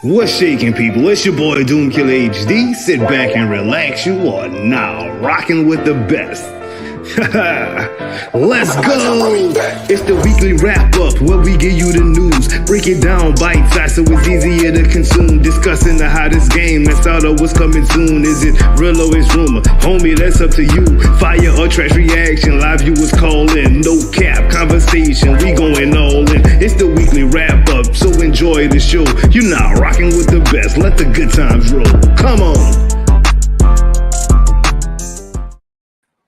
What's shaking, people? It's your boy Doomkiller HD. Sit back and relax. You are now rocking with the best. Let's go! It's the weekly wrap-up where we give you the news. Break it down bite-sized so it's easier to consume. Discussing the hottest game and start up what's coming soon. Is it real or is rumor? Homie, that's up to you. Fire or trash reaction, live viewers call in. No cap, conversation, we going all in. It's the weekly wrap-up, so enjoy the show. You're now rocking with the best. Let the good times roll. Come on!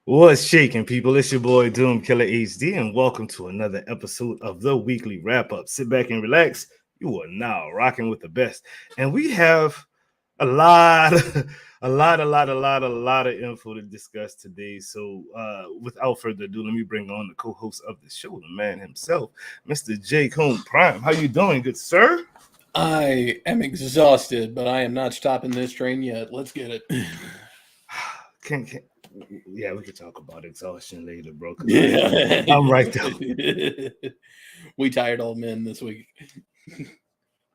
What's shaking, people? It's your boy Doomkiller HD, and welcome to another episode of the weekly wrap-up. Sit back and relax. You are now rocking with the best, and we have a lot of info to discuss today. So, without further ado, let me bring on the co-host of the show, the man himself, Mr. J. Coon Prime. How you doing, good sir? I am exhausted, but I am not stopping this train yet. Let's get it. Yeah, we could talk about exhaustion later, bro. Yeah. I'm right there. We tired old men this week.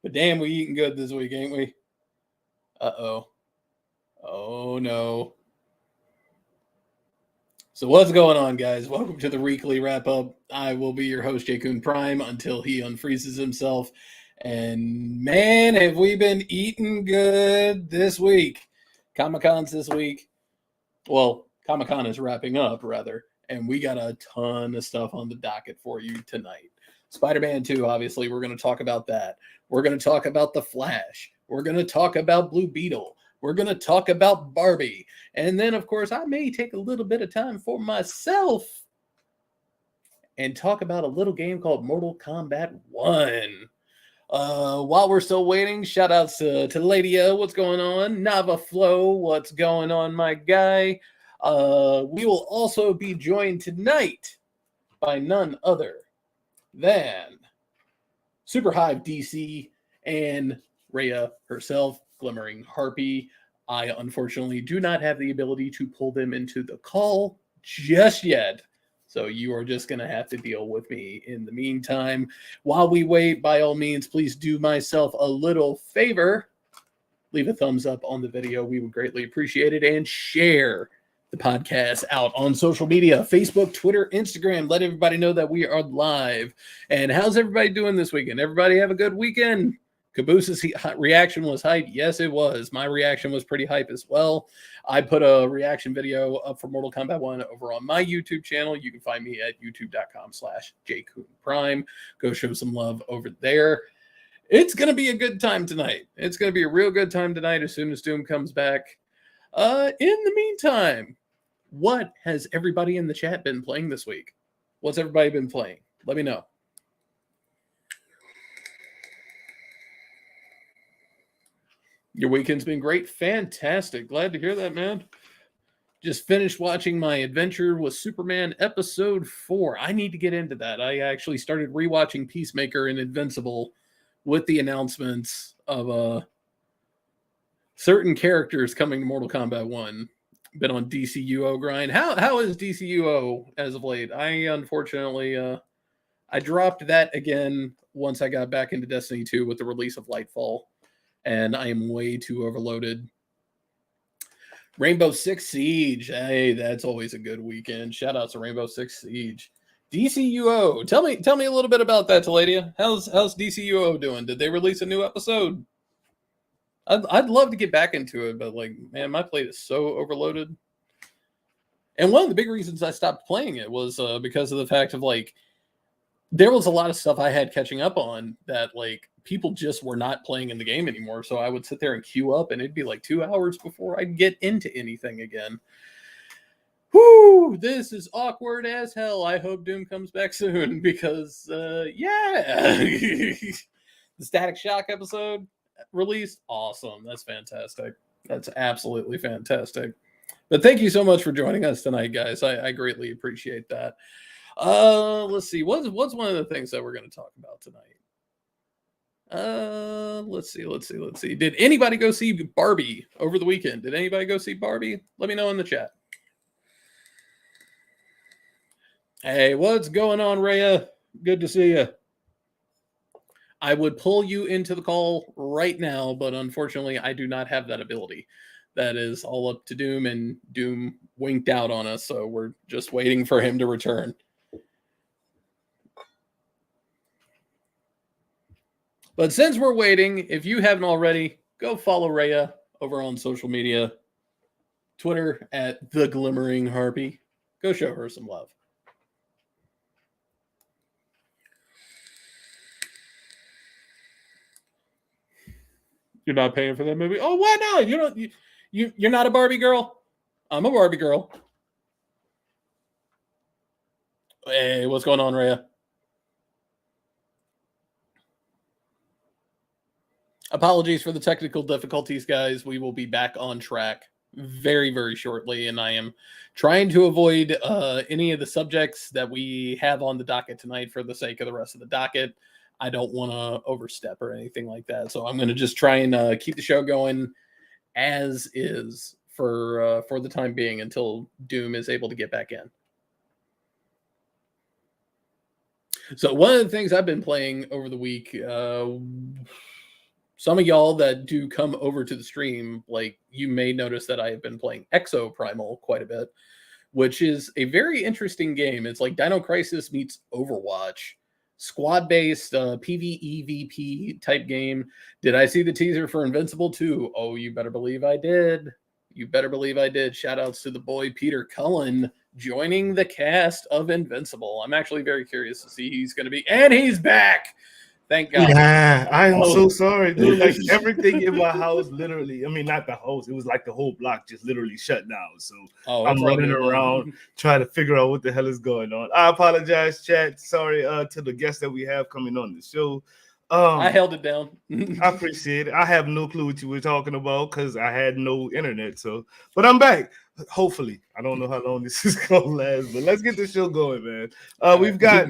But damn, we eating good this week, ain't we? Uh-oh. Oh, no. So what's going on, guys? Welcome to the weekly wrap-up. I will be your host, J. Coon Prime, until he unfreezes himself. And, man, have we been eating good this week. Comic-Con's this week. Well, Comic-Con is wrapping up, rather, and we got a ton of stuff on the docket for you tonight. Spider-Man 2, obviously, we're going to talk about that. We're going to talk about The Flash. We're going to talk about Blue Beetle. We're going to talk about Barbie. And then, of course, I may take a little bit of time for myself and talk about a little game called Mortal Kombat 1. While we're still waiting, shout outs to Lady O, what's going on? Nava Flow, what's going on, my guy? We will also be joined tonight by none other than Super Hive DC and Rhea herself, Glimmering Harpy. I unfortunately do not have the ability to pull them into the call just yet. So you are just going to have to deal with me in the meantime. While we wait, by all means, please do myself a little favor. Leave a thumbs up on the video. We would greatly appreciate it. And share the podcast out on social media, Facebook, Twitter, Instagram. Let everybody know that we are live. And how's everybody doing this weekend? Everybody have a good weekend? Caboose's reaction was hype. Yes, it was. My reaction was pretty hype as well. I put a reaction video up for Mortal Kombat 1 over on my YouTube channel. You can find me at youtube.com/jcoonprime. Go show some love over there. It's going to be a good time tonight. It's going to be a real good time tonight as soon as Doom comes back. In the meantime, what has everybody in the chat been playing this week? What's everybody been playing? Let me know. Your weekend's been great. Fantastic. Glad to hear that, man. Just finished watching my Adventure with Superman episode 4. I need to get into that. I actually started rewatching Peacemaker and Invincible with the announcements of certain characters coming to Mortal Kombat 1. Been on DCUO grind. How is DCUO as of late? I unfortunately I dropped that again once I got back into Destiny 2 with the release of Lightfall. And I am way too overloaded. Rainbow Six Siege. Hey, that's always a good weekend. Shout out to Rainbow Six Siege. DCUO. Tell me a little bit about that, Taladia. How's DCUO doing? Did they release a new episode? I'd love to get back into it, but like, man, my plate is so overloaded. And one of the big reasons I stopped playing it was because of the fact of like, there was a lot of stuff I had catching up on that like people just were not playing in the game anymore. So I would sit there and queue up and it'd be like 2 hours before I'd get into anything again. Whoo, this is awkward as hell. I hope Doom comes back soon because, yeah. The Static Shock episode released. Awesome. That's fantastic. That's absolutely fantastic. But thank you so much for joining us tonight, guys. I greatly appreciate that. Let's see. What's one of the things that we're going to talk about tonight? Let's see. Did anybody go see Barbie over the weekend? Did anybody go see Barbie? Let me know in the chat. Hey, what's going on, Rhea? Good to see you. I would pull you into the call right now, but unfortunately, I do not have that ability. That is all up to Doom, and Doom winked out on us, so we're just waiting for him to return. But since we're waiting, if you haven't already, go follow Rhea over on social media. Twitter at The Glimmering Harpy. Go show her some love. You're not paying for that movie? Oh, why not? You're not a Barbie girl? I'm a Barbie girl. Hey, what's going on, Rhea? Apologies for the technical difficulties, guys. We will be back on track very, very shortly, and I am trying to avoid any of the subjects that we have on the docket tonight for the sake of the rest of the docket. I don't want to overstep or anything like that, so I'm going to just try and keep the show going as is for the time being until Doom is able to get back in. So one of the things I've been playing over the week, some of y'all that do come over to the stream, like, you may notice that I have been playing Exo Primal quite a bit, which is a very interesting game. It's like Dino Crisis meets Overwatch. Squad-based PvEVP type game. Did I see the teaser for Invincible 2? Oh, you better believe I did. You better believe I did. Shout outs to the boy Peter Cullen joining the cast of Invincible. I'm actually very curious to see who he's going to be. And he's back! Thank God. Yeah, I am so sorry, dude. Like, everything in my house, literally, I mean, not the house, it was like the whole block just literally shut down. So I'm running around trying to figure out what the hell is going on. I apologize, chat. Sorry to the guests that we have coming on the show. I held it down. I appreciate it. I have no clue what you were talking about because I had no internet. So, but I'm back. Hopefully. I don't know how long this is going to last, but let's get the show going, man. We've got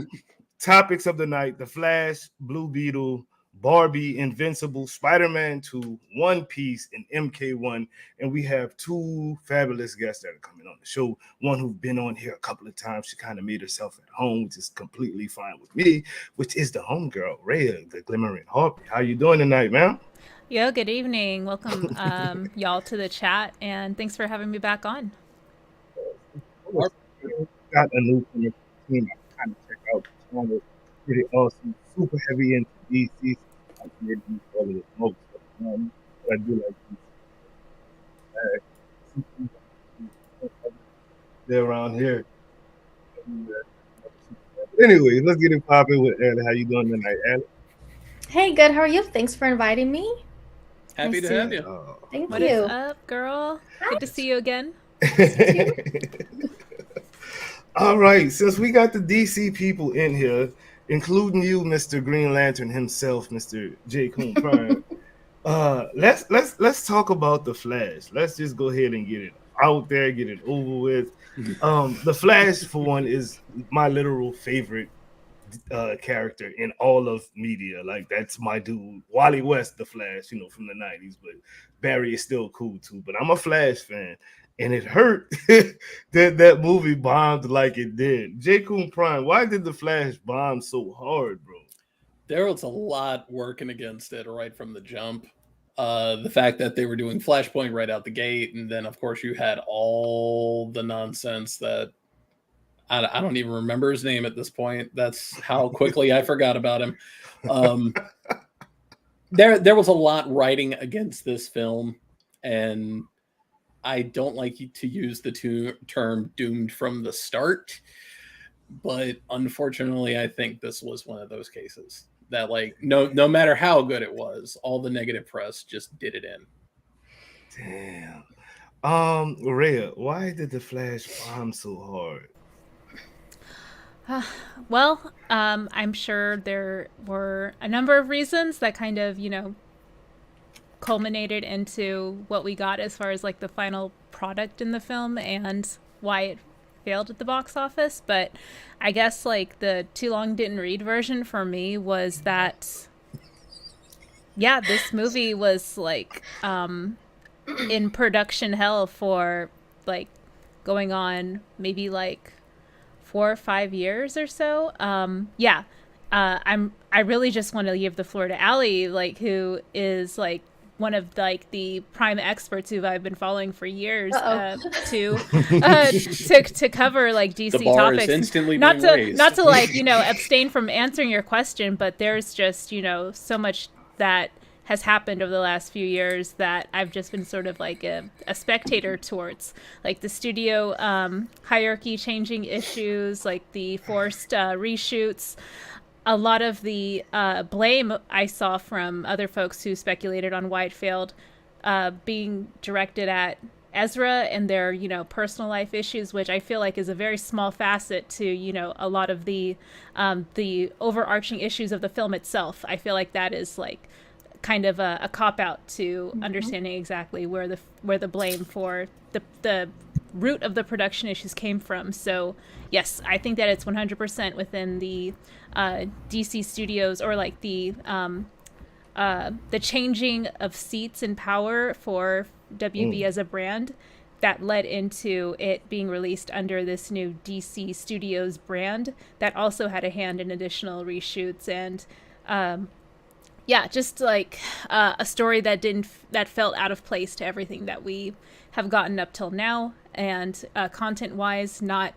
topics of the night: The Flash, Blue Beetle, Barbie, Invincible, Spider-Man 2, One Piece, and MK1. And we have two fabulous guests that are coming on the show. One who's been on here a couple of times. She kind of made herself at home, which is completely fine with me, which is the homegirl, Rhea, the Glimmering Harpy. How you doing tonight, ma'am? Yo, good evening. Welcome, y'all, to the chat, and thanks for having me back on. Got a new team. I kind of check out. Was pretty awesome, super heavy into DC. I did all of the most, but I do like they're around here. Anyway, let's get it popping with Ellie. How you doing tonight, Ellie? Hey, good. How are you? Thanks for inviting me. Happy to have you. Thank what you. What is up, girl? Hi. Good to see you again. All right, since we got the DC people in here, including you, Mr. Green Lantern himself, Mr. J. Coon Prime, let's talk about the Flash. Let's just go ahead and get it out there, get it over with. The Flash, for one, is my literal favorite character in all of media. Like, that's my dude. Wally West, the Flash, from the 90s, but Barry is still cool too. But I'm a Flash fan. And it hurt that movie bombed like it did. J. Coon Prime, why did the Flash bomb so hard, bro? There was a lot working against it right from the jump. The fact that they were doing Flashpoint right out the gate, and then, of course, you had all the nonsense that I don't even remember his name at this point. That's how quickly I forgot about him. There was a lot writing against this film, and I don't like to use the term doomed from the start, but unfortunately, I think this was one of those cases that, like, no matter how good it was, all the negative press just did it in. Damn. Rhea, why did the Flash bomb so hard? Well, I'm sure there were a number of reasons that kind of, culminated into what we got as far as like the final product in the film and why it failed at the box office. But I guess like the too long didn't read version for me was that, yeah, this movie was like in production hell for like going on maybe like 4 or 5 years or so. I'm I really just want to give the floor to Allie, like, who is like one of like the prime experts who I've been following for years to cover like DC The bar topics. is instantly not being to raised. not to like abstain from answering your question, but there's just so much that has happened over the last few years that I've just been sort of like a spectator towards, like the studio hierarchy changing issues, like the forced reshoots. A lot of the blame I saw from other folks who speculated on why it failed being directed at Ezra and their, personal life issues, which I feel like is a very small facet to, a lot of the overarching issues of the film itself. I feel like that is like kind of a cop-out to understanding exactly where the blame for the root of the production issues came from. So yes, I think that it's 100% within the DC studios, or like the changing of seats and power for WB as a brand that led into it being released under this new DC Studios brand that also had a hand in additional reshoots and just like a story that felt out of place to everything that we have gotten up till now, and content-wise, not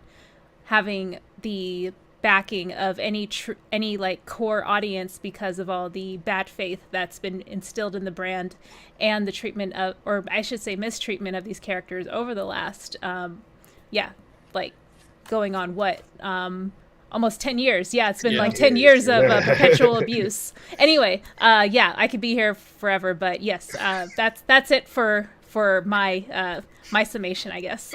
having the backing of any like core audience because of all the bad faith that's been instilled in the brand and the treatment of, or I should say mistreatment of these characters over the last like going on what almost 10 years. Yeah, it's been like 10 years of perpetual abuse. Anyway, I could be here forever, but yes, that's it for my my summation, I guess.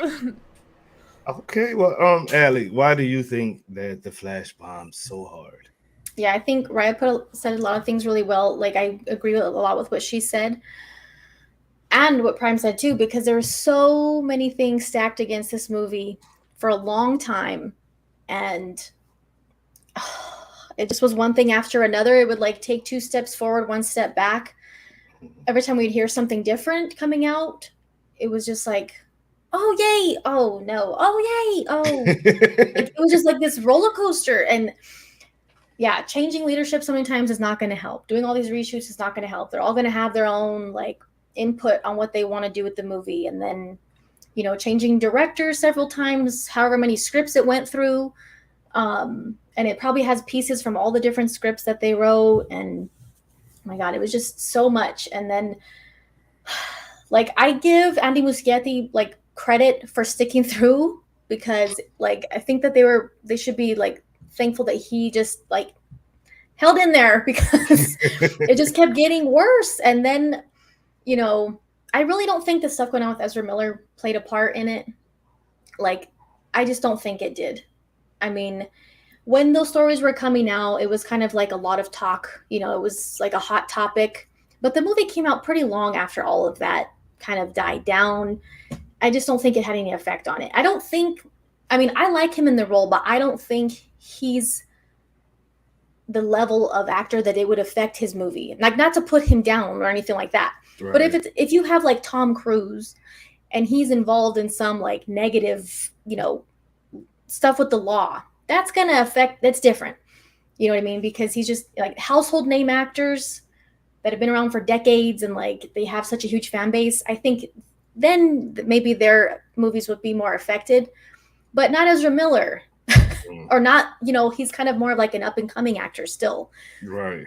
Okay, well, Allie, why do you think that the Flash bombed so hard? Yeah, I think Raya said a lot of things really well. Like, I agree with a lot with what she said and what Prime said too, because there were so many things stacked against this movie for a long time, and it just was one thing after another. It would like take 2 steps forward, 1 step back. Every time we'd hear something different coming out, it was just like, oh yay, oh no, oh yay, oh. It was just like this roller coaster. And yeah, changing leadership so many times is not going to help. Doing all these reshoots is not going to help. They're all going to have their own like input on what they want to do with the movie, and then changing directors several times, however many scripts it went through, and it probably has pieces from all the different scripts that they wrote, and oh my god, it was just so much. And then like, I give Andy Muschietti like credit for sticking through, because like I think that they should be like thankful that he just like held in there, because it just kept getting worse. And then I really don't think the stuff going on with Ezra Miller played a part in it. Like, I just don't think it did. I mean, when those stories were coming out, it was kind of like a lot of talk, it was like a hot topic, but the movie came out pretty long after all of that kind of died down. I just don't think it had any effect on it. I like him in the role, but I don't think he's the level of actor that it would affect his movie. Like, not to put him down or anything like that. Right. But if you have like Tom Cruise and he's involved in some like negative, stuff with the law, that's going to affect, that's different. You know what I mean? Because he's just like household name actors that have been around for decades, and like they have such a huge fan base. I think then maybe their movies would be more affected, but not Ezra Miller. Or not, he's kind of more like an up and coming actor still. Right.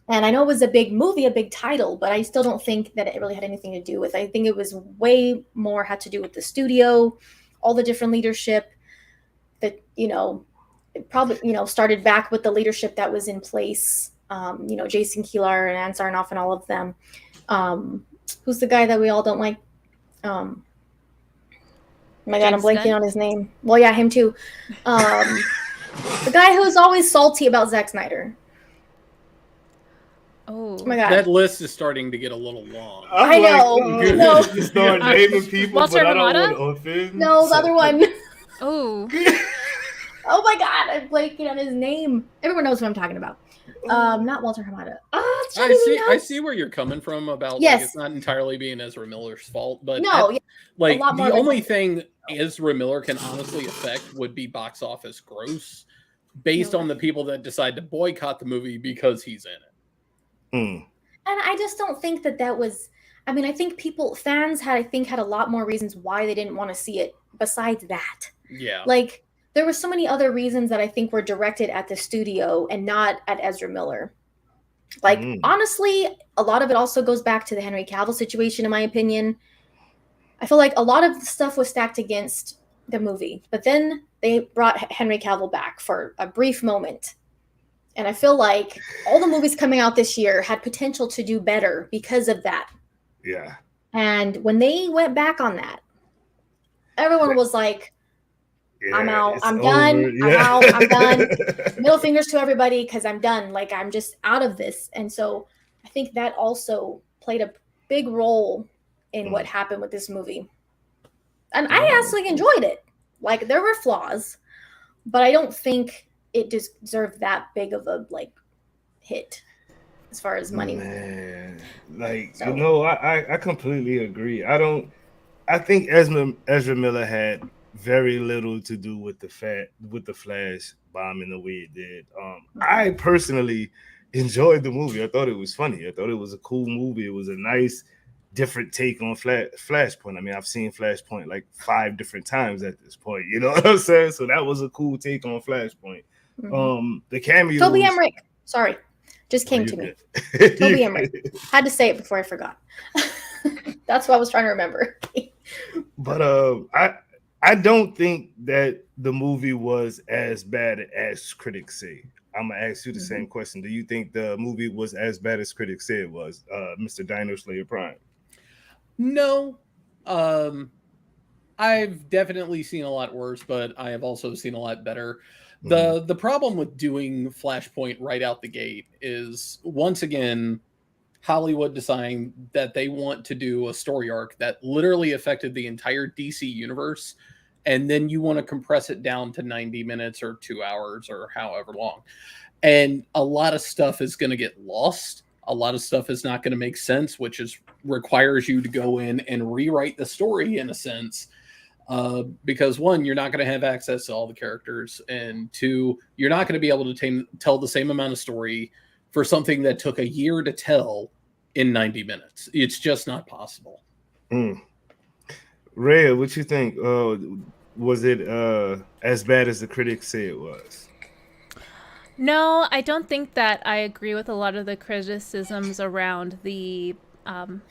And I know it was a big movie, a big title, but I still don't think that it really had anything to do with. I think it was way more had to do with the studio, all the different leadership that, it probably, started back with the leadership that was in place. Jason Kilar and Ansarnoff and all of them. Who's the guy that we all don't like? Oh my God, I'm blanking on his name. Well, yeah, him too. The guy who's always salty about Zack Snyder. Oh my God. That list is starting to get a little long. I know. You start naming people, Walter but I don't Hamada? want to offend. No, the other one. Oh. Oh my God, I'm blanking on his name. Everyone knows what I'm talking about. Not Walter Hamada. I see where you're coming from about yes. Like, it's not entirely being Ezra Miller's fault, but no, like the only thing Ezra Miller can honestly affect would be box office gross. based on the people that decide to boycott the movie because he's in it. Mm. And I just don't think that was. I mean, I think fans had a lot more reasons why they didn't want to see it besides that. Yeah. Like, there were so many other reasons that I think were directed at the studio and not at Ezra Miller. Like, honestly, a lot of it also goes back to the Henry Cavill situation, in my opinion. I feel like a lot of the stuff was stacked against the movie, but then they brought Henry Cavill back for a brief moment. And I feel like all the movies coming out this year had potential to do better because of that. Yeah. And when they went back on that, everyone was like, I'm out. I'm done. Yeah. I'm out. I'm done. Middle fingers to everybody because I'm done. Like, I'm just out of this. And so I think that also played a big role in what happened with this movie. And I actually enjoyed it. Like, there were flaws, but I don't think it deserved that big of a, like, hit as far as money. Man, like, so, you know, I completely agree. I think Ezra Miller had very little to do with the Flash bombing the way it did. I personally enjoyed the movie. I thought it was funny. I thought it was a cool movie. It was a nice, different take on Flashpoint. I mean, I've seen Flashpoint like 5 different times at this point. You know what I'm saying? So that was a cool take on Flashpoint. The cameo. Toby Emmerich. Sorry, just came to me. Toby Emmerich. Had to say it before I forgot. That's what I was trying to remember. But I don't think that the movie was as bad as critics say. I'm gonna ask you the same question. Do you think the movie was as bad as critics say it was, Mr. Dino Slayer Prime? No. I've definitely seen a lot worse, but I have also seen a lot better. The problem with doing Flashpoint right out the gate is, once again, Hollywood deciding that they want to do a story arc that literally affected the entire DC universe, and then you want to compress it down to 90 minutes or 2 hours or however long. And a lot of stuff is going to get lost. A lot of stuff is not going to make sense, which requires you to go in and rewrite the story in a sense. Because 1, you're not going to have access to all the characters, and 2, you're not going to be able to tell the same amount of story for something that took a year to tell in 90 minutes. It's just not possible. Rhea, what you think? Was it as bad as the critics say it was? No, I don't think that I agree with a lot of the criticisms around the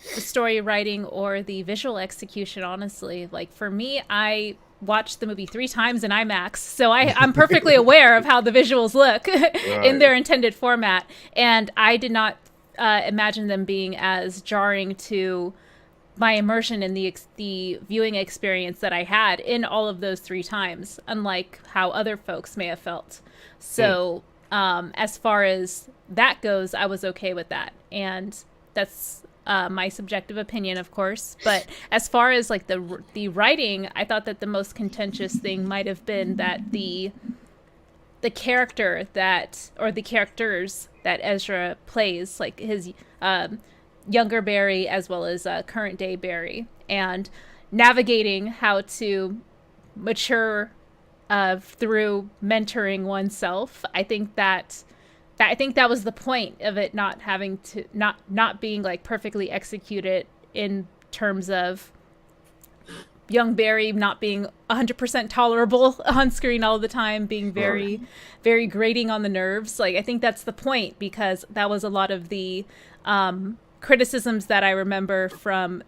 story writing or the visual execution, honestly. Like, for me, I watched the movie 3 times in IMAX, so I'm perfectly aware of how the visuals look in their intended format, and I did not imagine them being as jarring to my immersion in the viewing experience that I had in all of those 3 times, unlike how other folks may have felt. So as far as that goes, I was okay with that, and that's my subjective opinion, of course. But as far as like the writing, I thought that the most contentious thing might have been that the character or the characters that Ezra plays, like his younger Barry as well as current day Barry, and navigating how to mature through mentoring oneself. I think that was the point of it not having to not being like perfectly executed, in terms of young Barry not being 100% tolerable on screen all the time, being very, very grating on the nerves. Like, I think that's the point, because that was a lot of the criticisms that I remember from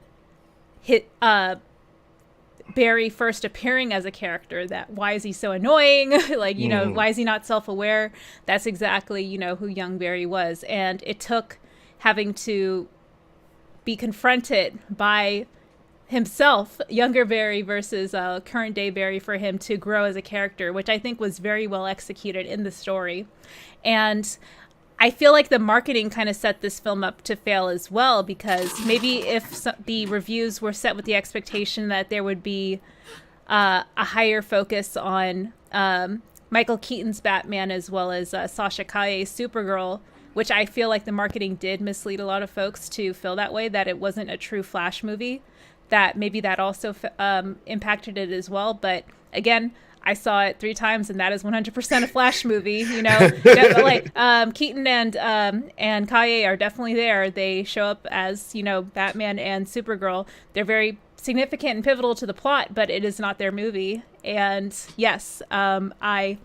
Barry first appearing as a character, that why is he so annoying? Like, you know, why is he not self-aware? That's exactly, you know, who young Barry was. And it took having to be confronted by himself, younger Barry versus current day Barry, for him to grow as a character, which I think was very well executed in the story. And I feel like the marketing kind of set this film up to fail as well, because maybe if the reviews were set with the expectation that there would be a higher focus on Michael Keaton's Batman as well as Sasha Calle's Supergirl, which I feel like the marketing did mislead a lot of folks to feel that way, that it wasn't a true Flash movie, that maybe that also impacted it as well. But again, I saw it 3 times, and that is 100% a Flash movie. You know, like Keaton and Kaye are definitely there. They show up as, you know, Batman and Supergirl. They're very significant and pivotal to the plot, but it is not their movie. And yes, I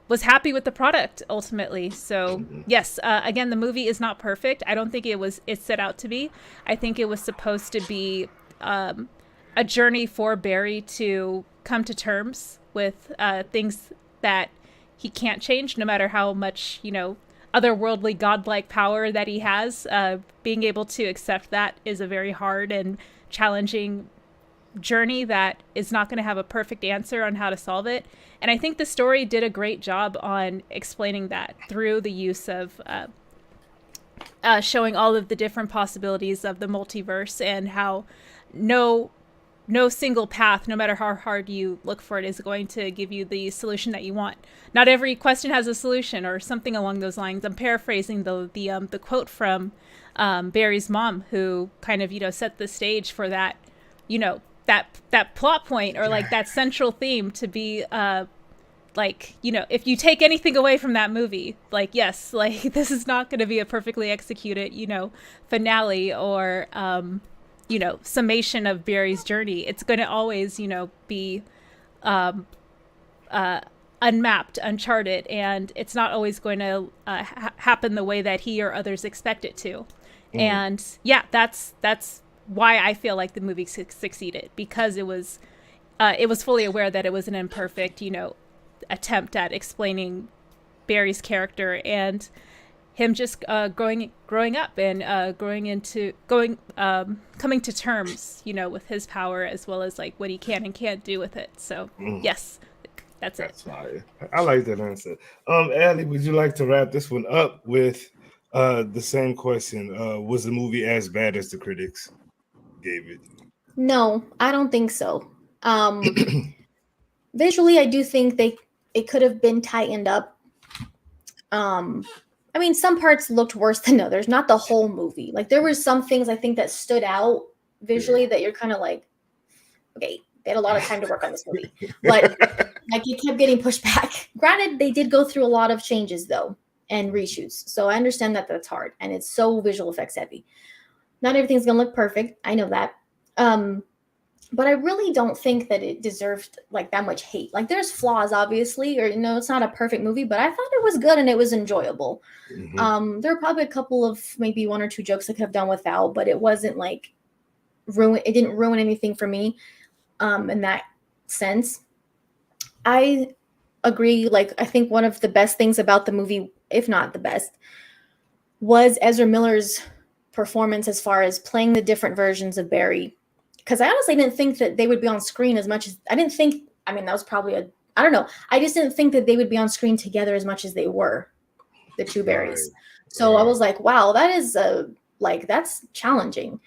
was happy with the product ultimately. So yes, again, the movie is not perfect. I don't think it set out to be. I think it was supposed to be a journey for Barry to come to terms with things that he can't change, no matter how much, you know, otherworldly godlike power that he has. Being able to accept that is a very hard and challenging journey that is not going to have a perfect answer on how to solve it. And I think the story did a great job on explaining that through the use of showing all of the different possibilities of the multiverse, and how no single path, no matter how hard you look for it, is going to give you the solution that you want. Not every question has a solution, or something along those lines. I'm paraphrasing the quote from Barry's mom, who kind of, you know, set the stage for that, you know, that plot point, or like that central theme to be like, you know, if you take anything away from that movie, like, yes, like, this is not going to be a perfectly executed, you know, finale, or you know, summation of Barry's journey. It's going to always, you know, be unmapped, uncharted, and it's not always going to happen the way that he or others expect it to. And yeah, that's why I feel like the movie succeeded, because it was fully aware that it was an imperfect, you know, attempt at explaining Barry's character, and him just growing up and coming to terms, you know, with his power, as well as like what he can and can't do with it. So yes, that's it. Fire. I like that answer. Allie, would you like to wrap this one up with the same question? Was the movie as bad as the critics gave it? No, I don't think so. Visually, I do think it could have been tightened up. I mean, some parts looked worse than others, not the whole movie. Like, there were some things I think that stood out visually that you're kind of like, okay, they had a lot of time to work on this movie. But like, you kept getting pushed back. Granted, they did go through a lot of changes though, and reshoots. So I understand that that's hard, and it's so visual effects heavy. Not everything's gonna look perfect. I know that. But I really don't think that it deserved like that much hate. Like, there's flaws, obviously, or, you know, it's not a perfect movie, but I thought it was good and it was enjoyable. There were probably a couple of maybe 1 or 2 jokes I could have done without, but it wasn't like it didn't ruin anything for me in that sense. I agree. Like, I think one of the best things about the movie, if not the best, was Ezra Miller's performance as far as playing the different versions of Barry. Because I honestly didn't think that they would be on screen as much as I didn't think. I mean, that was probably I don't know. I just didn't think that they would be on screen together as much as they were, the 2 Barrys. Right. So I was like, wow, that is that's challenging.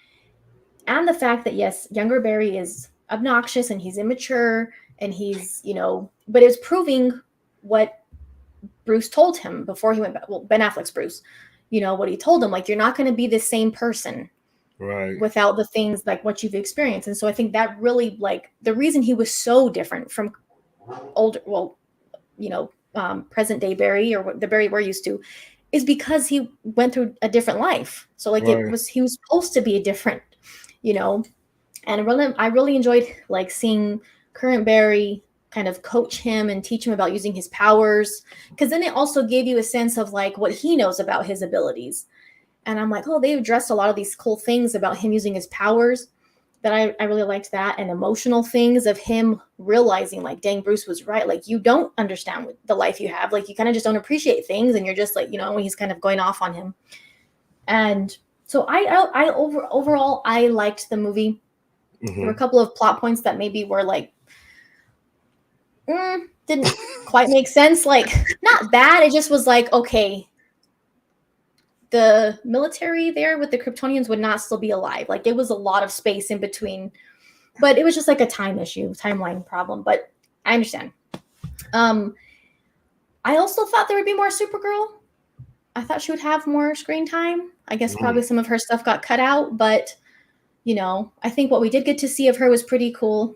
And the fact that, yes, younger Barry is obnoxious and he's immature and he's, you know, but it's proving what Bruce told him before he went back. Well, Ben Affleck's Bruce, you know, what he told him, like, you're not going to be the same person. Right. Without the things like what you've experienced. And so I think that really, like, the reason he was so different from older, well, you know, present day Barry, or the Barry we're used to, is because he went through a different life. So like, he was supposed to be a different, you know, and I really enjoyed like seeing current Barry kind of coach him and teach him about using his powers. Cause then it also gave you a sense of like what he knows about his abilities. And I'm like, oh, they addressed a lot of these cool things about him using his powers that I really liked that. And emotional things of him realizing like, dang, Bruce was right. Like, you don't understand the life you have. Like, you kind of just don't appreciate things. And you're just like, you know, when he's kind of going off on him. And so overall, I liked the movie. There were a couple of plot points that maybe were like, didn't quite make sense. Like, not bad. It just was like, okay, the military there with the Kryptonians would not still be alive. Like, it was a lot of space in between, but it was just like a timeline problem, but I understand. I also thought there would be more Supergirl. I thought she would have more screen time. I guess probably some of her stuff got cut out, but you know, I think what we did get to see of her was pretty cool.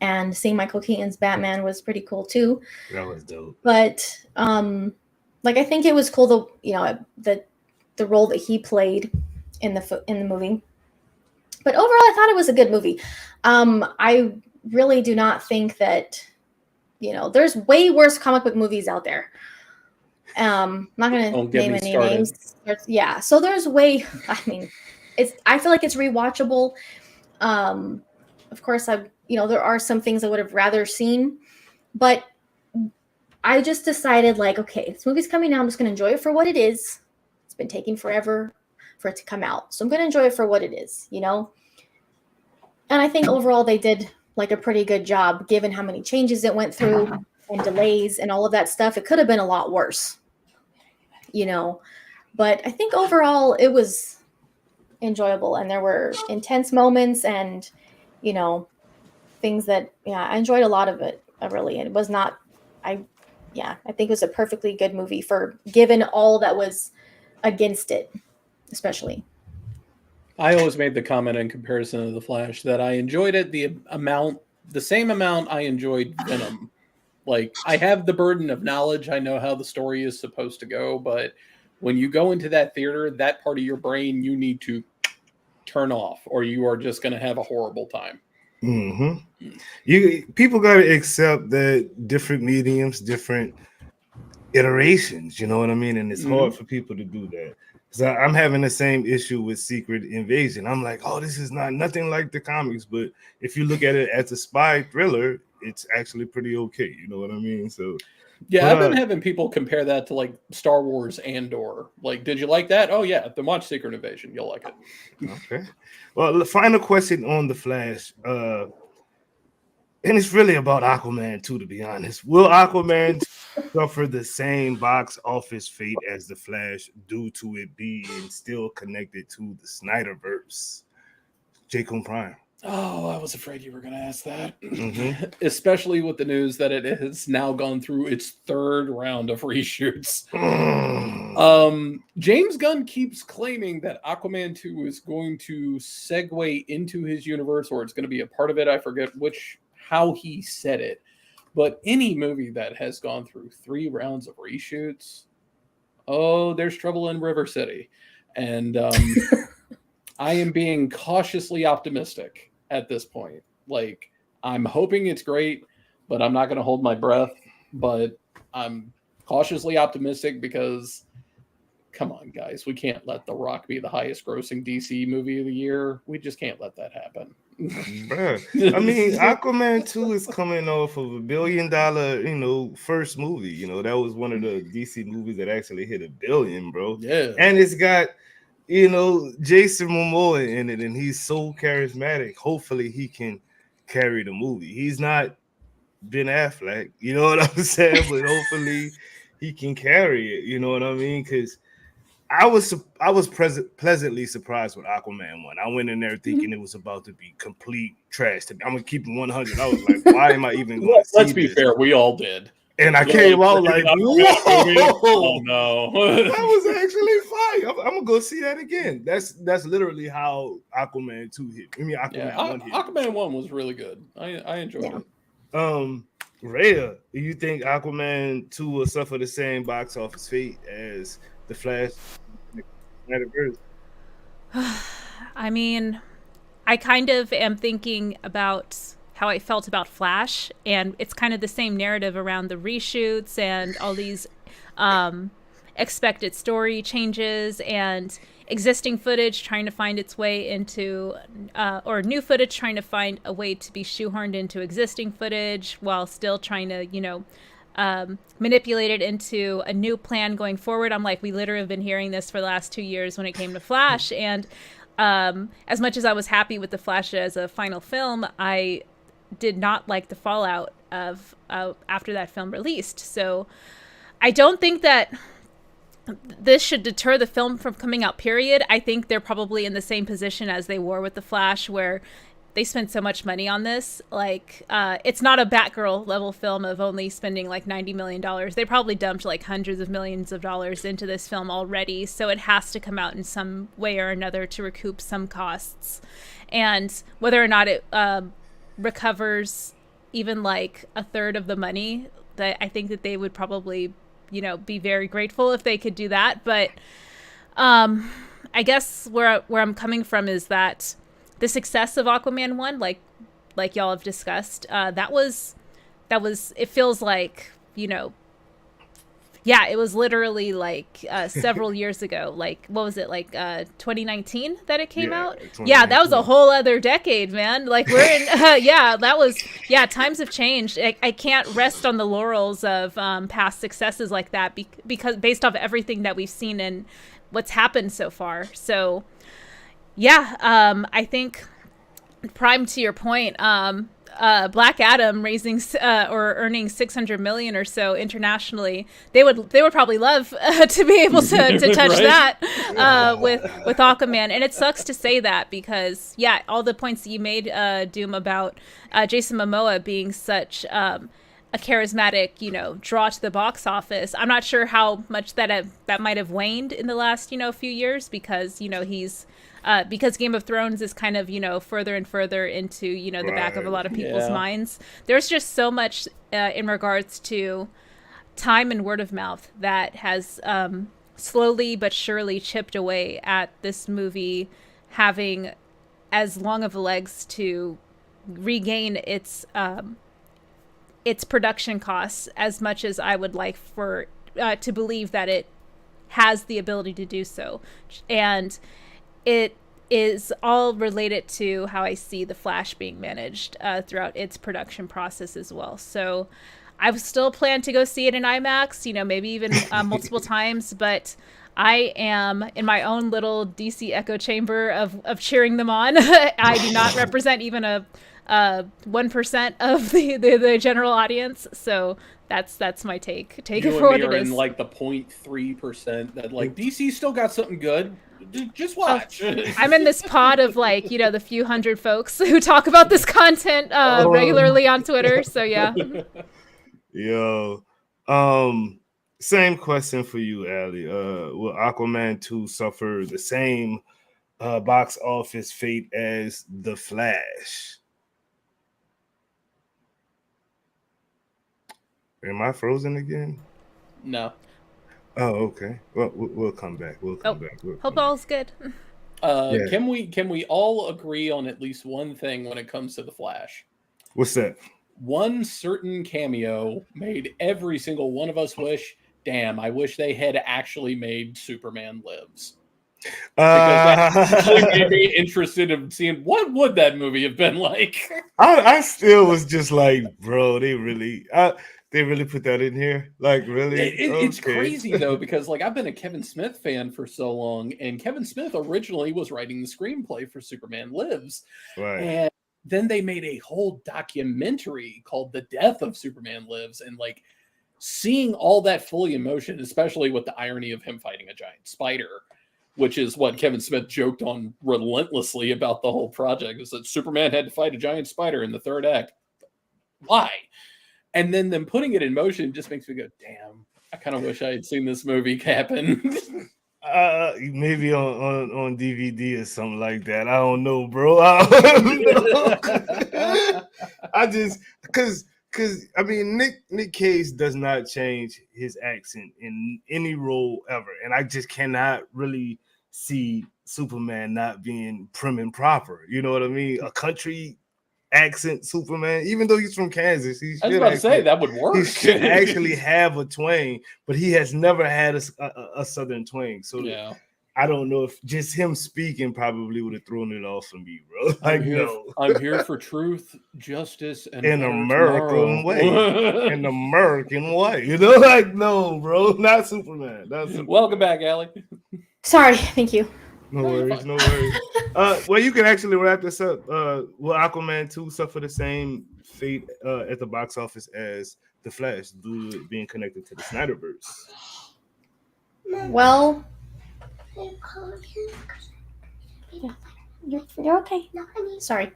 And seeing Michael Keaton's Batman was pretty cool too. That was dope. But like I think it was cool the role that he played in the movie. But overall, I thought it was a good movie. I really do not think that, there's way worse comic book movies out there. I'm not going to name any names. Yeah. So there's I feel like it's rewatchable. Of course, there are some things I would have rather seen, but I just decided okay, this movie's coming out. I'm just going to enjoy it for what it is. It's been taking forever for it to come out. So I'm going to enjoy it for what it is, And I think overall they did a pretty good job given how many changes it went through and delays and all of that stuff. It could have been a lot worse, but I think overall it was enjoyable and there were intense moments and, things that, I enjoyed a lot of it really. And it was not, I think it was a perfectly good movie for given all that was against it, especially. I always made the comment in comparison to The Flash that I enjoyed it the same amount I enjoyed Venom. I have the burden of knowledge. I know how the story is supposed to go, but when you go into that theater, that part of your brain you need to turn off or you are just going to have a horrible time. Mm-hmm. People got to accept that different mediums, different iterations, you know what I mean? And it's hard for people to do that. Because I'm having the same issue with Secret Invasion. I'm like, oh, this is nothing like the comics. But if you look at it as a spy thriller, it's actually pretty okay. You know what I mean? So yeah, I've been having people compare that to Star Wars Andor. Did you like that? Oh yeah, then watch Secret Invasion. You'll like it. Okay. Well, the final question on The Flash, and it's really about Aquaman too, to be honest. Will Aquaman suffer the same box office fate as The Flash due to it being still connected to the Snyderverse? J. Prime. Oh, I was afraid you were going to ask that. Especially with the news that it has now gone through its third round of reshoots. James Gunn keeps claiming that Aquaman 2 is going to segue into his universe, or it's going to be a part of it. I forget how he said it. But any movie that has gone through 3 rounds of reshoots, there's trouble in River City. And I am being cautiously optimistic at this point. I'm hoping it's great, but I'm not going to hold my breath. But I'm cautiously optimistic because, come on, guys, we can't let The Rock be the highest grossing DC movie of the year. We just can't let that happen. Bruh. I mean, Aquaman 2 is coming off of $1 billion, first movie. That was one of the DC movies that actually hit $1 billion, bro. Yeah. And it's got, Jason Momoa in it, and he's so charismatic. Hopefully he can carry the movie. He's not Ben Affleck, you know what I'm saying? But hopefully he can carry it, you know what I mean? Because I was pleasantly surprised with Aquaman 1. I went in there thinking it was about to be complete trash. I'm gonna keep it 100. I was like, why am I even going to see Let's be fair, we all did. And I came out like, whoa! Oh no, that was actually fire. I'm gonna go see that again. That's literally how Aquaman 2 hit. I mean, Aquaman 1 hit. Aquaman 1 was really good. I enjoyed it. Rhea, do you think Aquaman 2 will suffer the same box office fate as The Flash? I mean, I kind of am thinking about how I felt about Flash, and it's kind of the same narrative around the reshoots and all these expected story changes and existing footage trying to find its way into or new footage trying to find a way to be shoehorned into existing footage while still trying to manipulate it into a new plan going forward. I'm like, we literally have been hearing this for the last 2 years when it came to Flash, and as much as I was happy with The Flash as a final film, I did not like the fallout of after that film released. So I don't think that this should deter the film from coming out, period. I think they're probably in the same position as they were with The Flash, where they spent so much money on this. It's not a Batgirl level film of only spending $90 million. They probably dumped hundreds of millions of dollars into this film already. So it has to come out in some way or another to recoup some costs. And whether or not it recovers even like a third of the money, that I think that they would probably, you know, be very grateful if they could do that. But I guess where I'm coming from is that the success of Aquaman 1, like y'all have discussed, that was it feels like, you know, yeah, it was literally like several years ago. Like, what was it, like 2019 that it came out? Yeah, that was a whole other decade, man. Like, we're in, times have changed. I can't rest on the laurels of past successes like that because based off everything that we've seen and what's happened so far. So, yeah, I think, Prime, to your point, Black Adam raising or earning 600 million or so internationally, they would probably love to be able to touch right? that with Aquaman. And it sucks to say that because, yeah, all the points that you made, Doom, about Jason Momoa being such a charismatic, you know, draw to the box office. I'm not sure how much that might have waned in the last, you know, few years because, you know, he's because Game of Thrones is kind of, you know, further and further into, you know, the back of a lot of people's minds. There's just so much in regards to time and word of mouth that has slowly but surely chipped away at this movie having as long of legs to regain its production costs as much as I would like for to believe that it has the ability to do so. And it is all related to how I see The Flash being managed throughout its production process as well. So I still plan to go see it in IMAX, you know, maybe even multiple times, but I am in my own little DC echo chamber of cheering them on. I do not represent even a 1% of the general audience, so that's my take. Take it for what it is. In like the 0.3% that like DC still got something good. Just watch. I'm in this pod of like, you know, the few hundred folks who talk about this content regularly on Twitter. So yeah. Yo, same question for you, Allie. Will Aquaman 2 suffer the same box office fate as The Flash? Am I frozen again? No. Oh, okay. Well, we'll come back. Hope all's good. Can we all agree on at least one thing when it comes to The Flash? What's that? One certain cameo made every single one of us wish, damn, I wish they had actually made Superman Lives. Because that actually made me interested in seeing what would that movie have been like. I still was just like, bro, they really put that in here? Like, really? It's crazy, though, because, like, I've been a Kevin Smith fan for so long, and Kevin Smith originally was writing the screenplay for Superman Lives. Right. And then they made a whole documentary called The Death of Superman Lives, and, like, seeing all that fully in motion, especially with the irony of him fighting a giant spider, which is what Kevin Smith joked on relentlessly about the whole project, is that Superman had to fight a giant spider in the third act. Why? And then them putting it in motion just makes me go, damn, I kind of wish I had seen this movie happen. Maybe on DVD or something like that. I don't know, bro. I don't know. I just, because I mean, Nick Cage does not change his accent in any role ever. And I just cannot really see Superman not being prim and proper. You know what I mean? A country accent Superman, even though he's from Kansas, I was about to say that would work. He should actually have a twang, but he has never had a southern twang. So yeah, I don't know if just him speaking probably would have thrown it off for me, bro. Like, I'm here for truth, justice, and in American way. In American way. You know, like, no, bro, not Superman. Welcome back, Allie. Sorry, thank you. No worries. Well, you can actually wrap this up. Will Aquaman 2 suffer the same fate at the box office as The Flash due to it being connected to the Snyderverse? Well, you're okay. Sorry.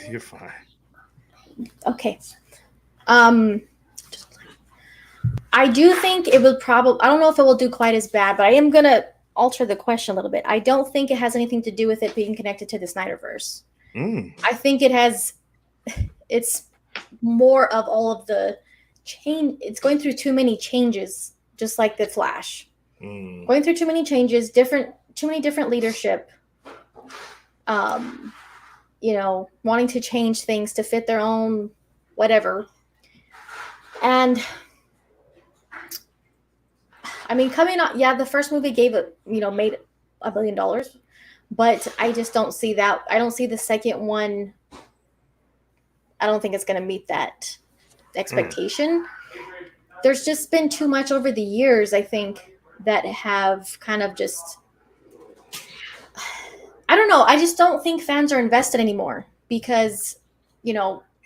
You're fine. Okay. I do think it will probably, I don't know if it will do quite as bad, but I am going to alter the question a little bit. I don't think it has anything to do with it being connected to the Snyderverse. I think it has, it's more of all of the change. It's going through too many changes, just like the Flash. Going through too many changes, too many different leadership. Wanting to change things to fit their own whatever. And I mean, coming out, the first movie made $1 billion, but I just don't see that. I don't see the second one. I don't think it's going to meet that expectation. There's just been too much over the years, I think, that have kind of just, I don't know. I just don't think fans are invested anymore because,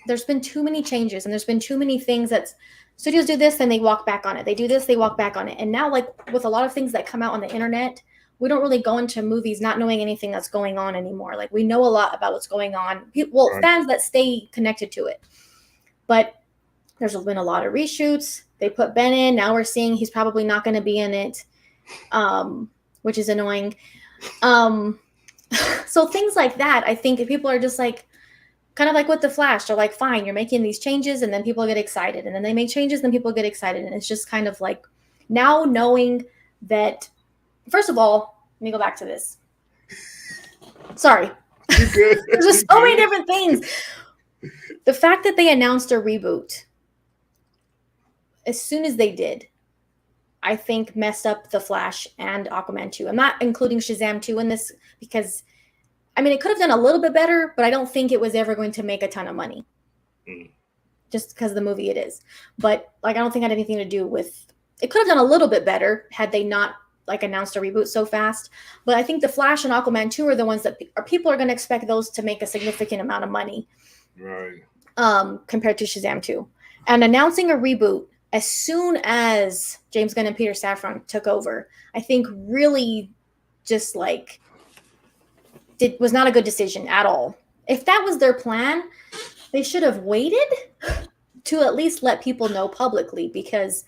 there's been too many changes and there's been too many things that studios do this, then they walk back on it. They do this, they walk back on it. And now, like with a lot of things that come out on the internet, we don't really go into movies not knowing anything that's going on anymore. Like we know a lot about what's going on. Well, right. Fans that stay connected to it. But there's been a lot of reshoots. They put Ben in. Now we're seeing he's probably not going to be in it, which is annoying. So things like that, I think people are just like, kind of like with the Flash, they're like, fine, you're making these changes, and then people get excited, and then they make changes, and then people get excited, and it's just kind of like now knowing that. First of all, let me go back to this. Sorry, there's just so many different things. The fact that they announced a reboot as soon as they did, I think messed up the Flash and Aquaman 2. I'm not including Shazam 2 in this because. I mean, it could have done a little bit better, but I don't think it was ever going to make a ton of money. Just because of the movie it is. But, I don't think it had anything to do with... It could have done a little bit better had they not, announced a reboot so fast. But I think The Flash and Aquaman 2 are the ones that people are going to expect those to make a significant amount of money. Right. Compared to Shazam 2. And announcing a reboot as soon as James Gunn and Peter Safran took over, I think really just, was not a good decision at all. If that was their plan, they should have waited to at least let people know publicly, because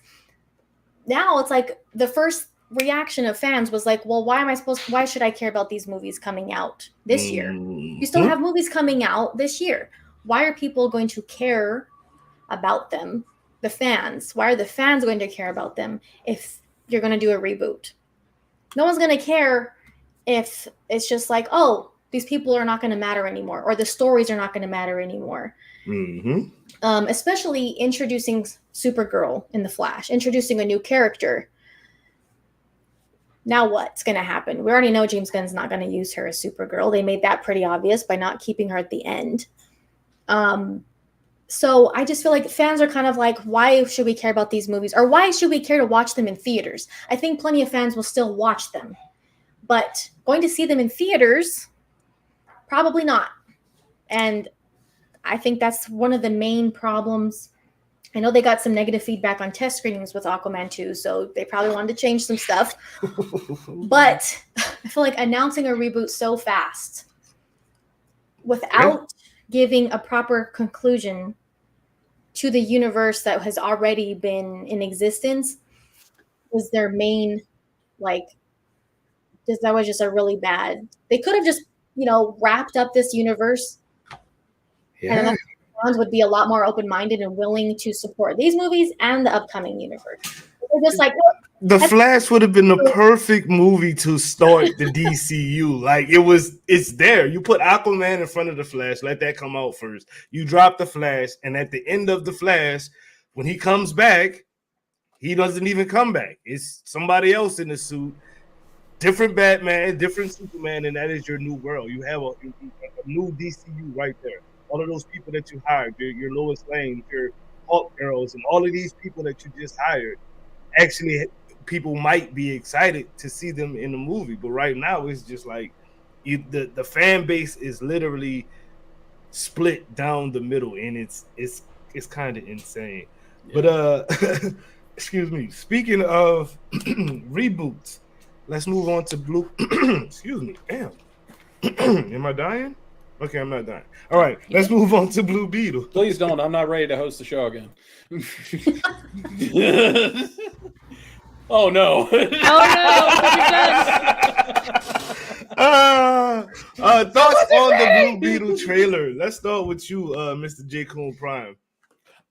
now it's like the first reaction of fans was like, well, why should I care about these movies coming out this year? You still have movies coming out this year. Why are people going to care about them? The fans. Why are the fans going to care about them if you're going to do a reboot? No one's going to care if it's just like, oh, these people are not going to matter anymore, or the stories are not going to matter anymore. Especially introducing Supergirl in The Flash, introducing a new character. Now what's going to happen? We already know James Gunn's not going to use her as Supergirl. They made that pretty obvious by not keeping her at the end. So I just feel like fans are kind of like, why should we care about these movies? Or why should we care to watch them in theaters? I think plenty of fans will still watch them. But going to see them in theaters, probably not. And I think that's one of the main problems. I know they got some negative feedback on test screenings with Aquaman 2, so they probably wanted to change some stuff. But I feel like announcing a reboot so fast without giving a proper conclusion to the universe that has already been in existence was their main, that was just a really bad. They could have just, wrapped up this universe. Yeah. And fans would be a lot more open-minded and willing to support these movies and the upcoming universe. They're just like, The Flash would have been the perfect movie to start the DCU. It's there. You put Aquaman in front of the Flash, let that come out first. You drop the Flash, and at the end of the Flash, when he comes back, he doesn't even come back. It's somebody else in the suit. Different Batman, different Superman, and that is your new world. You have a new DCU right there. All of those people that you hired, your Lois Lane, your Hawk Girls, and all of these people that you just hired, actually, people might be excited to see them in the movie. But right now, it's just like the fan base is literally split down the middle, and it's kind of insane. Yeah. But excuse me. Speaking of reboots. Let's move on to Blue. Excuse me. Damn. Am I dying? Okay, I'm not dying. All right, let's move on to Blue Beetle. Please don't. I'm not ready to host the show again. Oh, no. Thoughts on the Blue Beetle trailer. Let's start with you, Mr. J. Coon Prime.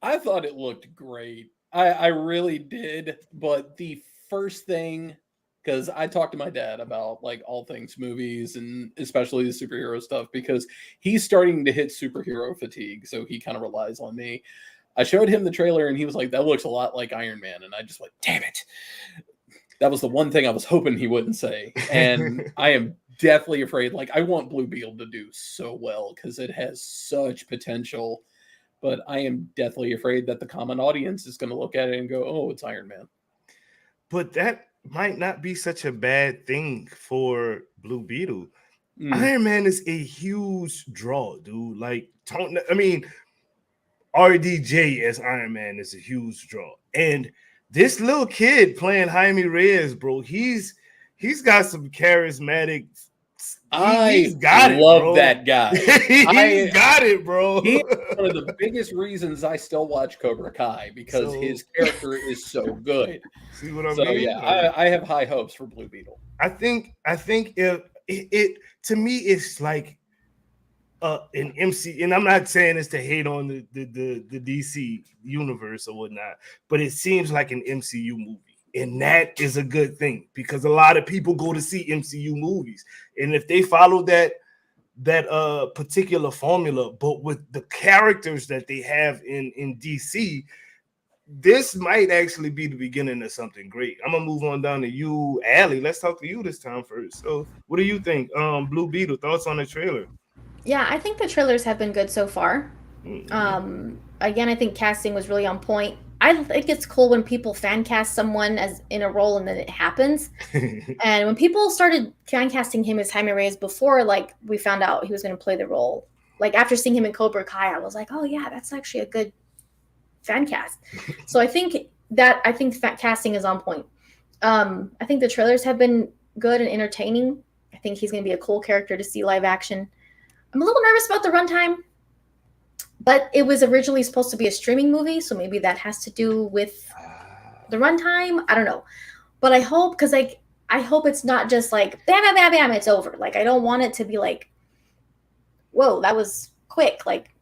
I thought it looked great. I really did. But the first thing, because I talked to my dad about like all things movies and especially the superhero stuff, because he's starting to hit superhero fatigue. So he kind of relies on me. I showed him the trailer and he was like, that looks a lot like Iron Man. And I just went, damn it. That was the one thing I was hoping he wouldn't say. And I am definitely afraid. Like, I want Blue Beetle to do so well because it has such potential. But I am definitely afraid that the common audience is going to look at it and go, oh, it's Iron Man. But that might not be such a bad thing for Blue Beetle. Iron Man is a huge draw, dude. Like, I mean, RDJ as Iron Man is a huge draw. And this little kid playing Jaime Reyes, bro, he's got some charismatic. He's got it, bro. That guy. He's got it, bro. He's one of the biggest reasons I still watch Cobra Kai because his character is so good. See what I mean? So yeah, I have high hopes for Blue Beetle. I think if it to me it's like an MC, and I'm not saying this to hate on the DC universe or whatnot, but it seems like an MCU movie. And that is a good thing because a lot of people go to see MCU movies. And if they follow that particular formula, but with the characters that they have in DC, this might actually be the beginning of something great. I'm gonna move on down to you, Allie. Let's talk to you this time first. So what do you think? Blue Beetle, thoughts on the trailer? Yeah, I think the trailers have been good so far. Again, I think casting was really on point. I think it's cool when people fan cast someone as in a role and then it happens. And when people started fan casting him as Jaime Reyes before, like we found out he was going to play the role, like after seeing him in Cobra Kai, I was like, oh yeah, that's actually a good fan cast. So I think casting is on point. I think the trailers have been good and entertaining. I think he's going to be a cool character to see live action. I'm a little nervous about the runtime, but it was originally supposed to be a streaming movie, so maybe that has to do with the runtime. I don't know, but I hope I hope it's not just like bam, bam, bam, bam, it's over. Like I don't want it to be like, whoa, that was quick. Like,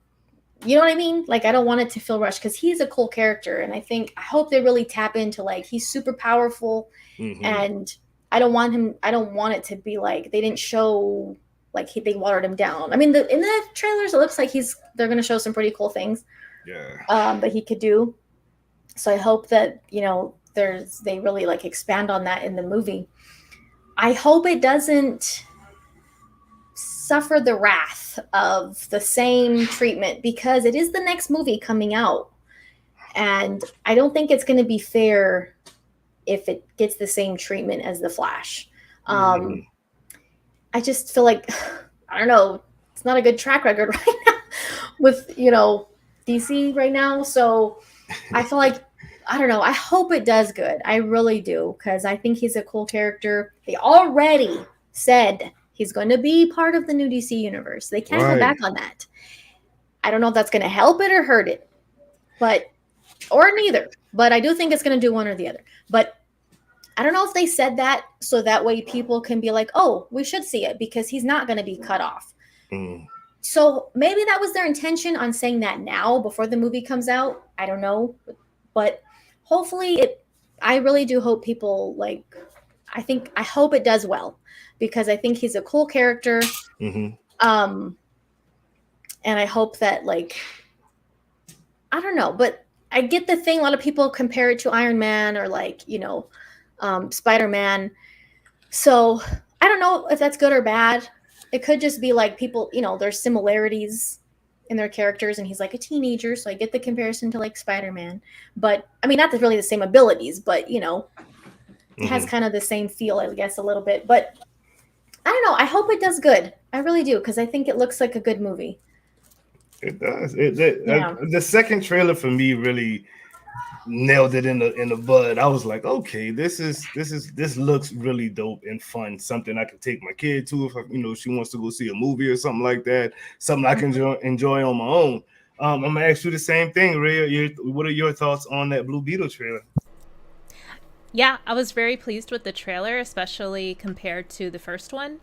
you know what I mean? Like I don't want it to feel rushed because he's a cool character, and I hope they really tap into like he's super powerful, and I don't want it to be like they didn't show. Like they watered him down. I mean, in the trailers, it looks like they're going to show some pretty cool things. Yeah. That he could do. So I hope that they really like expand on that in the movie. I hope it doesn't suffer the wrath of the same treatment because it is the next movie coming out, and I don't think it's going to be fair if it gets the same treatment as The Flash. I just feel like, I don't know, it's not a good track record right now with, DC right now. So I feel like, I don't know, I hope it does good. I really do, because I think he's a cool character. They already said he's going to be part of the new DC universe. They can't go back on that. I don't know if that's going to help it or hurt it, or neither. But I do think it's going to do one or the other. But I don't know if they said that so that way people can be like, oh, we should see it because he's not going to be cut off. So maybe that was their intention on saying that now before the movie comes out. I don't know. But hopefully I really do hope people I hope it does well because I think he's a cool character. And I hope that I don't know, but I get the thing. A lot of people compare it to Iron Man or Spider-Man. So I don't know if that's good or bad. It could just be like people, there's similarities in their characters and he's like a teenager. So I get the comparison to Spider-Man, but I mean, not really the same abilities, but it has kind of the same feel, I guess, a little bit, but I don't know. I hope it does good. I really do. Cause I think it looks like a good movie. It does. The second trailer for me really nailed it in the bud. I was like, okay, this looks really dope and fun. Something I can take my kid to if she wants to go see a movie or something like that. Something I can enjoy on my own. I'm gonna ask you the same thing, Ray. What are your thoughts on that Blue Beetle trailer? Yeah, I was very pleased with the trailer, especially compared to the first one.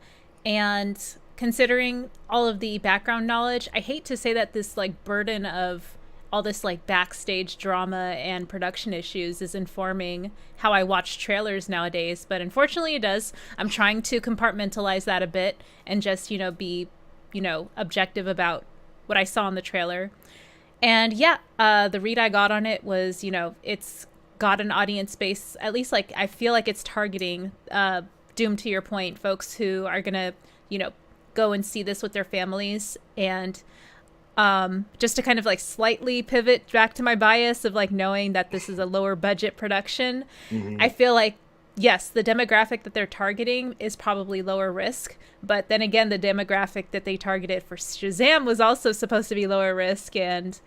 And considering all of the background knowledge, I hate to say that this burden of all this like backstage drama and production issues is informing how I watch trailers nowadays, but unfortunately it does. I'm trying to compartmentalize that a bit and just, be, objective about what I saw in the trailer. And yeah, the read I got on it was, it's got an audience base, at least like I feel like it's targeting, Doom, to your point, folks who are gonna, go and see this with their families. And just to kind of like slightly pivot back to my bias of like knowing that this is a lower budget production, I feel like, yes, the demographic that they're targeting is probably lower risk, but then again, the demographic that they targeted for Shazam was also supposed to be lower risk, and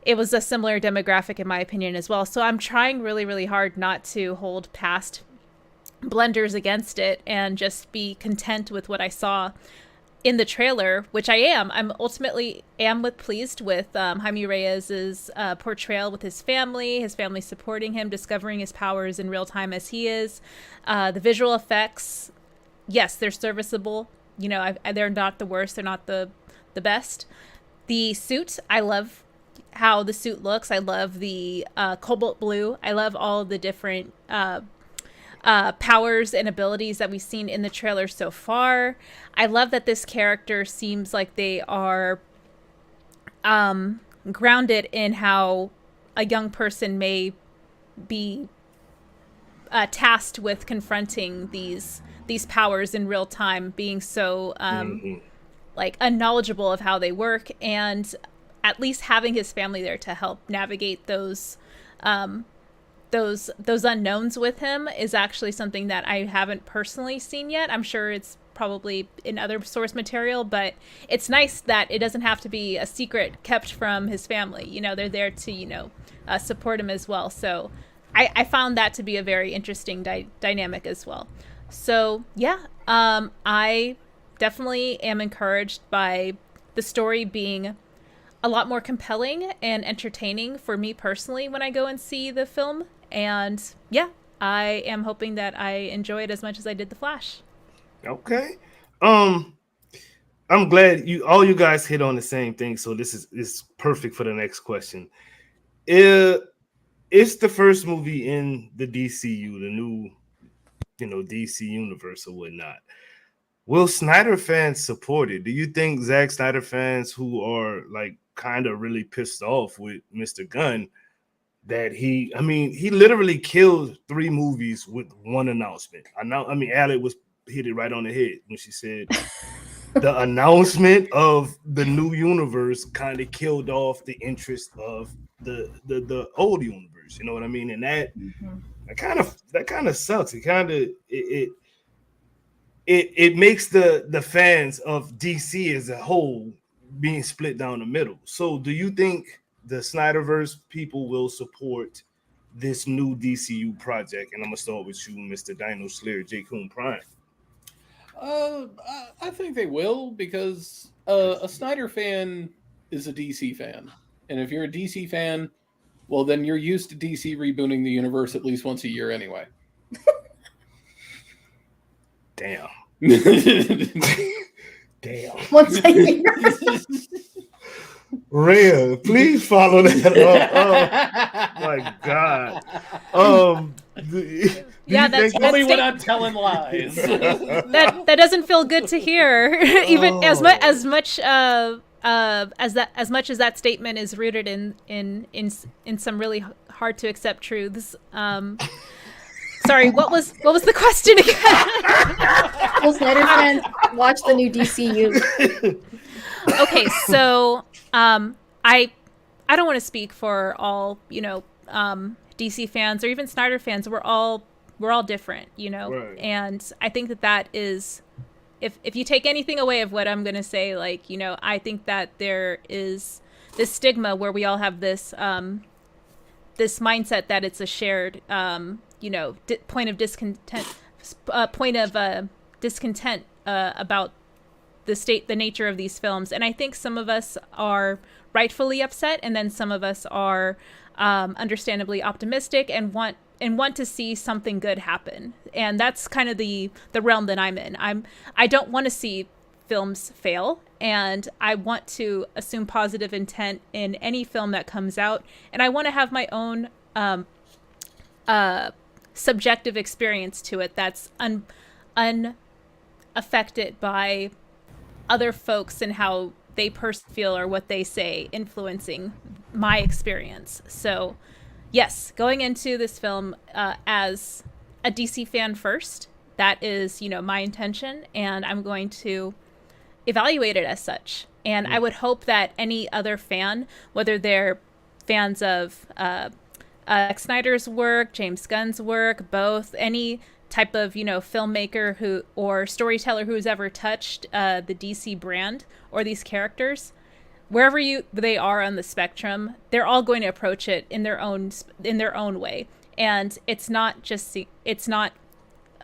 it was a similar demographic in my opinion as well. So I'm trying really, really hard not to hold past blunders against it and just be content with what I saw in the trailer, which I am. I'm ultimately pleased with Jaime Reyes's portrayal with his family supporting him, discovering his powers in real time as he is. The visual effects, yes, they're serviceable. They're not the worst. They're not the best. The suit, I love how the suit looks. I love the cobalt blue. I love all the different powers and abilities that we've seen in the trailer so far. I love that this character seems like they are grounded in how a young person may be tasked with confronting these powers in real time, being so like unknowledgeable of how they work, and at least having his family there to help navigate those unknowns with him is actually something that I haven't personally seen yet. I'm sure it's probably in other source material, but it's nice that it doesn't have to be a secret kept from his family. They're there to, support him as well. So I found that to be a very interesting dynamic as well. So yeah, I definitely am encouraged by the story being a lot more compelling and entertaining for me personally when I go and see the film. And yeah, I am hoping that I enjoy it as much as I did The Flash. Okay. I'm glad all you guys hit on the same thing. So this is perfect for the next question. It's the first movie in the DCU, the new, DC universe or whatnot. Will Snyder fans support it? Do you think Zack Snyder fans who are like kind of really pissed off with Mr. Gunn that he literally killed 3 movies with one announcement? Alec hit it right on the head when she said the announcement of the new universe kind of killed off the interest of the old universe. You know what I mean? And that kind of sucks. It makes the fans of DC as a whole being split down the middle. So do you think the Snyderverse people will support this new DCU project? And I'm gonna start with you, Mr. Dino Slayer, J. Coon Prime. I think they will, because a Snyder fan is a DC fan, and if you're a DC fan, well, then you're used to DC rebooting the universe at least once a year anyway. Damn. Damn. Once a year. Rhea, please follow that up. Oh my God. That's only when I'm telling lies. that doesn't feel good to hear. Even as much as that statement is rooted in some really hard to accept truths. Sorry, what was the question again? Will Snyder fans watch the new DCU? Okay, so I don't want to speak for all DC fans or even Snyder fans. We're all different, Right. And I think that is, if you take anything away of what I'm gonna say, I think that there is this stigma where we all have this this mindset that it's a shared point of discontent about the nature of these films. And I think some of us are rightfully upset, and then some of us are understandably optimistic and want to see something good happen. And that's kind of the realm that I'm in. I don't want to see films fail, and I want to assume positive intent in any film that comes out, and I want to have my own subjective experience to it that's unaffected by other folks and how they feel or what they say influencing my experience. So yes, going into this film as a DC fan first, that is, my intention, and I'm going to evaluate it as such. And I would hope that any other fan, whether they're fans of Zack Snyder's work, James Gunn's work, both, any type of, filmmaker or storyteller who's ever touched the DC brand or these characters, wherever they are on the spectrum, they're all going to approach it in their own way. And it's not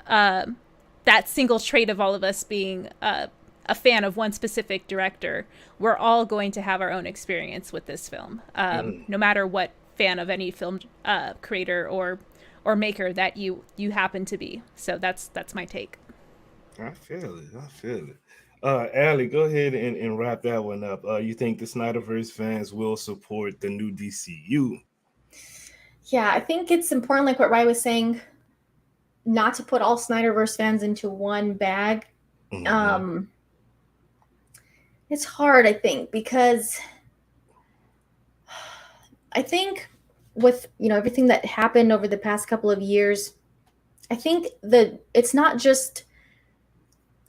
that single trait of all of us being a fan of one specific director. We're all going to have our own experience with this film, no matter what fan of any film creator or maker that you happen to be. So that's my take. I feel it. Allie, go ahead and wrap that one up. You think the Snyderverse fans will support the new DCU? Yeah, I think it's important, like what Ryan was saying, not to put all Snyderverse fans into one bag. Mm-hmm. It's hard, I think, because I think with everything that happened over the past couple of years, I think it's not just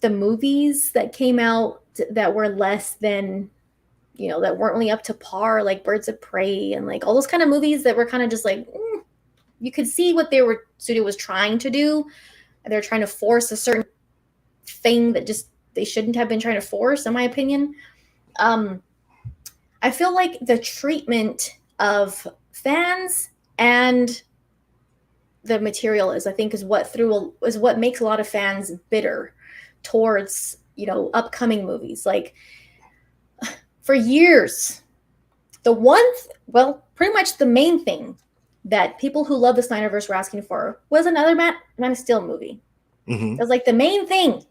the movies that came out that were less than, that weren't really up to par, like Birds of Prey and like all those kind of movies that were kind of just like, you could see what studio was trying to do. They're trying to force a certain thing that just they shouldn't have been trying to force, in my opinion. I feel like the treatment of fans and the material is what makes a lot of fans bitter towards upcoming movies. Like for years, pretty much the main thing that people who love the Snyderverse were asking for was another Man of Steel movie. Mm-hmm. It was like the main thing,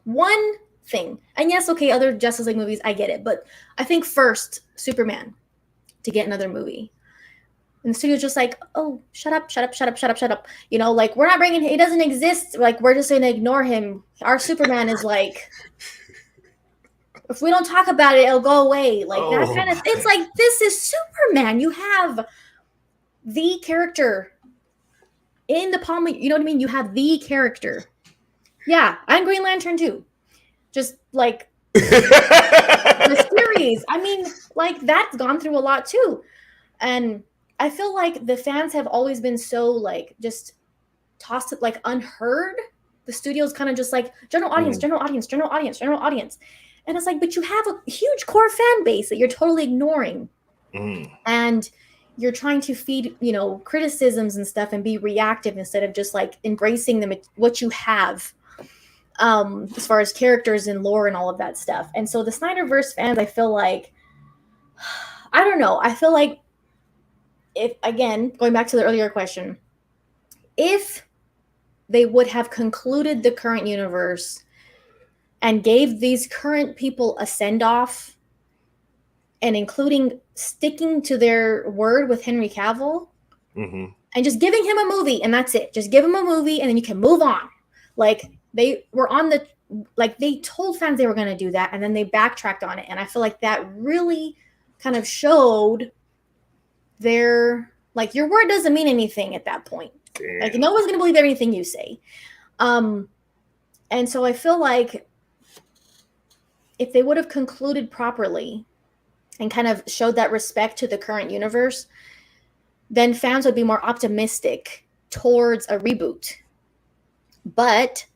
one thing. And yes, okay, other Justice League movies, I get it, but I think first Superman to get another movie. And the studio's just like, oh, shut up. Like, we're not bringing him. He doesn't exist. Like, we're just going to ignore him. Our Superman is like, if we don't talk about it, it'll go away. Like, that kind of, it's like, this is Superman. You have the character in the palm. You know what I mean? You have the character. Yeah, I'm Green Lantern too. Just like the series. I mean, like, that's gone through a lot too. And I feel like the fans have always been so like just tossed it like unheard. The studio's kind of just like general audience. And it's like, but you have a huge core fan base that you're totally ignoring. And you're trying to feed, criticisms and stuff and be reactive instead of just like embracing what you have as far as characters and lore and all of that stuff. And so the Snyderverse fans, I feel like, I don't know. I feel like, if, again, going back to the earlier question, if they would have concluded the current universe and gave these current people a send-off and including sticking to their word with Henry Cavill and just giving him a movie and that's it. Just give him a movie and then you can move on. Like they were they told fans they were going to do that and then they backtracked on it. And I feel like that really kind of showed your word doesn't mean anything at that point. Damn. Like no one's gonna believe everything you say. And so I feel like if they would have concluded properly and kind of showed that respect to the current universe, then fans would be more optimistic towards a reboot. But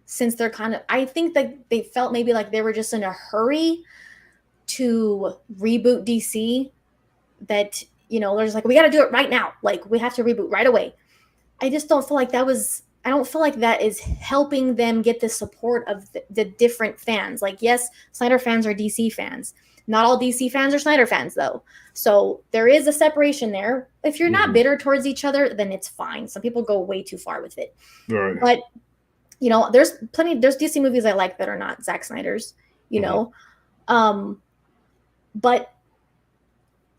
since they're I think that they felt maybe like they were just in a hurry to reboot DC, that they're just like, we got to do it right now. Like, we have to reboot right away. I just don't feel like I don't feel like that is helping them get the support of the different fans. Like, yes, Snyder fans are DC fans. Not all DC fans are Snyder fans, though. So there is a separation there. If you're not bitter towards each other, then it's fine. Some people go way too far with it. Right. But, there's DC movies I like that are not Zack Snyder's. you know. But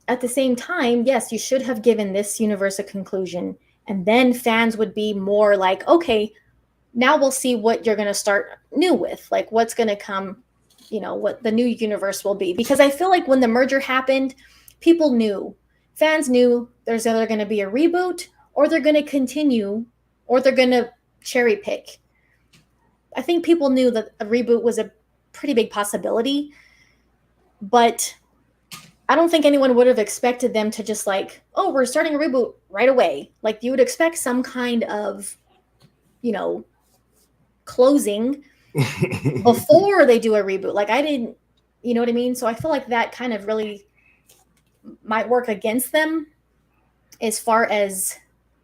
at the same time, yes, you should have given this universe a conclusion, and then fans would be more like, okay, now we'll see what you're going to start new with, like what's going to come, you know, what the new universe will be. Because I feel like when the merger happened, people knew, fans knew there's either going to be a reboot or they're going to continue or they're going to cherry pick. I think people knew that a reboot was a pretty big possibility, but I don't think anyone would have expected them to just like, oh, we're starting a reboot right away. Like you would expect some kind of, you know, closing before they do a reboot. Like I didn't, you know what I mean? So I feel like that kind of really might work against them as far as,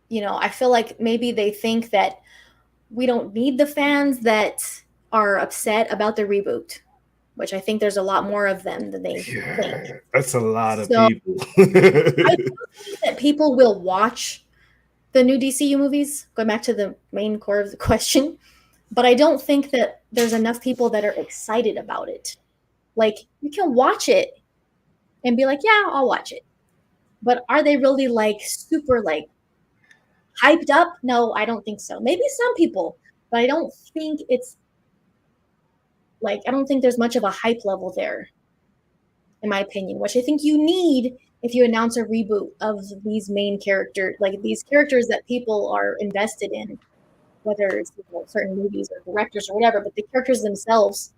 you know, I feel like maybe they think that we don't need the fans that are upset about the reboot, which I think there's a lot more of them than they think. That's a lot of people. I do think that people will watch the new DCU movies, going back to the main core of the question, but I don't think that there's enough people that are excited about it. Like, you can watch it and be like, yeah, I'll watch it. But are they really like super like hyped up? No, I don't think so. Maybe some people, but I don't think it's like, I don't think there's much of a hype level there, in my opinion, which I think you need if you announce a reboot of these main characters, like these characters that people are invested in, whether it's, you know, certain movies or directors or whatever, but the characters themselves,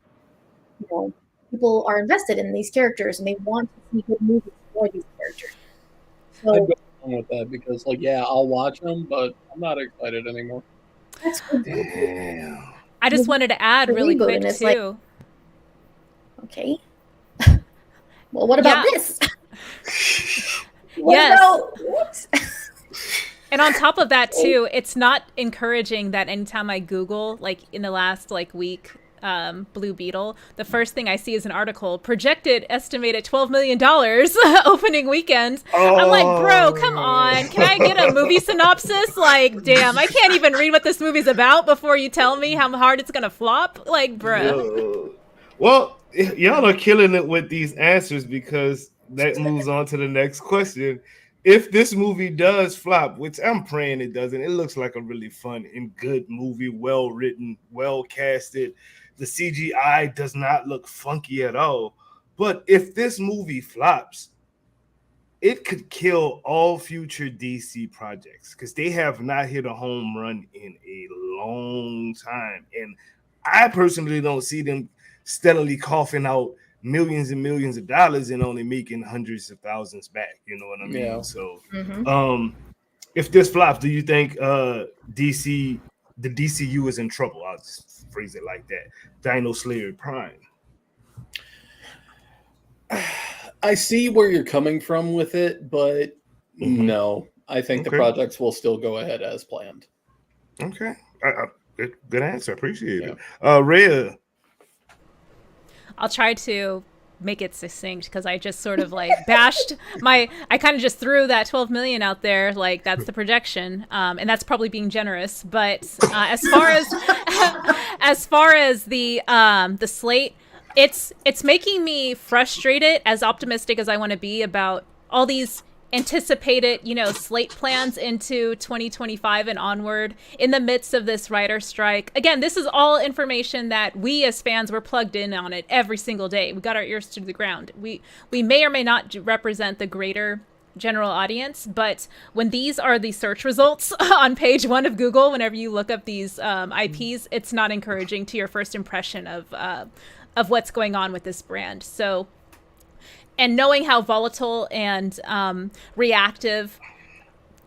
you know, people are invested in these characters and they want to see good movies for these characters. So, I'd go along with that because, like, yeah, I'll watch them, but I'm not excited anymore. that's good. Damn. I just wanted to add really reboot, quick and it's too. like, okay. Well, what about this? What Yes. about what? And on top of that too, it's not encouraging that anytime I Google, like in the last like week, Blue Beetle, the first thing I see is an article, projected estimated $12 million opening weekend. I'm like, bro, come on. Can I get a movie synopsis? Like, damn, I can't even read what this movie's about before you tell me how hard it's going to flop. Like, bro. Well, y'all are killing it with these answers because that moves on to the next question. If this movie does flop, which I'm praying it doesn't, it looks like a really fun and good movie, well written, well casted. The CGI does not look funky at all. But if this movie flops, it could kill all future DC projects because they have not hit a home run in a long time. And I personally don't see them steadily coughing out millions and millions of dollars and only making hundreds of thousands back. You know what I mean? Yeah. So, if this flops, do you think the DCU is in trouble? I'll just phrase it like that. Dino Slayer Prime. I see where you're coming from with it, but no, I think the projects will still go ahead as planned. Okay. Good answer. Appreciate it. Rhea. I'll try to make it succinct because I just sort of like bashed I kind of just threw that 12 million out there, like that's the projection, and that's probably being generous, but as far as the slate, it's making me frustrated, as optimistic as I want to be about all these anticipated, you know, slate plans into 2025 and onward in the midst of this writer strike. Again, this is all information that we as fans were plugged in on it every single day. We got our ears to the ground. We may or may not represent the greater general audience, but when these are the search results on page 1 of Google, whenever you look up these IPs, it's not encouraging to your first impression of what's going on with this brand. So, and knowing how volatile and reactive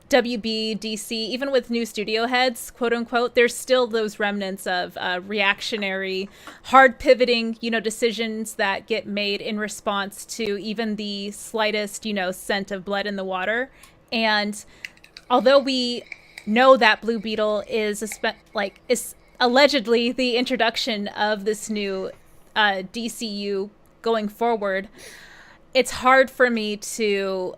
WB, DC, even with new studio heads, quote unquote, there's still those remnants of reactionary, hard pivoting, you know, decisions that get made in response to even the slightest, you know, scent of blood in the water. And although we know that Blue Beetle is allegedly the introduction of this new DCU going forward, it's hard for me to,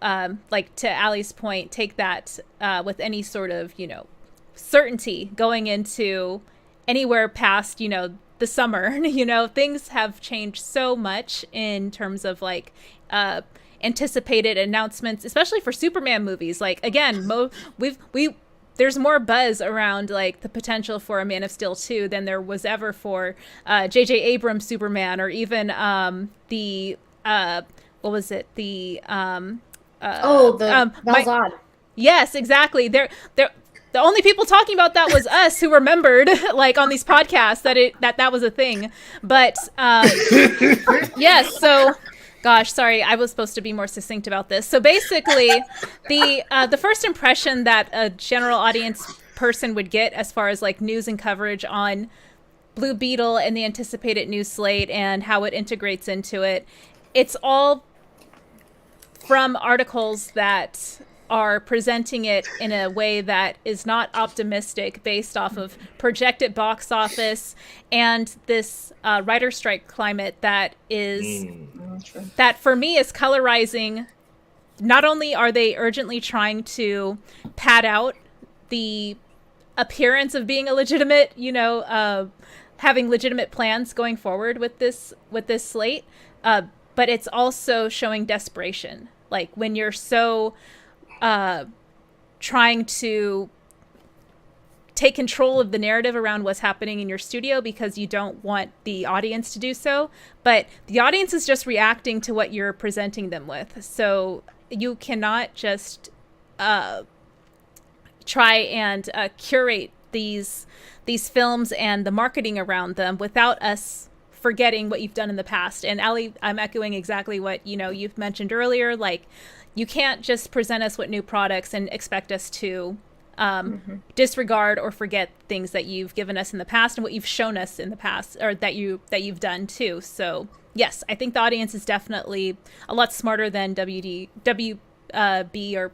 like to Allie's point, take that with any sort of, you know, certainty going into anywhere past, you know, the summer. You know, things have changed so much in terms of like anticipated announcements, especially for Superman movies. Like again, there's more buzz around like the potential for a Man of Steel 2 than there was ever for J.J. Abrams Superman, or even the what was it, the Malzahn. Yes, exactly. They're the only people talking about that was us, who remembered, like on these podcasts, that was a thing. But yes, so gosh, sorry, I was supposed to be more succinct about this. So basically, the first impression that a general audience person would get as far as like news and coverage on Blue Beetle and the anticipated new slate and how it integrates into it, it's all from articles that are presenting it in a way that is not optimistic, based off of projected box office and this writer strike climate that is that for me is colorizing. Not only are they urgently trying to pad out the appearance of being a legitimate, having legitimate plans going forward with this slate, but it's also showing desperation. Like when you're so trying to take control of the narrative around what's happening in your studio because you don't want the audience to do so, but the audience is just reacting to what you're presenting them with. So you cannot just try and curate these films and the marketing around them without us forgetting what you've done in the past. And Allie, I'm echoing exactly what you've mentioned earlier. Like, you can't just present us with new products and expect us to disregard or forget things that you've given us in the past and what you've shown us in the past, or that you've done too. So yes, I think the audience is definitely a lot smarter than WB or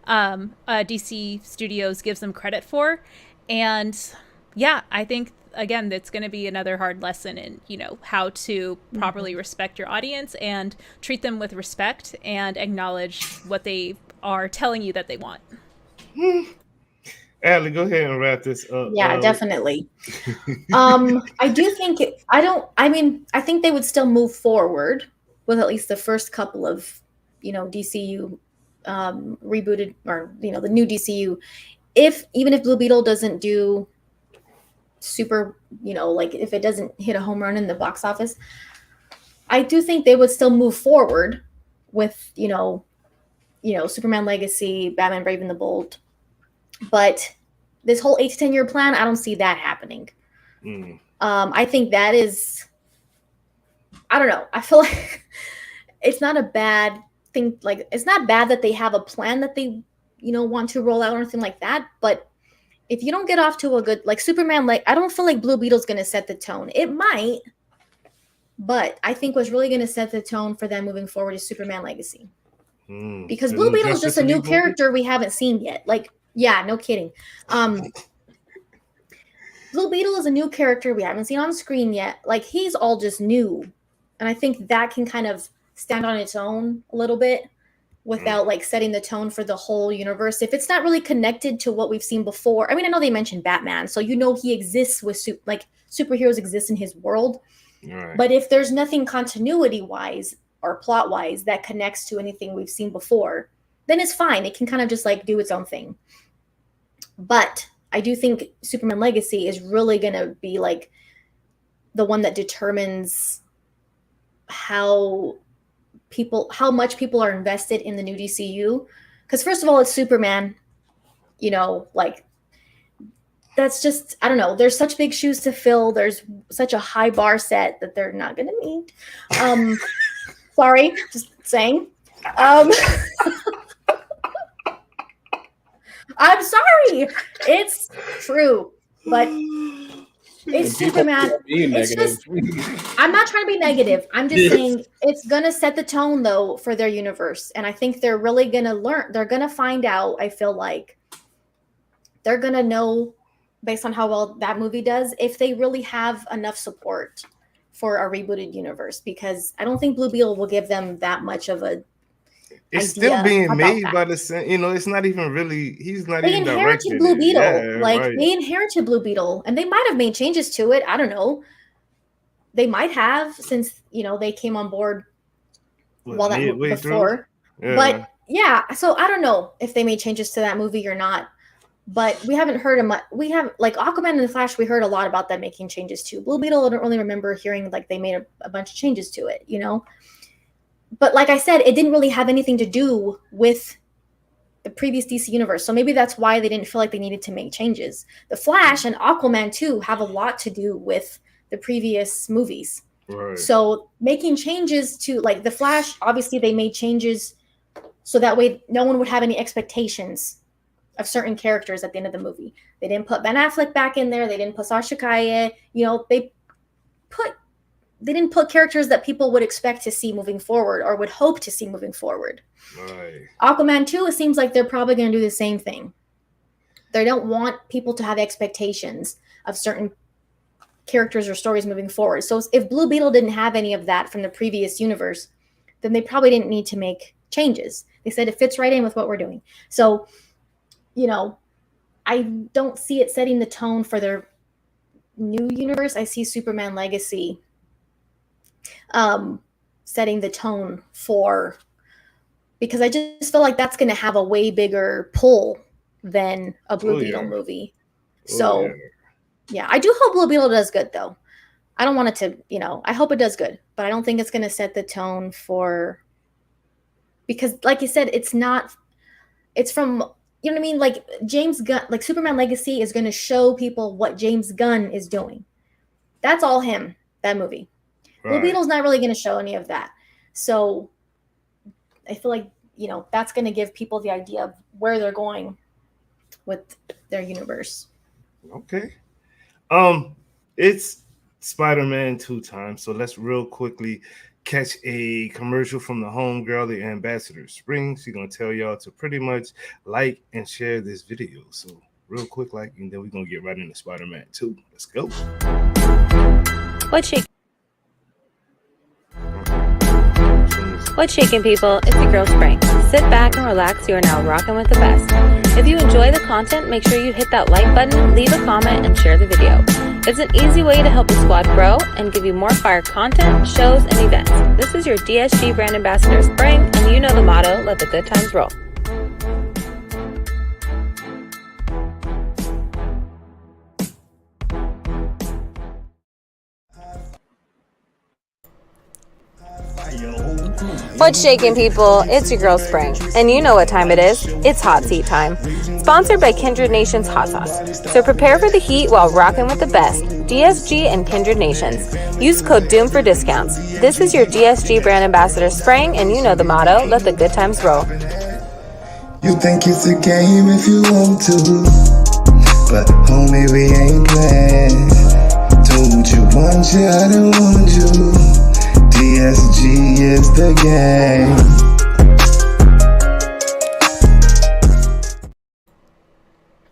DC Studios gives them credit for. And yeah, I think again, it's going to be another hard lesson in, how to properly respect your audience and treat them with respect and acknowledge what they are telling you that they want. Allie, go ahead and wrap this up. Yeah, definitely. I do think I think they would still move forward with at least the first couple of, DCU rebooted, or, the new DCU. Even if Blue Beetle doesn't do super, like if it doesn't hit a home run in the box office, I do think they would still move forward with, Superman Legacy, Batman Brave and the Bold. But this whole 8 to 10 year plan, I don't see that happening. I think that is, I don't know. I feel like it's not a bad thing. Like, it's not bad that they have a plan that they, want to roll out or anything like that. But if you don't get off to a good, like Superman, like, I don't feel like Blue Beetle's going to set the tone. It might, but I think what's really going to set the tone for them moving forward is Superman Legacy. Because Blue Beetle is just a new character we haven't seen yet. Like, yeah, no kidding. Blue Beetle is a new character we haven't seen on screen yet. Like, he's all just new. And I think that can kind of stand on its own a little bit without like setting the tone for the whole universe. If it's not really connected to what we've seen before. I mean, I know they mentioned Batman, so he exists with superheroes exist in his world. Right. But if there's nothing continuity wise or plot wise that connects to anything we've seen before, then it's fine. It can kind of just like do its own thing. But I do think Superman Legacy is really going to be like the one that determines how much people are invested in the new DCU. Because first of all, it's Superman, like, that's just, I don't know. There's such big shoes to fill. There's such a high bar set that they're not going to meet. Sorry, just saying. I'm sorry. It's true, but it's Superman. It's just, I'm not trying to be negative. I'm just saying it's going to set the tone, though, for their universe. And I think they're really going to learn. They're going to find out, I feel like. They're going to know, based on how well that movie does, if they really have enough support for a rebooted universe. Because I don't think Blue Beetle will give them that much of a It's still being made by the same, it's not even really, he's not even directing Blue Beetle. Yeah, They inherited Blue Beetle, and they might have made changes to it. I don't know. They might have, since they came on board midway before. Yeah. But yeah, so I don't know if they made changes to that movie or not. But we haven't heard much. We have like Aquaman and the Flash. We heard a lot about them making changes too. Blue Beetle, I don't really remember hearing like they made a bunch of changes to it, But like I said, it didn't really have anything to do with the previous DC universe. So maybe that's why they didn't feel like they needed to make changes. The Flash and Aquaman too have a lot to do with the previous movies. Right. So making changes to like the Flash, obviously they made changes so that way no one would have any expectations of certain characters at the end of the movie. They didn't put Ben Affleck back in there. They didn't put Sasha Calle. They didn't put characters that people would expect to see moving forward or would hope to see moving forward. Right. Aquaman 2, it seems like they're probably going to do the same thing. They don't want people to have expectations of certain characters or stories moving forward. So if Blue Beetle didn't have any of that from the previous universe, then they probably didn't need to make changes. They said it fits right in with what we're doing. So, I don't see it setting the tone for their new universe. I see Superman Legacy setting the tone because I just feel like that's going to have a way bigger pull than a Blue Beetle movie. So, yeah, I do hope Blue Beetle does good, though. I don't want it to, I hope it does good, but I don't think it's going to set the tone because like you said, it's from, you know what I mean? Like James Gunn, like Superman Legacy is going to show people what James Gunn is doing. That's all him, that movie. Right. Blue Beetle's not really going to show any of that. So I feel like, that's going to give people the idea of where they're going with their universe. Okay. It's Spider-Man 2 time. So let's real quickly catch a commercial from the homegirl, the Ambassador Spring. She's going to tell y'all to pretty much like and share this video. So real quick like, and then we're going to get right into Spider-Man 2. Let's go. What's shaking, people? It's your girl Spring. Sit back and relax. You are now rocking with the best. If you enjoy the content, make sure you hit that like button, leave a comment, and share the video. It's an easy way to help the squad grow and give you more fire content, shows, and events. This is your DSG brand ambassador Spring, and you know the motto, let the good times roll. What's shaking, people? It's your girl Spring, and you know what time it is. It's hot seat time. Sponsored by Kindred Nations Hot Sauce. So prepare for the heat while rocking with the best. DSG and Kindred Nations. Use code DOOM for discounts. This is your DSG brand ambassador Spring, and you know the motto, let the good times roll. You think it's a game if you want to, but homie, we ain't playing. Told you once, I don't want you. DSG is the game.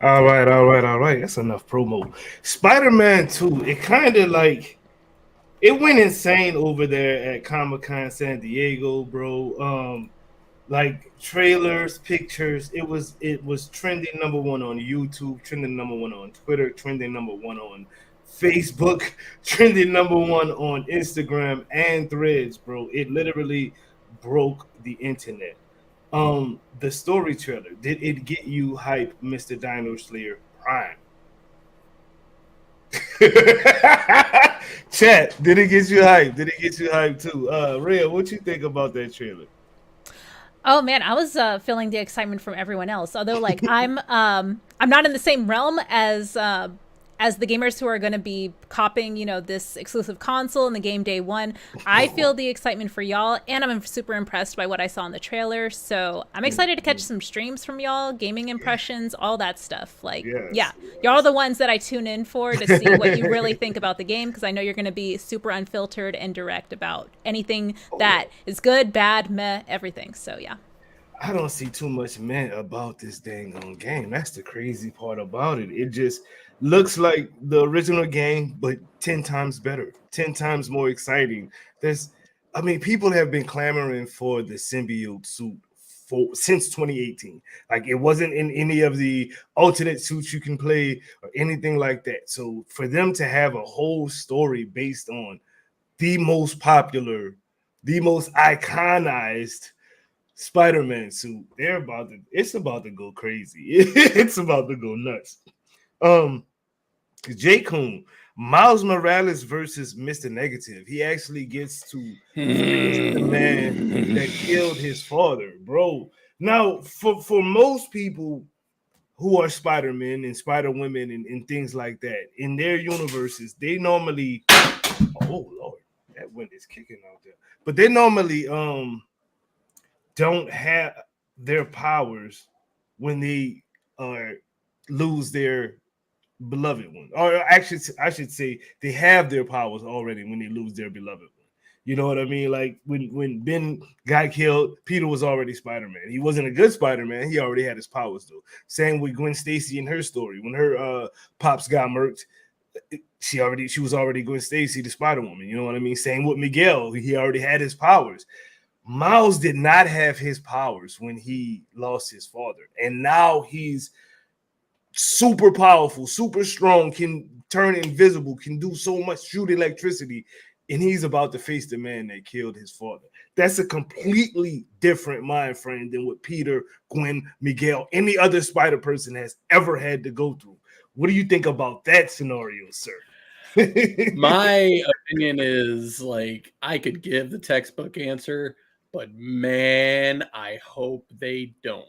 All right. That's enough promo. Spider-Man 2, it kind of like, it went insane over there at Comic-Con San Diego, bro. Like trailers, pictures, it was trending number one on YouTube, trending number one on Twitter, trending number one on Facebook, trending number one on Instagram and Threads, bro. It literally broke the internet. The story trailer, did it get you hype, Mr. Dino Slayer Prime? Chat, did it get you hype? Did it get you hype too? Rhea, what you think about that trailer? Oh man, I was feeling the excitement from everyone else. Although, like, I'm not in the same realm as the gamers who are going to be copying, this exclusive console and the game day one. I feel the excitement for y'all, and I'm super impressed by what I saw in the trailer. So I'm excited to catch some streams from y'all, gaming impressions, all that stuff. Like, yeah, y'all are the ones that I tune in for to see what you really think about the game, because I know you're going to be super unfiltered and direct about anything that is good, bad, meh, everything. So yeah. I don't see too much meh about this dang on game. That's the crazy part about it. It just looks like the original game, but 10 times better, 10 times more exciting. People have been clamoring for the symbiote suit since 2018. Like, it wasn't in any of the alternate suits you can play or anything like that. So for them to have a whole story based on the most popular, the most iconized Spider-Man suit. It's about to go crazy. It's about to go nuts. J. Coon, Miles Morales versus Mr. Negative. He actually gets to face the man that killed his father, bro. Now, for most people who are Spider-Men and Spider-Women and things like that, in their universes, they normally, oh Lord, that wind is kicking out there. But they normally don't have their powers when they lose their beloved one. Or actually, I should say they have their powers already when they lose their beloved one. You know what I mean? Like when Ben got killed, Peter was already Spider-Man. He wasn't a good Spider-Man. He already had his powers though. Same with Gwen Stacy in her story. When her pops got murked, she was already Gwen Stacy, the Spider-Woman. You know what I mean? Same with Miguel. He already had his powers. Miles did not have his powers when he lost his father. And now he's super powerful, super strong, can turn invisible, can do so much, shoot electricity, and he's about to face the man that killed his father. That's a completely different mind frame than what Peter, Gwen, Miguel, any other Spider person has ever had to go through. What do you think about that scenario, sir? My opinion is like I could give the textbook answer, but man, I hope they don't.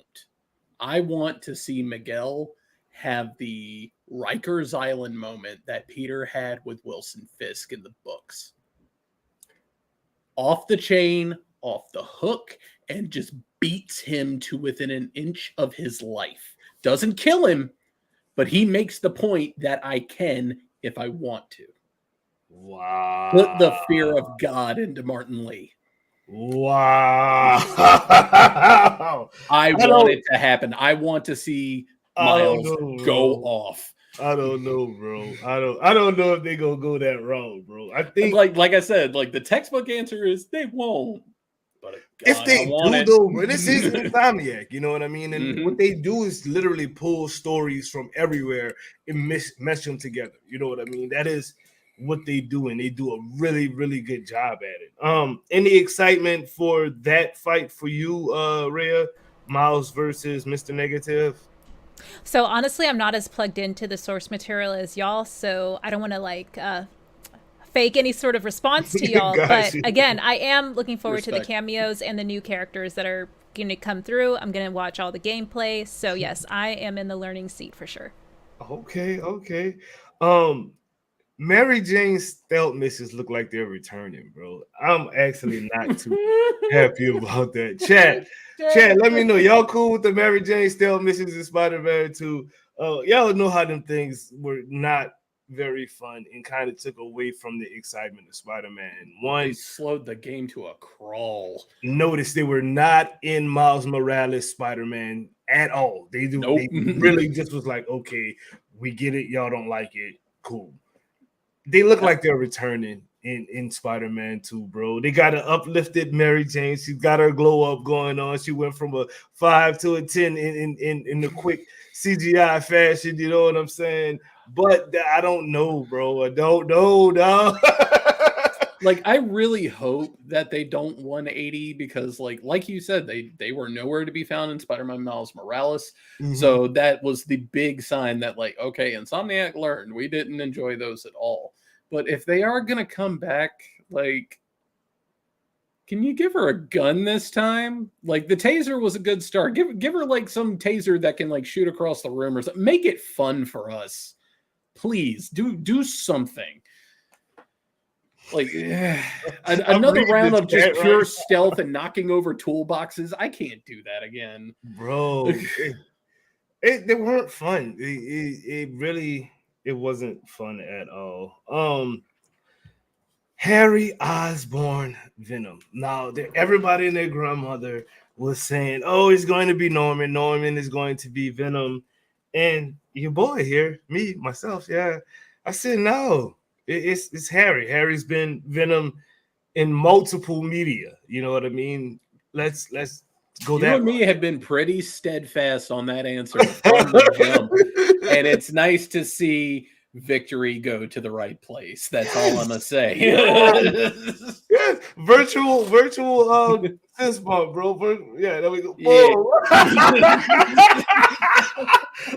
I want to see Miguel have the Rikers Island moment that Peter had with Wilson Fisk in the books. Off the chain, off the hook, and just beats him to within an inch of his life. Doesn't kill him, but he makes the point that I can if I want to. Wow. Put the fear of God into Martin Lee. Wow. I want it to happen. I want to see Miles go off. I don't know, bro. I don't know if they gonna go that route, bro. I think like I said, like the textbook answer is they won't. But God, if they do though, bro, this is Insomniac, you know what I mean? And what they do is literally pull stories from everywhere and mesh them together. You know what I mean? That is what they do, and they do a really, really good job at it. Any excitement for that fight for you, Rhea? Miles versus Mr. Negative? So honestly, I'm not as plugged into the source material as y'all, so I don't want to like fake any sort of response to y'all. But again, I am looking forward to the cameos and the new characters that are going to come through. I'm going to watch all the gameplay. So yes, I am in the learning seat for sure. Okay. Mary Jane stealth missions look like they're returning, bro. I'm actually not too happy about that. Chat, let me know. Y'all cool with the Mary Jane stealth missions in Spider-Man 2? Y'all know how them things were not very fun and kind of took away from the excitement of Spider-Man 1. They slowed the game to a crawl. Notice they were not in Miles Morales Spider-Man at all. They really just was like, okay, we get it. Y'all don't like it. Cool. They look like they're returning in Spider-Man 2, bro. They got an uplifted Mary Jane. She's got her glow up going on. She went from a 5 to a 10 in the quick CGI fashion. You know what I'm saying? But I don't know, bro. I don't know, no. Like, I really hope that they don't 180 because, like you said, they were nowhere to be found in Spider-Man Miles Morales. Mm-hmm. So that was the big sign that, like, okay, Insomniac learned. We didn't enjoy those at all. But if they are going to come back, like, can you give her a gun this time? Like, the taser was a good start. Give her, like, some taser that can, like, shoot across the room or something. Make it fun for us. Please, do something. Like another round of just pure stealth and knocking over toolboxes. I can't do that again, bro. They weren't fun. It wasn't fun at all. Harry Osborn Venom. Now everybody and their grandmother was saying, "Oh, it's going to be Norman. Norman is going to be Venom," and your boy here, myself, yeah. I said no. It's Harry. Harry's been Venom in multiple media. You know what I mean? Let's go that. You and me have been pretty steadfast on that answer from the jump, and it's nice to see victory go to the right place. That's all I'm gonna say. Yes. Virtual fist bump, bro. Yeah, there we go. Yeah.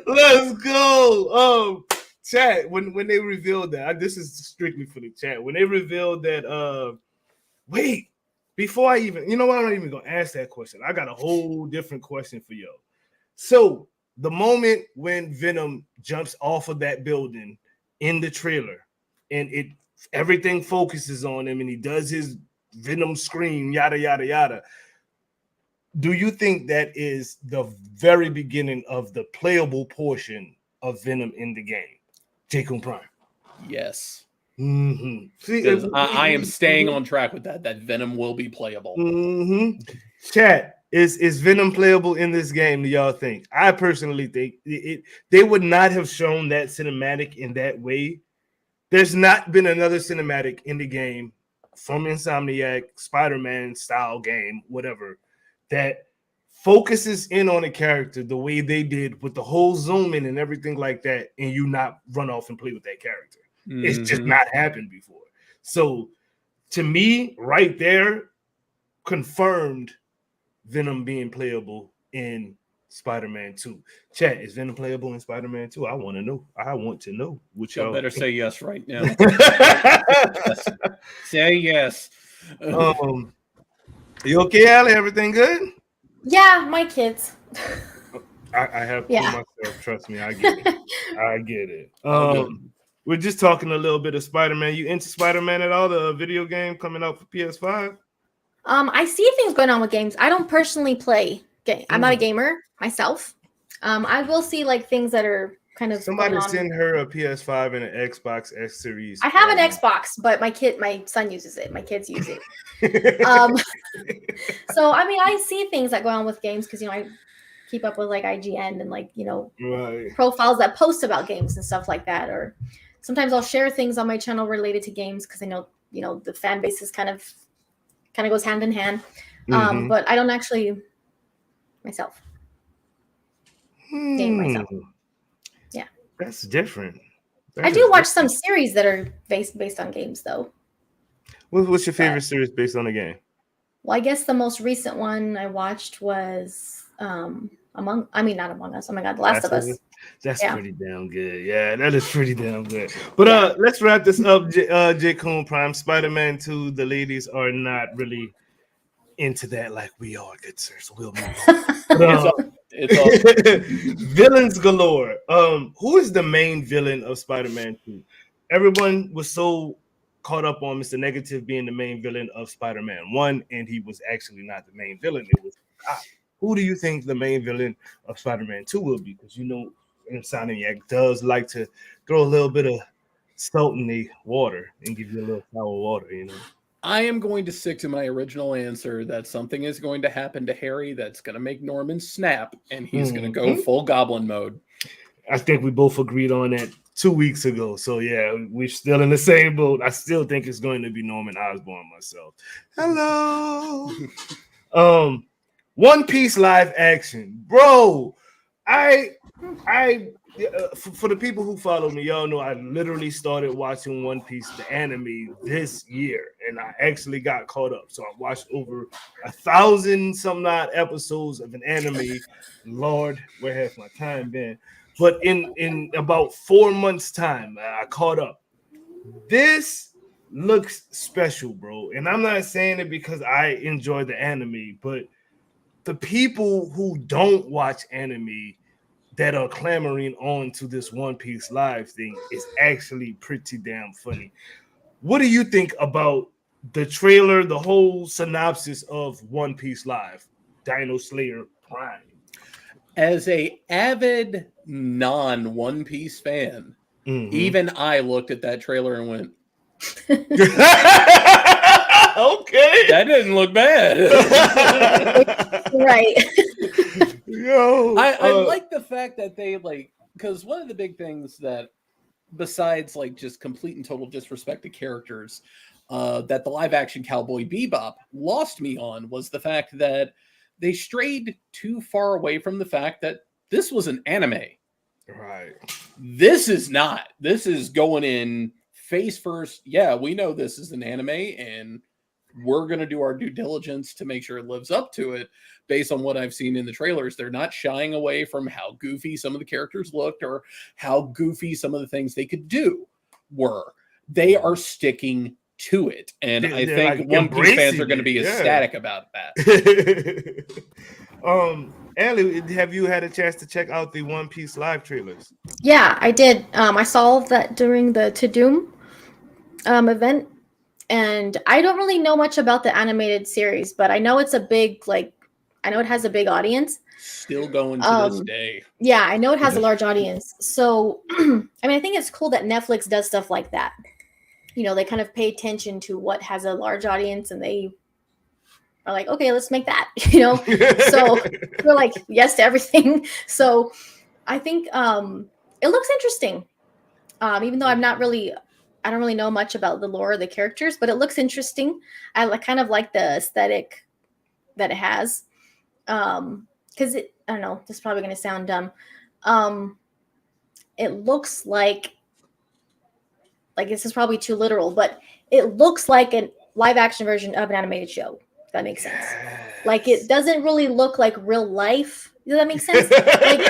Let's go. Chat, when they revealed that, this is strictly for the chat. When they revealed that, wait, before I even, you know what? I'm not even gonna ask that question. I got a whole different question for y'all. So the moment when Venom jumps off of that building in the trailer, and everything focuses on him, and he does his Venom scream, yada yada yada. Do you think that is the very beginning of the playable portion of Venom in the game? Jacob Prime. Yes. Mm-hmm. Because I am staying on track with that. That Venom will be playable. Mm-hmm. Chat, is Venom playable in this game? Do y'all think? I personally think they would not have shown that cinematic in that way. There's not been another cinematic in the game from Insomniac, Spider-Man style game, whatever, that focuses in on a character the way they did with the whole zoom in and everything like that, and you not run off and play with that character. Mm-hmm. It's just not happened before. So to me, right there, confirmed Venom being playable in Spider-Man 2. Chat, is Venom playable in Spider-Man 2? I want to know. What y'all better think. say yes right now. Yes. Say yes. You okay, Allie? Everything good? Yeah, my kids. I have to myself. Trust me, I get it. We're just talking a little bit of Spider-Man. You into Spider-Man at all? The video game coming out for PS5? I see things going on with games. I don't personally play. I'm not a gamer myself. I will see like things that are kind of. Somebody send her a PS5 and an Xbox X Series. I have an Xbox, but my son uses it. My kids use it. So I mean, I see things that go on with games because I keep up with like IGN and like profiles that post about games and stuff like that. Or sometimes I'll share things on my channel related to games because I know the fan base is kind of goes hand in hand. But I don't actually myself game myself. Yeah, that's different. I do watch some series that are based on games though. What's your favorite series based on a game? Well, I guess the most recent one I watched was not Among Us. Oh my God, The Last of Us. That's pretty damn good. Yeah, that is pretty damn good. But let's wrap this up. J. Coon Prime, Spider-Man 2. The ladies are not really into that like we are, good sir. So we'll move on. It's all villains galore. Who is the main villain of Spider-Man 2? Everyone was so caught up on Mr. Negative being the main villain of Spider-Man 1, and he was actually not the main villain. It was who do you think the main villain of Spider-Man 2 will be? Because Insomniac does like to throw a little bit of salt in the water and give you a little sour water, I am going to stick to my original answer that something is going to happen to Harry that's going to make Norman snap, and he's going to go full goblin mode. I think we both agreed on that 2 weeks ago. So, yeah, we're still in the same boat. I still think it's going to be Norman Osborn myself. Hello. One Piece live action. Bro, for the people who follow me, y'all know I literally started watching One Piece, the anime, this year, and I actually got caught up. So I watched over 1,000 some odd episodes of an anime. Lord, where has my time been? But in about 4 months' time, I caught up. This looks special, bro. And I'm not saying it because I enjoy the anime, but the people who don't watch anime that are clamoring on to this One Piece live thing is actually pretty damn funny. What do you think about the trailer, the whole synopsis of One Piece Live, Dino Slayer Prime? As a avid non-One Piece fan, even I looked at that trailer and went, okay, that didn't look bad. Right. Yo, I like the fact that they because one of the big things that, besides just complete and total disrespect to characters, that the live action Cowboy Bebop lost me on was the fact that they strayed too far away from the fact that this was an anime. Right. This is not. This is going in face first. Yeah, we know this is an anime, and we're going to do our due diligence to make sure it lives up to it. Based on what I've seen in the trailers, they're not shying away from how goofy some of the characters looked or how goofy some of the things they could do were. They are sticking to it, and I think like One Piece fans are going to be embracing it, ecstatic about that. Ellie, have you had a chance to check out the One Piece live trailers? Yeah, I did. I saw that during the To Doom event, and I don't really know much about the animated series, but I know it's a big, like, I know it has a big audience. Still going to this day. Yeah, I know it has a large audience. So, I mean, I think it's cool that Netflix does stuff like that. You know, they kind of pay attention to what has a large audience, and they are like, okay, let's make that, you know? So we're like, yes to everything. So I think it looks interesting. Even though I don't really know much about the lore of the characters, but it looks interesting. I kind of like the aesthetic that it has. Because I don't know, this is probably going to sound dumb. It looks like this is probably too literal, but it looks like a live action version of an animated show. If that makes sense. Like, it doesn't really look like real life. Does that make sense? Like,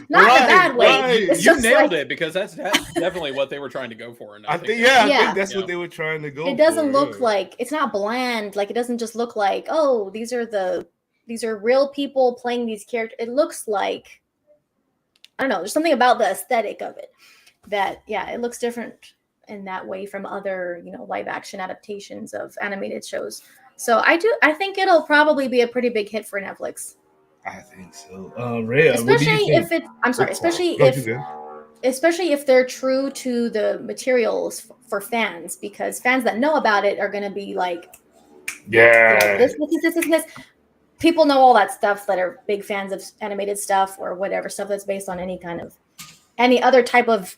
not in a bad way. Right. You nailed it, because that's definitely what they were trying to go for. And I think that's what they were trying to go for. It doesn't look like, it's not bland. Like, it doesn't just look like, oh, these are real people playing these characters. It looks like, I don't know, there's something about the aesthetic of it that, yeah, it looks different in that way from other, you know, live action adaptations of animated shows. So I think it'll probably be a pretty big hit for Netflix. I think so. Rhea, especially if it, I'm sorry, especially if they're true to the materials for fans, because fans that know about it are going to be like, yeah, you know, this. People know all that stuff that are big fans of animated stuff or whatever stuff that's based on any other type of,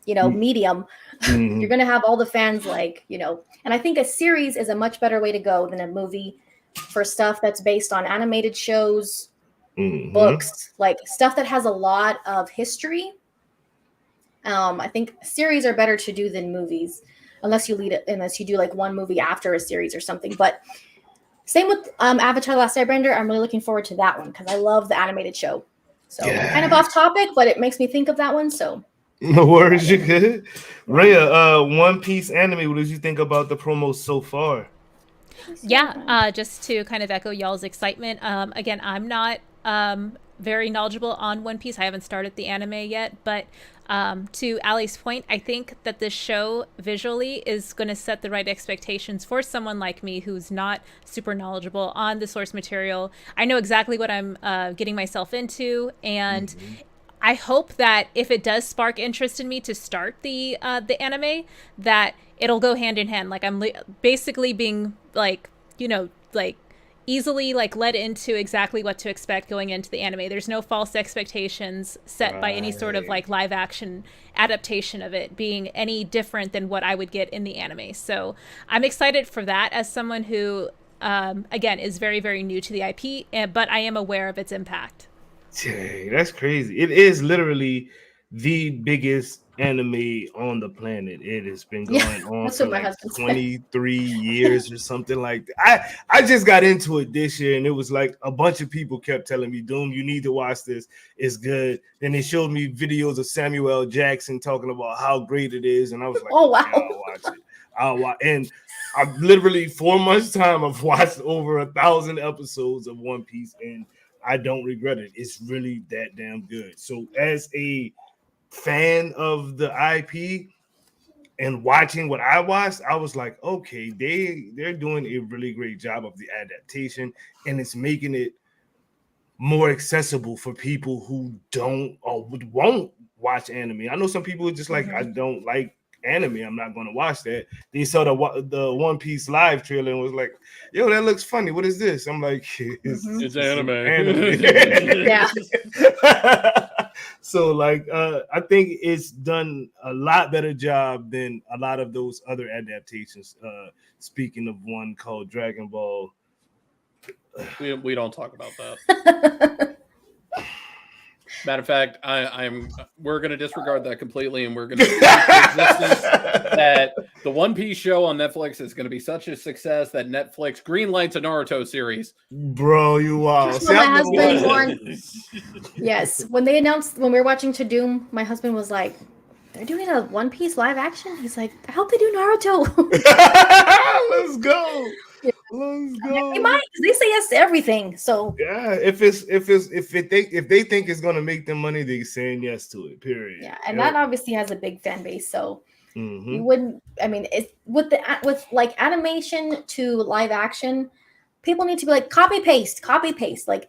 you know, medium. Mm-hmm. You're going to have all the fans, like, you know, and I think a series is a much better way to go than a movie for stuff that's based on animated shows, books, like stuff that has a lot of history. I think series are better to do than movies, unless you do like one movie after a series or something. But same with Avatar: The Last Airbender. I'm really looking forward to that one because I love the animated show. So kind of off topic, but it makes me think of that one. So no worries, you good. Rhea, One Piece anime, what did you think about the promos so far? Yeah, just to kind of echo y'all's excitement. Again, I'm not very knowledgeable on One Piece. I haven't started the anime yet, but to Allie's point, I think that this show visually is going to set the right expectations for someone like me who's not super knowledgeable on the source material. I know exactly what I'm getting myself into, and I hope that if it does spark interest in me to start the anime, that it'll go hand in hand. Like, I'm basically being like, you know, like easily like led into exactly what to expect going into the anime. There's no false expectations set by any sort of like live action adaptation of it being any different than what I would get in the anime. So I'm excited for that as someone who, again, is very, very new to the IP, but I am aware of its impact. Dang, that's crazy. It is literally the biggest anime on the planet. It has been going on for like 23 years or something like that. I just got into it this year, and it was like a bunch of people kept telling me, Doom, you need to watch this. It's good. Then they showed me videos of Samuel L. Jackson talking about how great it is, and I was like, oh, wow. I'll watch it. I'll watch. And I've literally 4 months time, I've watched over 1,000 episodes of One Piece, and I don't regret it. It's really that damn good. So as a fan of the IP and watching what I watched, I was like, okay, they're doing a really great job of the adaptation, and it's making it more accessible for people who don't or won't watch anime. I know some people are just like, I don't like anime, I'm not going to watch that. They saw the One Piece live trailer and was like, yo, that looks funny. What is this? I'm like, it's anime. Yeah. So like I think it's done a lot better job than a lot of those other adaptations. Speaking of one called Dragon Ball. We don't talk about that. Matter of fact, we're going to disregard that completely, and we're going to that the One Piece show on Netflix is going to be such a success that Netflix greenlights a Naruto series. Bro, you wow. So my husband yes, when they announced, when we were watching To Doom, my husband was like, they're doing a One Piece live action? He's like, I hope they do Naruto. Let's go. Yeah. Let's go. They might, they say yes to everything. So yeah, if they think it's gonna make them money, they're saying yes to it. Period. Yeah, and that obviously has a big fan base. So you wouldn't. I mean, it's with like animation to live action, people need to be like copy paste. Like,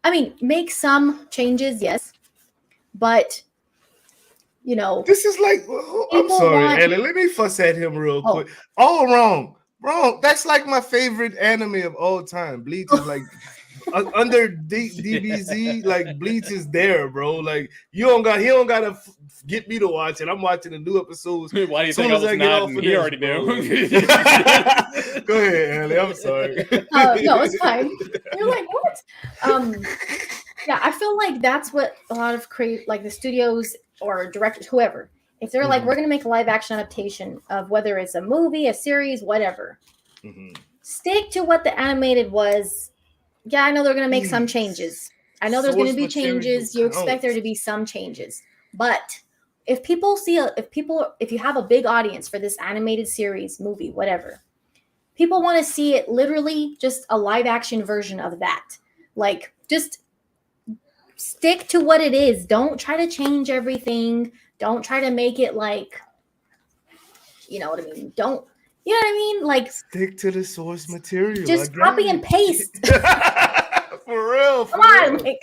I mean, make some changes, yes, but you know, this is like. I'm sorry, Ellie. Let me fuss at him real quick. All wrong. Bro, that's like my favorite anime of all time. Bleach is like under DBZ, like Bleach is there, bro. Like he don't gotta get me to watch it. I'm watching the new episodes. Why do you think I was nodding? He already knew. Go ahead, Ellie. I'm sorry. No, it's fine. You're like, what? Yeah, I feel like that's what a lot of like the studios or directors, whoever. If they're like, we're going to make a live action adaptation of whether it's a movie, a series, whatever, stick to what the animated was. Yeah, I know they're going to make some changes. I know there's going to be changes. You expect there to be some changes. But if people if you have a big audience for this animated series, movie, whatever, people want to see it literally just a live action version of that. Like, just stick to what it is. Don't try to change everything. Don't try to make it like, you know what I mean? Don't, you know what I mean? Like, stick to the source material. Just copy and paste. For real. Come on. Like,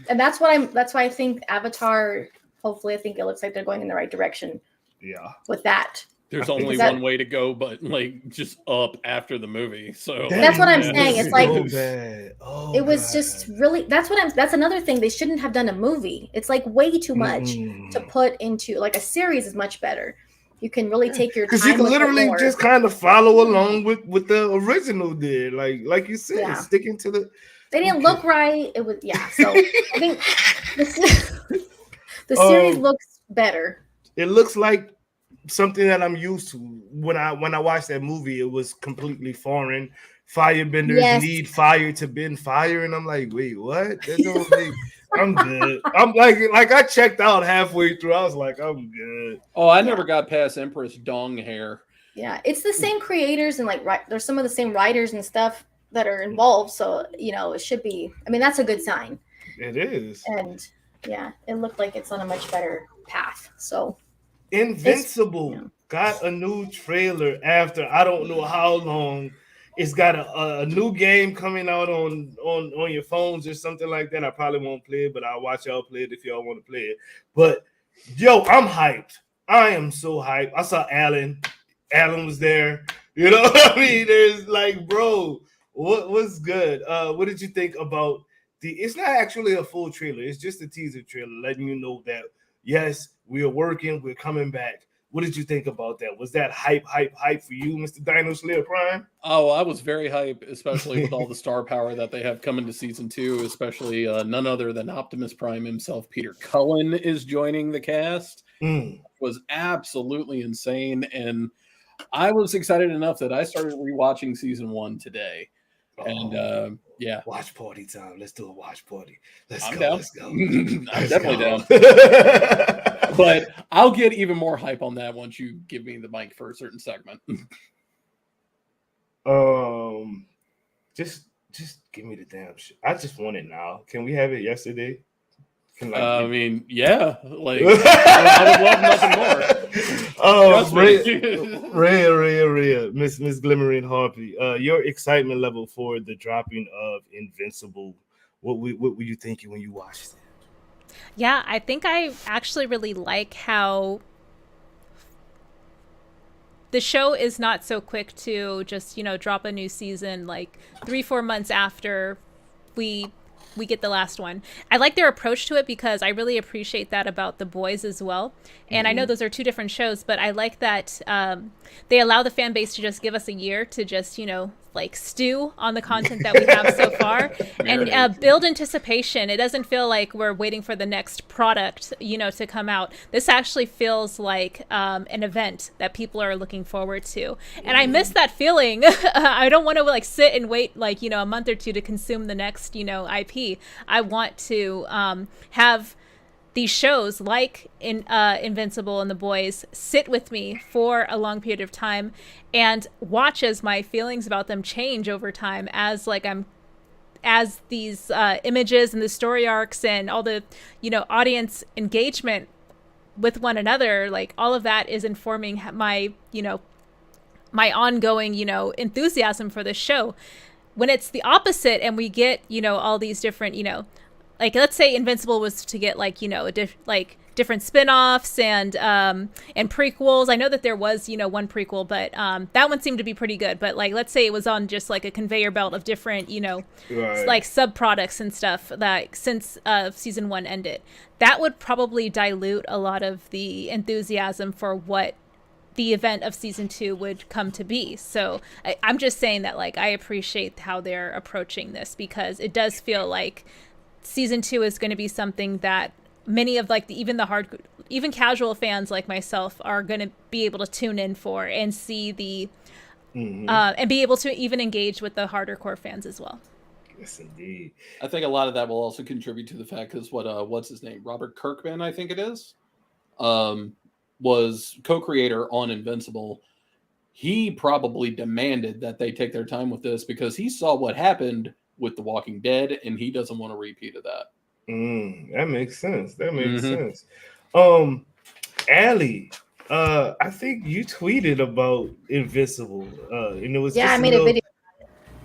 and that's why I think Avatar, hopefully I think it looks like they're going in the right direction. Yeah. With that. There's only one way to go, but like just up after the movie. So that's what I'm saying. It's like it was just really that's another thing. They shouldn't have done a movie. It's like way too much to put into like a series is much better. You can really take your time. Because you can literally just kind of follow along with the original did. Like you said, sticking to the they didn't look right. It was so I think the series looks better. It looks like something that I'm used to. When I watched that movie, it was completely foreign. Firebenders need fire to bend fire, and I'm like, wait, what? I'm good. I'm like I checked out halfway through. I was like, I'm good. Oh, I never got past Empress Dong hair. Yeah, it's the same creators and there's some of the same writers and stuff that are involved. So it should be. I mean, that's a good sign. It is. And yeah, it looked like it's on a much better path. So. Invincible got a new trailer after I don't know how long. It's got a new game coming out on your phones or something like that. I probably won't play it, but I'll watch y'all play it if y'all want to play it. But yo, I'm hyped. I am so hyped. I saw Alan. Alan was there. You know what I mean? There's like, bro, what's good? What did you think about it's not actually a full trailer. It's just a teaser trailer letting you know that yes, we are working. We're coming back. What did you think about that? Was that hype for you, Mr. Dino Slayer Prime? Oh, I was very hype, especially with all the star power that they have coming to season 2, especially none other than Optimus Prime himself. Peter Cullen is joining the cast. It was absolutely insane. And I was excited enough that I started rewatching season 1 today. And yeah, watch party time. Let's do a watch party. I'm down. I'm definitely down. But I'll get even more hype on that once you give me the mic for a certain segment. Just give me the damn shit. I just want it now. Can we have it yesterday? I mean, yeah. Like I would love nothing more. Oh, Rhea, Miss Glimmering Harpy. Your excitement level for the dropping of Invincible. What were you thinking when you watched it? Yeah, I think I actually really like how the show is not so quick to just, drop a new season like 3-4 months after we we get the last one. I like their approach to it because I really appreciate that about The Boys as well. And I know those are two different shows, but I like that they allow the fan base to just give us a year to just, like stew on the content that we have so far and build anticipation. It doesn't feel like we're waiting for the next product, to come out. This actually feels like an event that people are looking forward to. And I miss that feeling. I don't want to like sit and wait like, a month or two to consume the next, IP. I want to have these shows like Invincible and The Boys sit with me for a long period of time and watch as my feelings about them change over time as these images and the story arcs and all the, audience engagement with one another, like all of that is informing my, my ongoing, enthusiasm for this show. When it's the opposite and we get, all these different, like let's say Invincible was to get like, different spin-offs and prequels. I know that there was, one prequel, but that one seemed to be pretty good. But like, let's say it was on just like a conveyor belt of different, like sub-products and stuff that since season 1 ended. That would probably dilute a lot of the enthusiasm for what the event of season 2 would come to be. So I'm just saying that like I appreciate how they're approaching this because it does feel like season 2 is going to be something that many of like even casual fans like myself are going to be able to tune in for and see the and be able to even engage with the harder core fans as well. Yes, indeed. I think a lot of that will also contribute to the fact because what's his name? Robert Kirkman, I think it is, was co-creator on Invincible. He probably demanded that they take their time with this because he saw what happened with The Walking Dead, and he doesn't want a repeat of that. That makes sense. Sense. Allie, I think you tweeted about Invincible. And it was I made a video.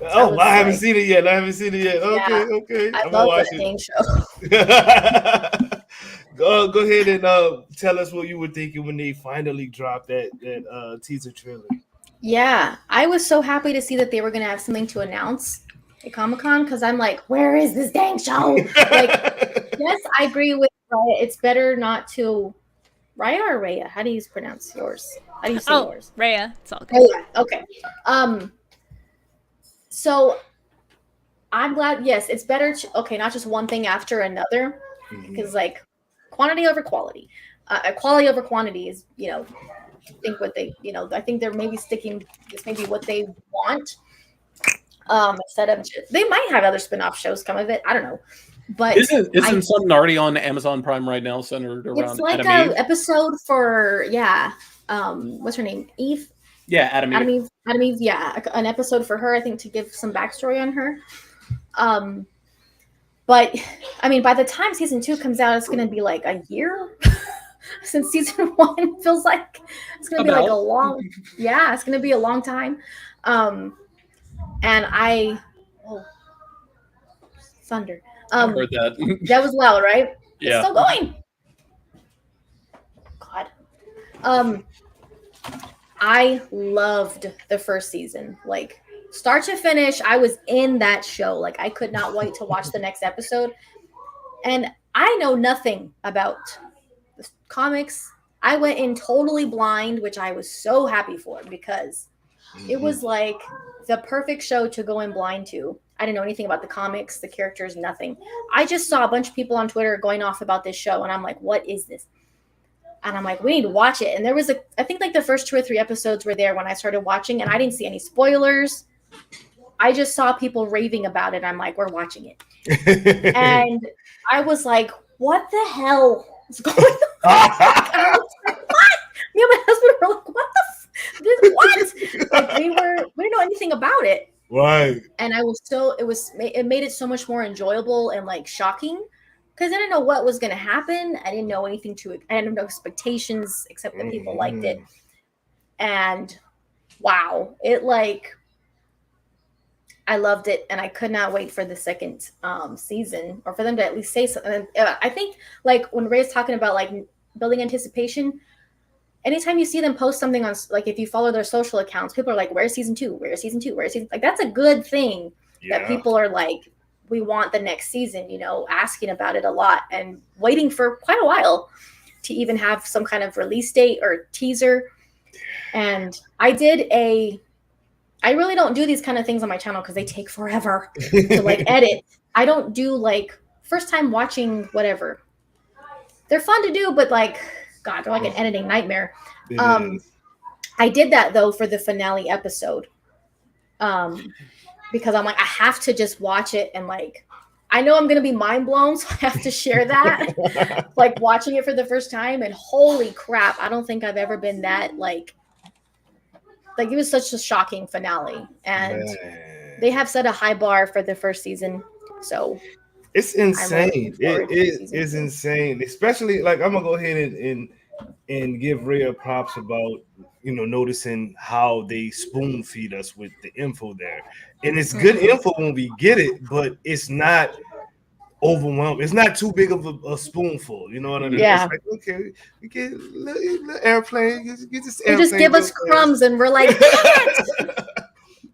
Oh, I haven't seen it yet. Okay. I love that dang show. Go ahead and tell us what you were thinking when they finally dropped that teaser trailer. Yeah, I was so happy to see that they were going to have something to announce at Comic-Con because I'm like, where is this dang show? Like, yes, I agree with Raya. It's better not to Raya or Raya. How do you pronounce yours? How do you say yours? Raya. It's all good. Oh, okay. So I'm glad. Yes, it's better to not just one thing after another because like quantity over quality, quality over quantity is I think what they I think they're maybe sticking this maybe what they want. Instead of they might have other spin-off shows come of it. I don't know. But isn't something already on Amazon Prime right now centered around it's like Adam an Eve? episode for what's her name? Eve? Yeah, Adam Eve. Adam Eve, an episode for her, I think, to give some backstory on her. But I mean, by the time season 2 comes out, it's gonna be like a year since season 1 feels like it's gonna be like a long it's gonna be a long time. And thunder. I heard that. That was loud, right? Yeah. It's still going. God. I loved the first season. Like start to finish, I was in that show. Like I could not wait to watch the next episode. And I know nothing about the comics. I went in totally blind, which I was so happy for because it was like the perfect show to go in blind to. I didn't know anything about the comics, the characters, nothing. I just saw a bunch of people on Twitter going off about this show, and I'm like, what is this? And I'm like, we need to watch it. And there was I think like the first 2 or 3 episodes were there when I started watching, and I didn't see any spoilers. I just saw people raving about it. I'm like, we're watching it. And I was like, what the hell is going on? I was like, what? Me and my husband were like, what the what? Like we didn't know anything about it. Right. And it made it so much more enjoyable and like shocking because I didn't know what was going to happen. I didn't know anything I had no expectations except that people liked it. And wow, I loved it, and I could not wait for the second season or for them to at least say something. I think like when Ray's talking about like building anticipation, anytime you see them post something on, like if you follow their social accounts, people are like, where's season 2? Where's season 2? Where's season? Like that's a good thing that people are like, we want the next season, you know, asking about it a lot and waiting for quite a while to even have some kind of release date or teaser. And I really don't do these kind of things on my channel because they take forever to like edit. I don't do like first time watching whatever. They're fun to do, but like, God, they're like an editing nightmare. I did that though for the finale episode. Because I'm like, I have to just watch it and like, I know I'm going to be mind blown. So I have to share that, like watching it for the first time, and holy crap. I don't think I've ever been that like it was such a shocking finale, and they have set a high bar for the first season. So it's insane. It is insane, especially like I'm gonna go ahead and give Rhea props about, you know, noticing how they spoon feed us with the info there. And it's good info when we get it, but it's not overwhelming. It's not too big of a spoonful. You know what I mean? Yeah. It's like, okay, we get a little airplane. Get this airplane. Just give us crumbs and we're like,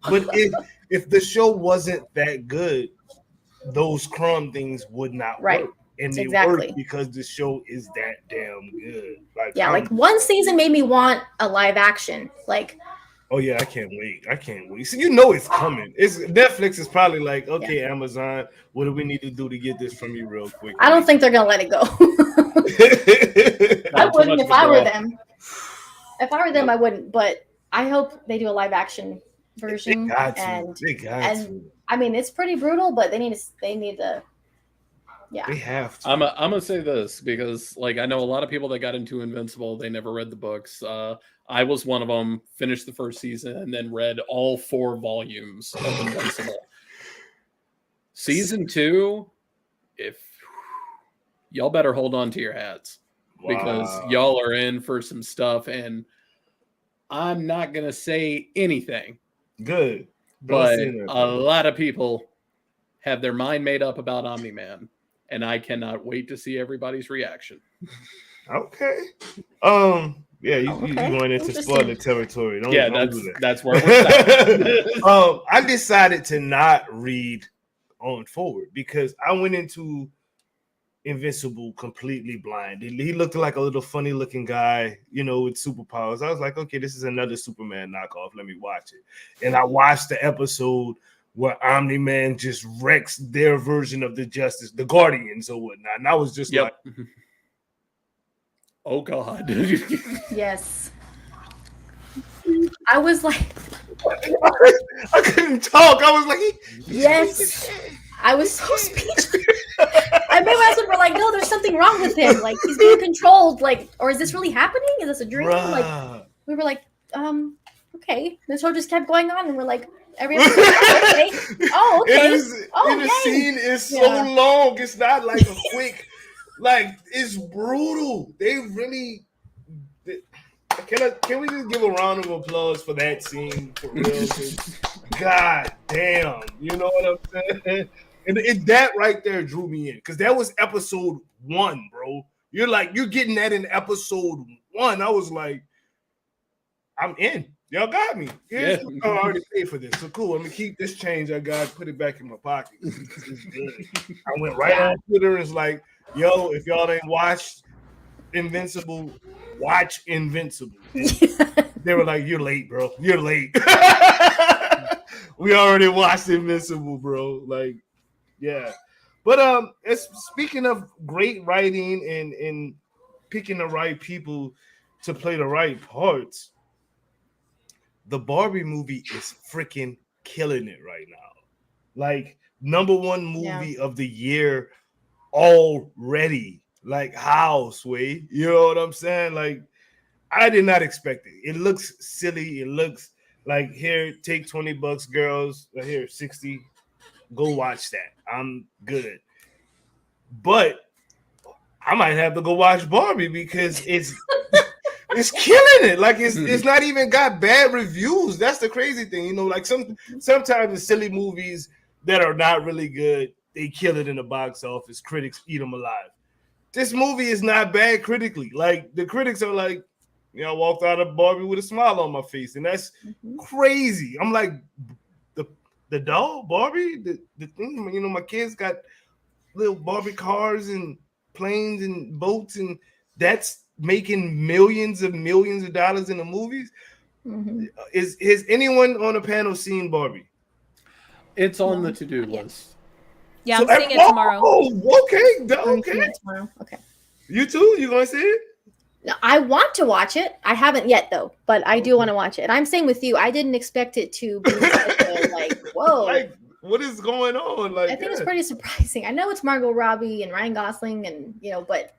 but if the show wasn't that good, those crumb things would not work. And they work because the show is that damn good. Like, like one season made me want a live action. Like, oh yeah, I can't wait. So you know it's coming. It's Netflix is probably like, okay, Amazon, what do we need to do to get this from you real quick? I don't think they're gonna let it go. I wouldn't if I were them. If I were them, I wouldn't. But I hope they do a live action version. They got to. I mean, it's pretty brutal, but they need to. Yeah, they have to. I'm gonna say this because, like, I know a lot of people that got into Invincible. They never read the books. I was one of them. Finished the first season and then read all 4 volumes of Invincible. Season 2, if y'all better hold on to your hats because y'all are in for some stuff, and I'm not gonna say anything. Good, but a lot of people have their mind made up about Omni-Man. And I cannot wait to see everybody's reaction. Okay. Yeah, you going into spoiler territory. Don't do that. That's where we're stopping. I decided to not read on forward because I went into Invincible completely blind. He looked like a little funny looking guy, you know, with superpowers. I was like, okay, this is another Superman knockoff. Let me watch it. And I watched the episode where Omni-Man just wrecks their version of the Justice, the Guardians or whatnot. And I was just like, oh God. Yes. I was like, I couldn't talk. I was like, yes. I was so speechless. I made my husband were like, no, there's something wrong with him. Like, he's being controlled. Like, or is this really happening? Is this a dream? Bruh. Like, we were like, okay. The show just kept going on, and we're like, every episode, okay. Oh, okay. The scene is so long. It's not like a quick, like, it's brutal. They really. Can we just give a round of applause for that scene for real? God damn, you know what I'm saying? And that right there drew me in because that was episode 1, bro. You're getting that in episode 1. I was like, I'm in. Y'all got me. I already paid for this. So cool. I'm gonna keep this change I got, put it back in my pocket. This is good. I went right on Twitter and was like, yo, if y'all ain't watched Invincible, watch Invincible. They were like, you're late, bro. You're late. We already watched Invincible, bro. Like, yeah. But speaking of great writing and picking the right people to play the right parts, the Barbie movie is freaking killing it right now. Like, #1 movie of the year already. Like, how, Sway? You know what I'm saying? Like, I did not expect it. It looks silly. It looks like, here, take $20, girls. Here, 60. Go watch that. I'm good. But I might have to go watch Barbie because it's it's killing it. Like, it's not even got bad reviews. That's the crazy thing. You know, like sometimes the silly movies that are not really good, they kill it in the box office. Critics eat them alive. This movie is not bad critically. Like, the critics are like, you know, I walked out of Barbie with a smile on my face, and that's crazy. I'm like, the doll Barbie, the thing. You know, my kids got little Barbie cars and planes and boats, and that's making millions of dollars in the movies. Mm-hmm. Is anyone on the panel seen Barbie? It's on the to-do Not yet. list. Yeah, I'm seeing it tomorrow. Oh, okay, Are you okay. seeing it tomorrow? Okay. You too? You gonna see it? No, I want to watch it. I haven't yet though, but I do want to watch it. And I'm saying with you, I didn't expect it to be such a, like, whoa. Like, what is going on? Like, I think it's pretty surprising. I know it's Margot Robbie and Ryan Gosling, and but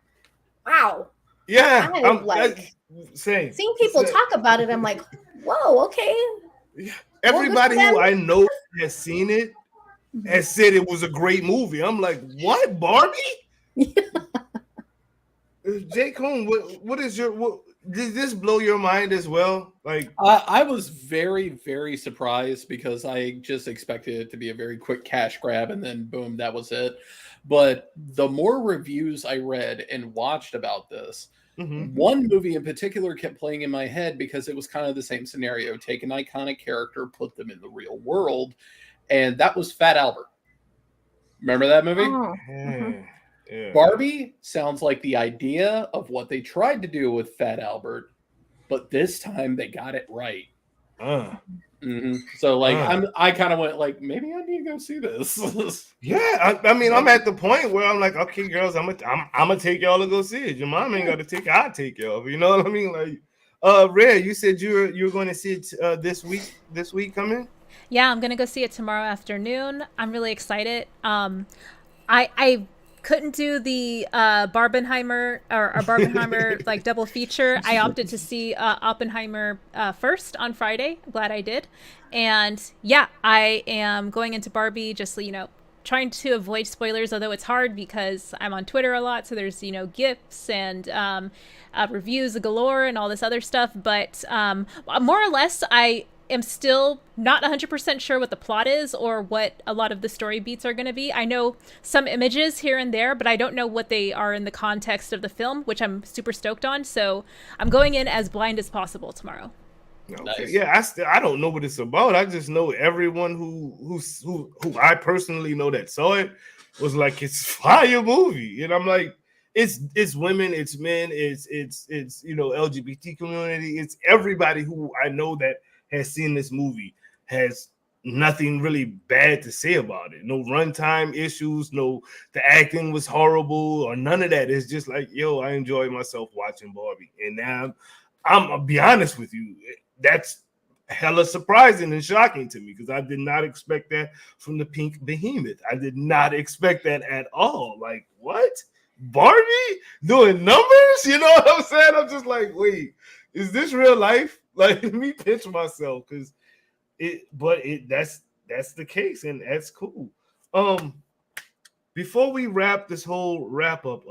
wow. Yeah, I'm like same. Seeing people talk about it, I'm like, whoa, okay. Yeah. Everybody who I know has seen it Mm-hmm. has said it was a great movie. I'm like, what, Barbie? Jake Cohn, what is your did this blow your mind as well? Like, I was very, very surprised because I just expected it to be a very quick cash grab and then boom, that was it. But the more reviews I read and watched about this, one movie in particular kept playing in my head because it was kind of the same scenario. Take an iconic character, put them in the real world, and that was Fat Albert. Remember that movie? Oh. Yeah. Barbie sounds like the idea of what they tried to do with Fat Albert, but this time they got it right. So like I kind of went like, maybe I need to go see this. Yeah, I mean, I'm at the point where I'm like, okay, girls, I'm gonna take y'all to go see it. Your mom ain't got to take it. I'll take y'all. You know what I mean? Like, Rhea, you said you're going to see it this week coming. Yeah, I'm gonna go see it tomorrow afternoon. I'm really excited. I couldn't do the Barbenheimer or Barbenheimer like double feature. I opted to see Oppenheimer first on Friday. I'm glad I did. And yeah, I am going into Barbie just trying to avoid spoilers, although it's hard because I'm on Twitter a lot, so there's gifs and reviews galore and all this other stuff. But more or less, I am still not 100% sure what the plot is or what a lot of the story beats are going to be. I know some images here and there, but I don't know what they are in the context of the film, which I'm super stoked on. So I'm going in as blind as possible tomorrow. Okay. Nice. Yeah, I don't know what it's about. I just know everyone who I personally know that saw it was like, it's a fire movie, and I'm like, it's women, it's men, it's LGBT community, it's everybody who I know that has seen this movie has nothing really bad to say about it. No runtime issues, no the acting was horrible or none of that. It's just like, yo, I enjoy myself watching Barbie. And now I'm gonna be honest with you, that's hella surprising and shocking to me because I did not expect that from the pink behemoth. I did not expect that at all. Like, what? Barbie doing numbers? You know what I'm saying? I'm just like, wait, is this real life? Like, let me pitch myself because that's the case, and that's cool. Before we wrap this whole wrap up,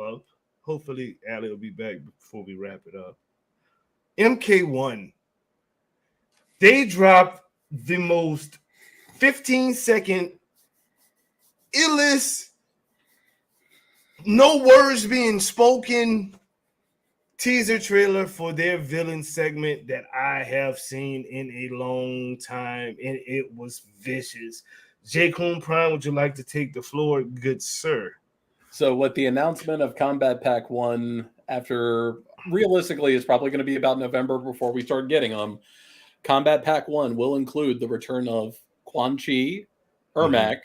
hopefully Allie will be back before we wrap it up. MK1, they dropped the most 15-second illest, no words being spoken teaser trailer for their villain segment that I have seen in a long time, and it was vicious. J. Coon Prime, would you like to take the floor, good sir? So with the announcement of Kombat Pack 1, after realistically it's probably going to be about November before we start getting them, Kombat Pack 1 will include the return of Quan Chi, Ermac,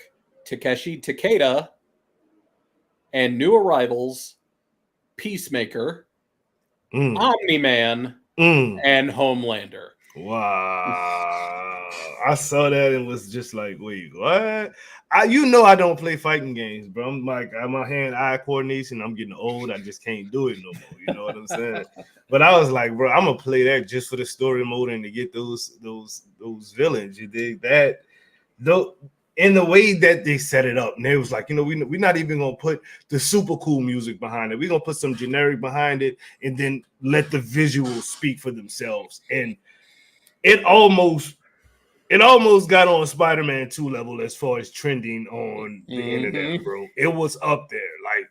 Takeshi Takeda, and new arrivals, Peacemaker, Omni-Man, and Homelander. Wow. I saw that and was just like, wait, what? I don't play fighting games, bro. I'm like, my hand-eye coordination, I'm getting old. I just can't do it no more. You know what I'm saying? But I was like, bro, I'm gonna play that just for the story mode and to get those villains. You dig that? Though, in the way that they set it up, and it was like, we're not even gonna put the super cool music behind it. We're gonna put some generic behind it, and then let the visuals speak for themselves. And it almost got on Spider-Man 2 level as far as trending on the internet, bro. It was up there. Like,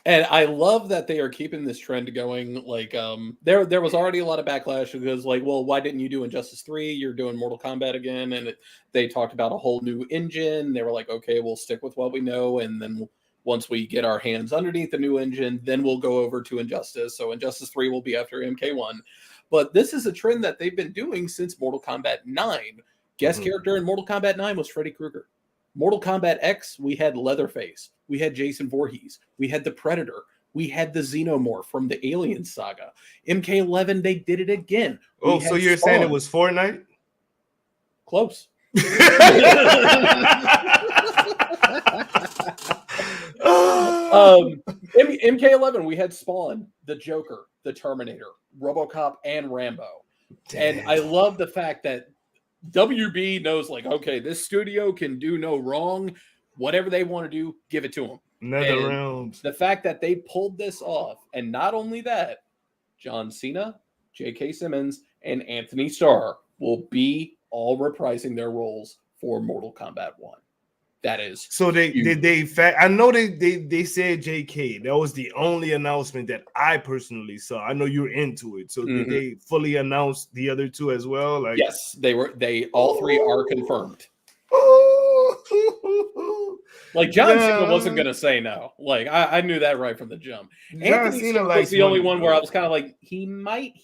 And I love that they are keeping this trend going. Like, there was already a lot of backlash because, like, well, why didn't you do Injustice 3? You're doing Mortal Kombat again, and they talked about a whole new engine. They were like, okay, we'll stick with what we know, and then once we get our hands underneath the new engine, then we'll go over to Injustice. So Injustice 3 will be after MK1. But this is a trend that they've been doing since Mortal Kombat 9. Guest character in Mortal Kombat 9 was Freddy Krueger. Mortal Kombat X, we had Leatherface. We had Jason Voorhees. We had the Predator. We had the Xenomorph from the Alien saga. MK11, they did it again. Oh, so you're saying it was Fortnite? Close. MK11, we had Spawn, the Joker, the Terminator, RoboCop, and Rambo. Damn. And I love the fact that WB knows, like, okay, this studio can do no wrong. Whatever they want to do, give it to them. NetherRealms. The fact that they pulled this off, and not only that, John Cena, J.K. Simmons, and Anthony Starr will be all reprising their roles for Mortal Kombat 1. That is so I know they said JK. That was the only announcement that I personally saw. I know you're into it. So did they fully announce the other two as well? Like, yes, they all three are confirmed. Like, John Cena wasn't gonna say no. Like, I knew that right from the jump. Anthony Cena was the only one where I was kind of like, he might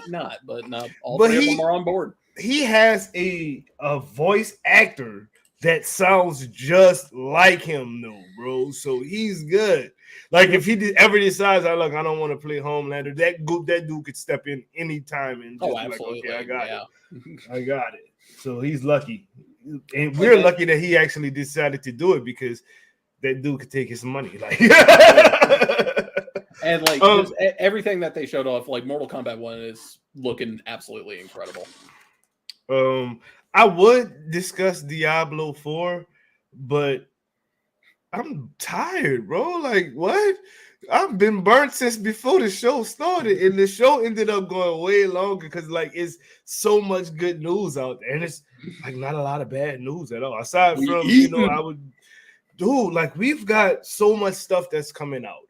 not, but no, all three of them are on board. He has a voice actor that sounds just like him, though, bro. So he's good. Like, if he ever decides, I don't want to play Homelander, that dude could step in anytime and just be like, okay, I got it. I got it. So he's lucky. And we're lucky that he actually decided to do it because that dude could take his money. Like, and like everything that they showed off, like Mortal Kombat 1 is looking absolutely incredible. I would discuss Diablo 4, but I'm tired, bro. Like, what? I've been burnt since before the show started, and the show ended up going way longer because, like, it's so much good news out there, and it's like not a lot of bad news at all. Aside from, we've got so much stuff that's coming out.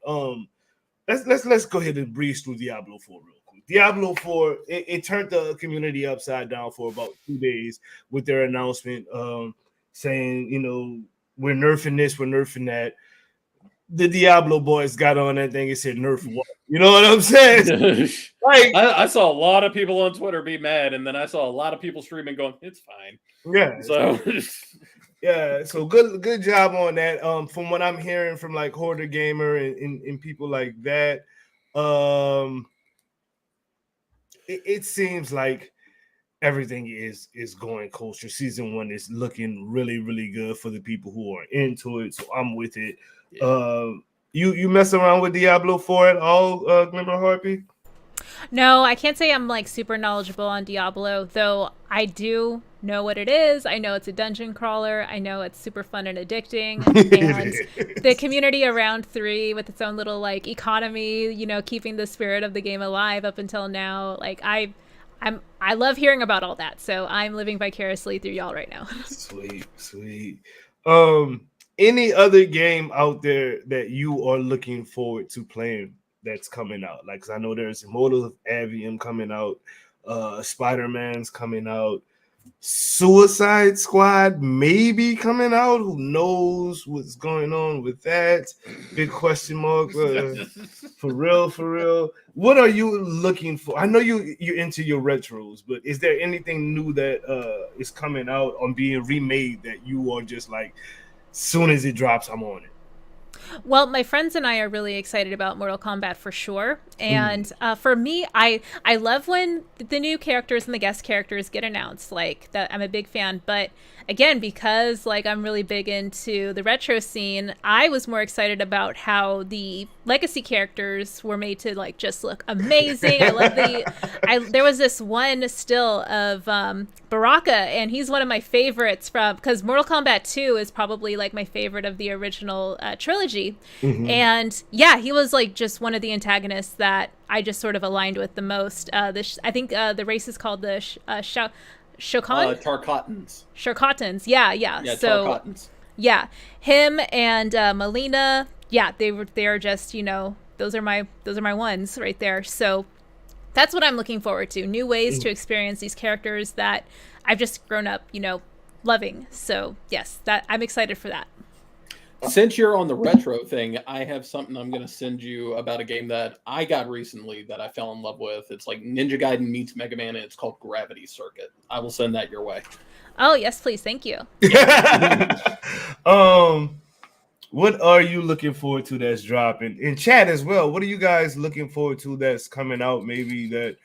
Let's go ahead and breeze through Diablo 4 real quick. Diablo 4, it turned the community upside down for about 2 days with their announcement, saying, we're nerfing this, we're nerfing that. The Diablo boys got on that thing and said, nerf what? You know what I'm saying? Like, I saw a lot of people on Twitter be mad, and then I saw a lot of people streaming going, it's fine. Yeah. So yeah, so good job on that. From what I'm hearing from like Hoarder Gamer and people like that, it seems like everything is going kosher. Season 1 is looking really, really good for the people who are into it. So I'm with it. Yeah. You mess around with Diablo 4 at all, Glimmer Harpy? No, I can't say I'm like super knowledgeable on Diablo, though I do know what it is. I know it's a dungeon crawler. I know it's super fun and addicting. And the community around 3 with its own little like economy, keeping the spirit of the game alive up until now. Like I love hearing about all that. So I'm living vicariously through y'all right now. Sweet. Any other game out there that you are looking forward to playing that's coming out? Like, 'cause I know there's Immortals of Avium coming out, Spider-Man's coming out, Suicide Squad maybe coming out. Who knows what's going on with that? Big question mark. For real. What are you looking for? I know you're into your retros, but is there anything new that is coming out or being remade that you are just like, soon as it drops, I'm on it? Well, my friends and I are really excited about Mortal Kombat for sure. And for me, I love when the new characters and the guest characters get announced. Like, that, I'm a big fan. But again, because like I'm really big into the retro scene, I was more excited about how the legacy characters were made to like just look amazing. I love there was this one still of Baraka, and he's one of my favorites because Mortal Kombat 2 is probably like my favorite of the original trilogy. And yeah, he was like just one of the antagonists that I just sort of aligned with the most. I think the race is called the Shokan? Tarkatans. Shurkotans. Yeah. So, Tarkatans. Yeah, him and Melina yeah, they are just, those are my ones right there. So that's what I'm looking forward to. New ways to experience these characters that I've just grown up, loving. So yes, that I'm excited for that. Since you're on the retro thing, I have something I'm going to send you about a game that I got recently that I fell in love with. It's like Ninja Gaiden meets Mega Man, and it's called Gravity Circuit. I will send that your way. Oh, yes, please. Thank you. What are you looking forward to that's dropping? In chat as well, what are you guys looking forward to that's coming out? Maybe that,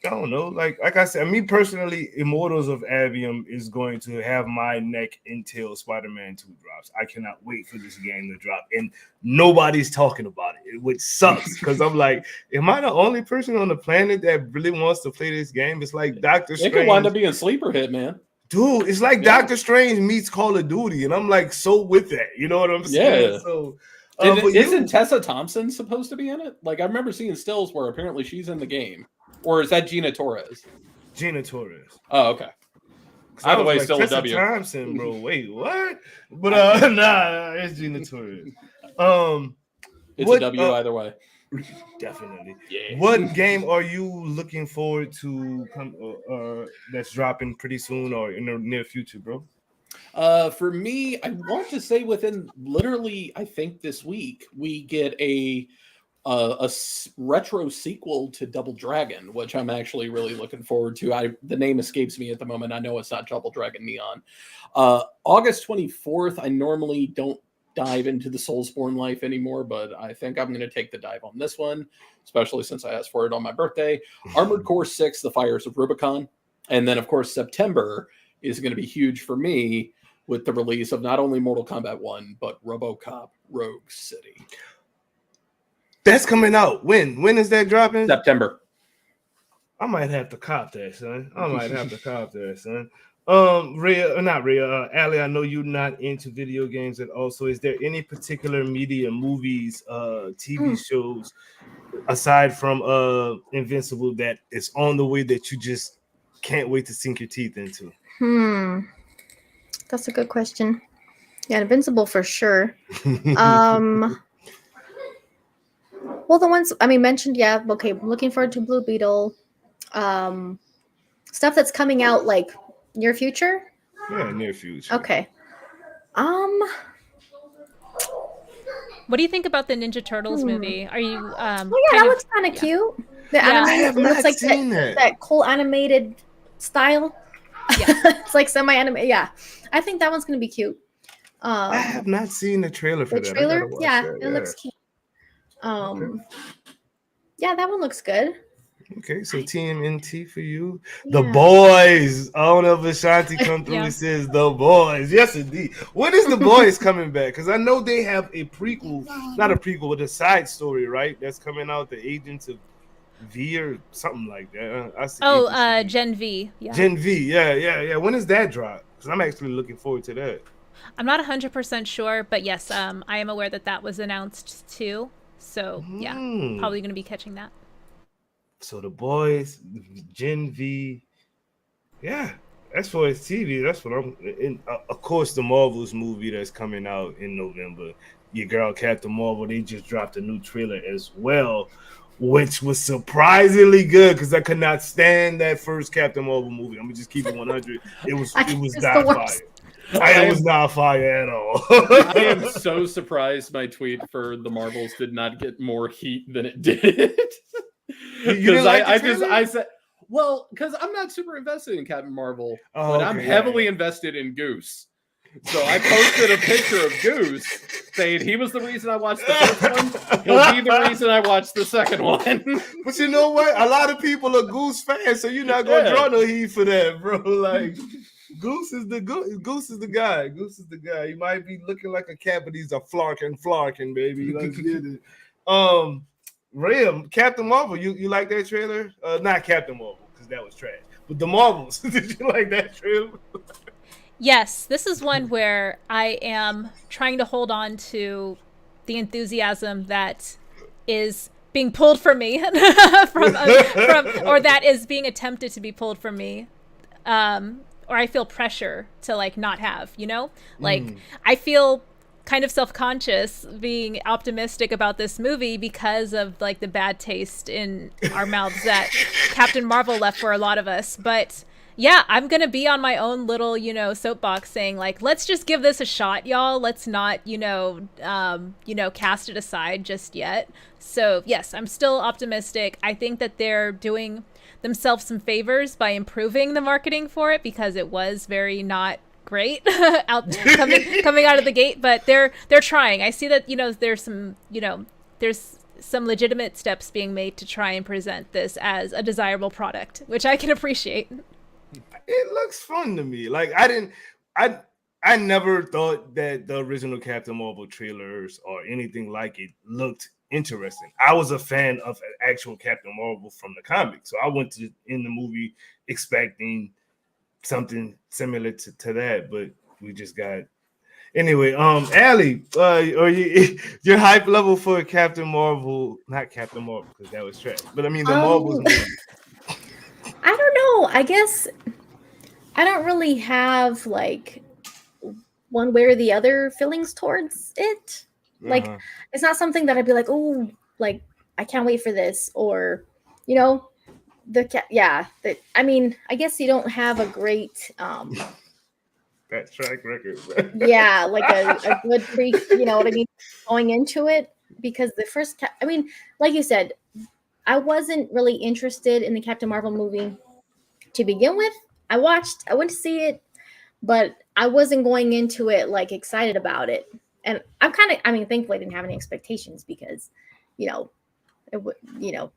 I don't know, like I said, me personally, Immortals of Avium is going to have my neck until Spider-Man 2 drops. I cannot wait for this game to drop, and nobody's talking about it, which sucks, because I'm like, am I the only person on the planet that really wants to play this game? It's like Doctor Strange. It could wind up being sleeper hit, man. Dude, it's like Doctor Strange meets Call of Duty, and I'm like so with that. You know what I'm saying? Yeah. So, isn't Tessa Thompson supposed to be in it? Like, I remember seeing stills where apparently she's in the game. Or is that Gina Torres? Gina Torres. Oh, okay. Either way, like, still Tessa a W. Thompson, bro. Wait, what? But nah, it's Gina Torres. It's a W either way. Definitely. Yeah. What game are you looking forward to that's dropping pretty soon or in the near future, bro? For me, I want to say within literally, I think this week we get a retro sequel to Double Dragon, which I'm actually really looking forward to. The name escapes me at the moment. I know it's not Double Dragon Neon. August 24th. I normally don't dive into the Soulsborne life anymore, but I think I'm going to take the dive on this one, especially since I asked for it on my birthday. Armored Core 6: The Fires of Rubicon. And then, of course, September is going to be huge for me with the release of not only Mortal Kombat 1, but RoboCop Rogue City. That's coming out. When is that dropping? September. I might have to cop that, son. Allie, I know you're not into video games at all. So is there any particular media, movies, TV shows, aside from Invincible, that is on the way that you just can't wait to sink your teeth into? That's a good question. Yeah, Invincible for sure. Well, the ones mentioned, yeah. Okay, I'm looking forward to Blue Beetle. Stuff that's coming out like near future. Yeah, near future. Okay. What do you think about the Ninja Turtles movie? Are you? That looks kind of cute. The animated, it looks like that cool animated style. Yeah, it's like semi-animated. Yeah, I think that one's gonna be cute. I have not seen the trailer for that. Trailer, it looks cute. Yeah, that one looks good. Okay, so TMNT for you. The Boys. I don't know if Ashanti come through and says The Boys. Yes, indeed. When is The Boys coming back? Because I know they have a prequel, not a prequel, but a side story, right? That's coming out, The Agents of V or something like that. Gen V. Yeah. Gen V, yeah. When does that drop? Because I'm actually looking forward to that. I'm not 100% sure, but yes, I am aware that was announced too. So yeah, probably going to be catching that. So The Boys, Gen V, yeah. As far as TV, that's what I'm. In, of course, the Marvels movie that's coming out in November. Your girl Captain Marvel, they just dropped a new trailer as well, which was surprisingly good because I could not stand that first Captain Marvel movie. I'm gonna just keep it 100. It was not fire. It was not fire at all. I am so surprised my tweet for the Marvels did not get more heat than it did. Because I said, well, because I'm not super invested in Captain Marvel, but I'm heavily invested in Goose. So I posted a picture of Goose saying he was the reason I watched the first one. He'll be the reason I watched the second one. But you know what? A lot of people are Goose fans, so you're not going to draw no heat for that, bro. Like, Goose is the guy. Goose is the guy. He might be looking like a cat, but he's a flarkin', baby. Let's get it. Ram, Captain Marvel, you like that trailer? Not Captain Marvel, because that was trash. But the Marvels, did you like that trailer? Yes, this is one where I am trying to hold on to the enthusiasm that is being pulled from me, or that is being attempted to be pulled from me, or I feel pressure to like not have. Like I feel kind of self-conscious being optimistic about this movie because of like the bad taste in our mouths that Captain Marvel left for a lot of us. But yeah, I'm gonna be on my own little, soapbox saying like, let's just give this a shot, y'all. Let's not, cast it aside just yet. So yes, I'm still optimistic. I think that they're doing themselves some favors by improving the marketing for it, because it was very not great coming out of the gate, but they're trying. I see that there's some legitimate steps being made to try and present this as a desirable product, which I can appreciate. It looks fun to me. Like I never thought that the original Captain Marvel trailers or anything like it looked interesting. I was a fan of an actual Captain Marvel from the comics, so I went in the movie expecting something similar to that, but we just got anyway. Allie, your hype level for Captain Marvel, not Captain Marvel because that was trash, but I mean the Marvels movie. I don't know. I guess I don't really have like one way or the other feelings towards it. Like it's not something that I'd be like, oh, like I can't wait for this, or I mean, I guess you don't have a great that track record. Yeah, like a good pre, what I mean, going into it, because the first I mean, like you said, I wasn't really interested in the Captain Marvel movie to begin with. I went to see it, but I wasn't going into it like excited about it. And thankfully I didn't have any expectations, because, it would, you'd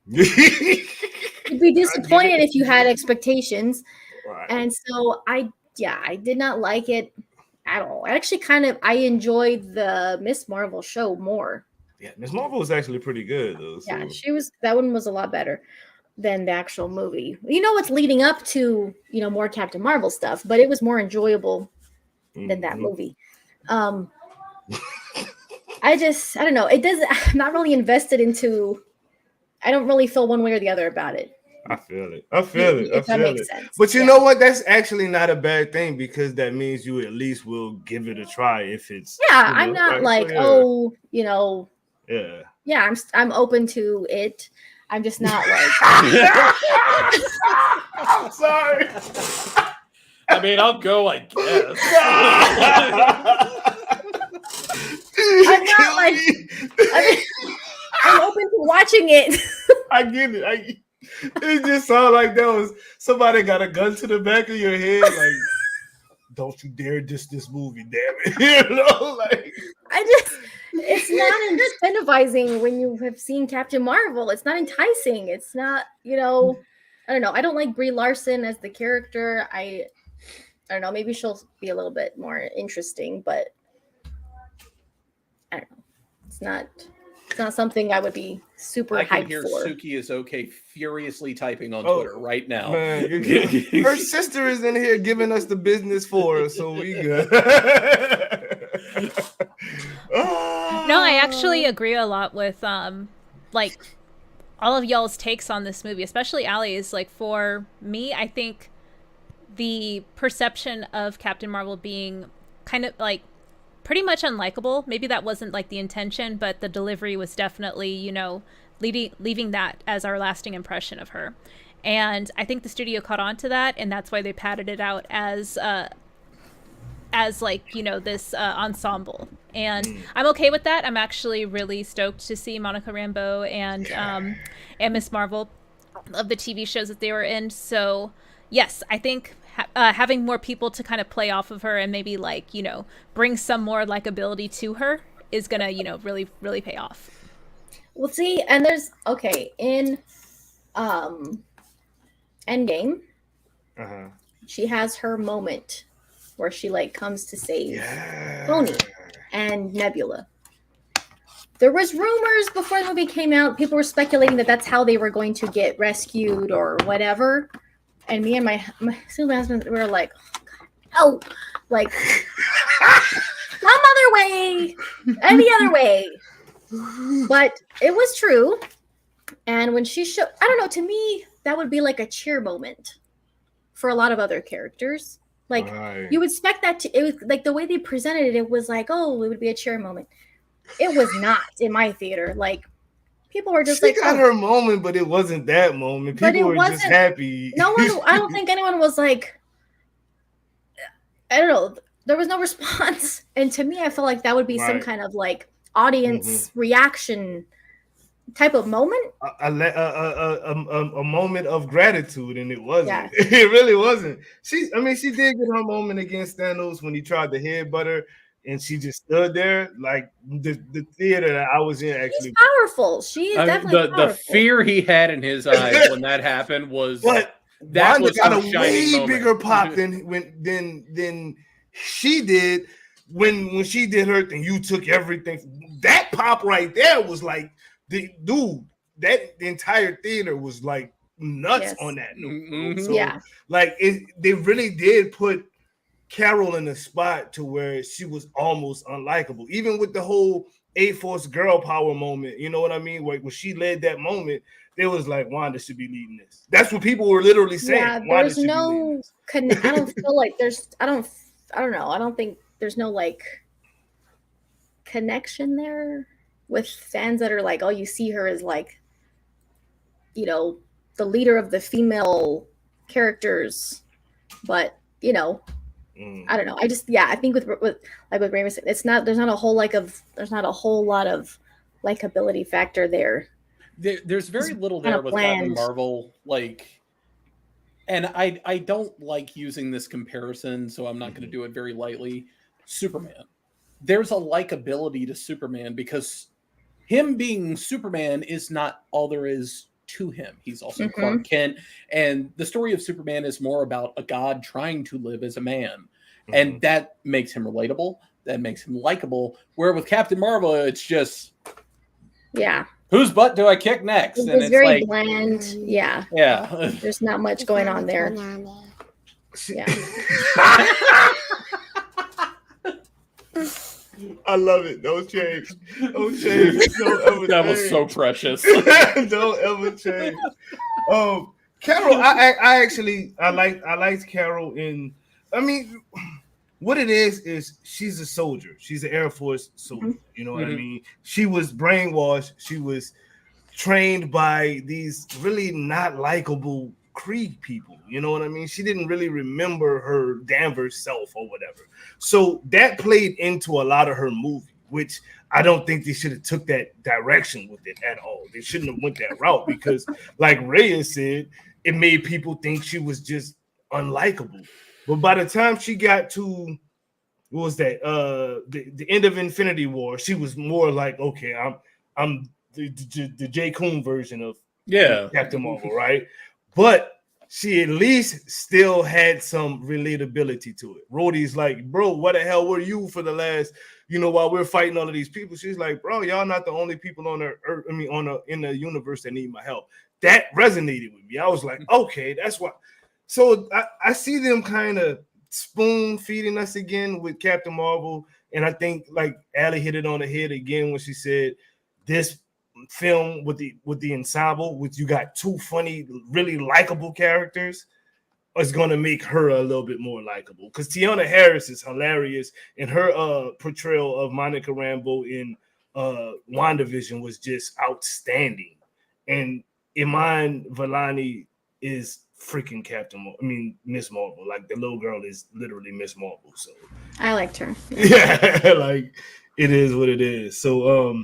be disappointed if you had expectations. Right. And so I did not like it at all. I enjoyed the Miss Marvel show more. Yeah, Miss Marvel was actually pretty good though. So. Yeah, that one was a lot better than the actual movie. It's leading up to, more Captain Marvel stuff, but it was more enjoyable than that movie. I don't know. I'm not really invested into, I don't really feel one way or the other about it. I feel it. If that makes sense. But you know what? That's actually not a bad thing, because that means you at least will give it a try if it's. Yeah, I'm not Yeah, I'm open to it. I'm just not like. I'm sorry. I mean, I'll go, I guess. I'm not like. I'm open to watching it. I get it. It just sounded like that was somebody got a gun to the back of your head, like, don't you dare diss this movie, damn it. Like it's not incentivizing when you have seen Captain Marvel. It's not enticing. It's not, I don't know. I don't like Brie Larson as the character. I don't know. Maybe she'll be a little bit more interesting, but I don't know. It's not something I would be super hyped for. I can hear Suki is okay furiously typing on Twitter right now. Man, her sister is in here giving us the business for us, so we good. No, I actually agree a lot with like all of y'all's takes on this movie, especially Allie's. Like, for me, I think the perception of Captain Marvel being kind of like pretty much unlikable. Maybe that wasn't like the intention, but the delivery was definitely, leaving that as our lasting impression of her. And I think the studio caught on to that, and that's why they padded it out as like, this ensemble. And I'm okay with that. I'm actually really stoked to see Monica Rambeau and Miss Marvel of the TV shows that they were in. So yes, I think having more people to kind of play off of her and maybe like, bring some more likability to her is gonna, really, really pay off. Well, see, and there's in Endgame, she has her moment where she like comes to save Tony and Nebula. There was rumors before the movie came out. People were speculating that that's how they were going to get rescued or whatever. And me and my husband were like, oh, like some other way, any other way. But it was true. And when she I don't know, to me, that would be like a cheer moment for a lot of other characters. Like you would expect that to, it was like the way they presented it, it was like, oh, it would be a cheer moment. It was not in my theater. Like people were just she like, got her moment, but it wasn't that moment. People were just happy. No one, I don't think anyone was like, I don't know. There was no response. And to me, I felt like that would be some kind of like audience reaction type of moment. A moment of gratitude, and it wasn't. Yeah. It really wasn't. She did get her moment against Thanos when he tried to headbutt her, and she just stood there. Like the theater that I was in actually. She's powerful. She is definitely powerful. The fear he had in his eyes when that happened was. But that Wanda was got a way bigger pop than she did when she did her thing. You took everything. That pop right there was like. The entire theater was like nuts on that. So, like they really did put Carol in a spot to where she was almost unlikable, even with the whole A-Force girl power moment. You know what I mean? When she led that moment, they was like, Wanda should be leading this. That's what people were literally saying. Yeah, there's no. I don't feel like there's. I don't know. I don't think there's no like connection there. With fans that are like, oh, you see her as like, you know, the leader of the female characters, but you know, I don't know. I think with like what Raymond said, there's not a whole lot of likability factor there. There's very little there with Captain Marvel, like, and I don't like using this comparison, so I'm not going to do it very lightly. Superman, there's a likability to Superman because him being Superman is not all there is to him. He's also Clark Kent. And the story of Superman is more about a god trying to live as a man. And that makes him relatable. That makes him likable. Where with Captain Marvel, it's just... Yeah. Whose butt do I kick next? It's very like, bland. Yeah. Yeah. There's not much going on there. Yeah. I love it. Don't change. Don't change. Don't ever that change. Was so precious. Don't ever change. Carol, I liked Carol in. I mean, what it is she's a soldier. She's an Air Force soldier. You know what I mean? She was brainwashed. She was trained by these really not likable Krieg people. You know what I mean? She didn't really remember her Danvers self or whatever. So that played into a lot of her movie, which I don't think they should have took that direction with it at all. They shouldn't have went that route because, like Rhea said, it made people think she was just unlikable. But by the time she got to what was that? The end of Infinity War, she was more like, okay, I'm the J. Coon version of Captain Marvel, right? But she at least still had some relatability to it. Rhodey's like, bro, what the hell were you for the last, while we're fighting all of these people? She's like, bro, y'all not the only people on the earth, in the universe that need my help. That resonated with me. I was like, okay, that's why. So I see them kind of spoon feeding us again with Captain Marvel. And I think like Allie hit it on the head again when she said this film with the ensemble, which you got two funny, really likable characters, is going to make her a little bit more likable. Because Tiana Harris is hilarious, and her portrayal of Monica Rambeau in WandaVision was just outstanding. And Iman Vellani is freaking Miss Marvel. Like the little girl is literally Miss Marvel. So I liked her. Yeah, like it is what it is. So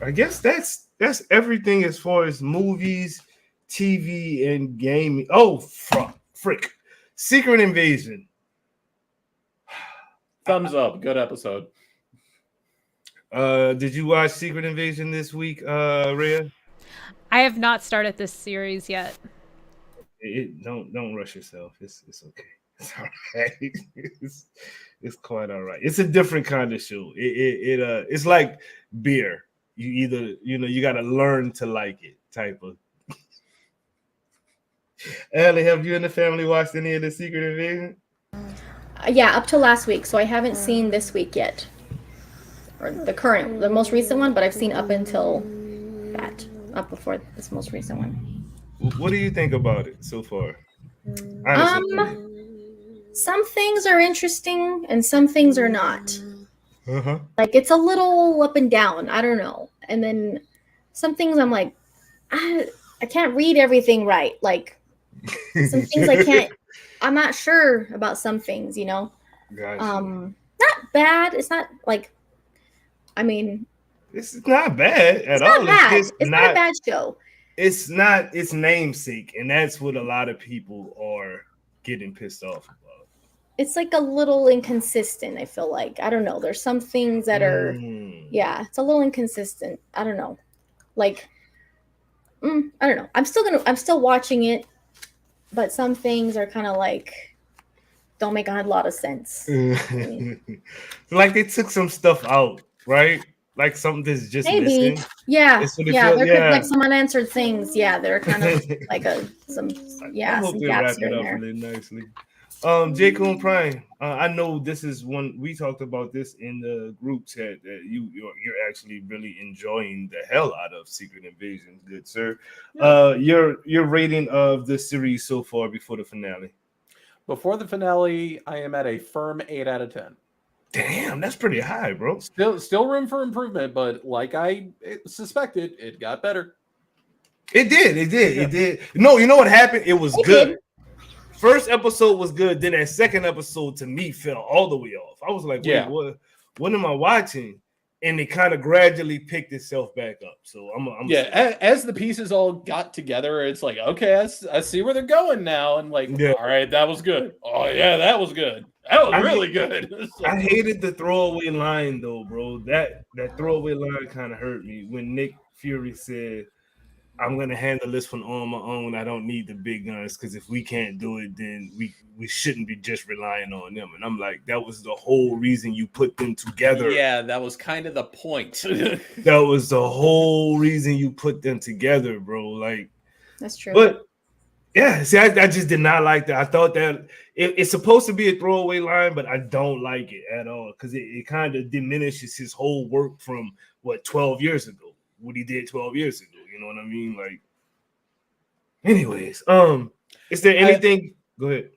I guess that's everything as far as movies, TV, and gaming. Oh, frick. Secret Invasion. Thumbs up. Good episode. Did you watch Secret Invasion this week, Rhea? I have not started this series yet. Don't rush yourself. It's okay. It's all right. It's quite all right. It's a different kind of show. It's like beer. You either you got to learn to like it type of. Allie, have you and the family watched any of the Secret Invasion? Yeah, up to last week. So I haven't seen this week yet, or the most recent one. But I've seen up until that, up before this most recent one. What do you think about it so far? some things are interesting and some things are not. Uh-huh. Like it's a little up and down. I don't know. And then some things I'm like, I can't read everything right. Like some things I can't. I'm not sure about some things. You know. Gotcha. Not bad. It's not like. I mean. It's not bad at all. It's not a bad show. It's not its namesake, and that's what a lot of people are getting pissed off about. It's like a little inconsistent, I feel like. I don't know. There's some things that are, yeah, it's a little inconsistent. I don't know. Like, I don't know. I'm still watching it, but some things are kind of like, don't make a lot of sense. Like they took some stuff out, right? Like something that's just missing. Yeah. Yeah. There could like some unanswered things. Yeah. They're kind of like some gaps here and there. Really nicely. J-Kun Prime, I know this is one we talked about this in the group chat that you're actually really enjoying the hell out of Secret Invasion, good sir. Yeah. Your rating of the series so far before the finale. Before the finale, I am at a firm 8 out of 10. Damn, that's pretty high, bro. Still room for improvement, but like I suspected, it got better. It did. No, you know what happened? It was good. First episode was good. Then that second episode to me fell all the way off. I was like, wait, what am I watching? And it kind of gradually picked itself back up. So I'm as the pieces all got together, it's like, okay, I see where they're going now. And like, all right, that was good. Oh yeah, that was good. That was really good. I hated the throwaway line though, bro. That throwaway line kind of hurt me when Nick Fury said, I'm gonna handle this one on my own. I don't need the big guns because if we can't do it, then we shouldn't be just relying on them. And I'm like, that was the whole reason you put them together. Yeah, that was kind of the point. That was the whole reason you put them together, bro. Like, that's true. But yeah, see, I just did not like that. I thought that it's supposed to be a throwaway line, but I don't like it at all because it kind of diminishes his whole work from 12 years ago. What he did 12 years ago. You know what I mean? Like, anyways, is there anything? Go ahead.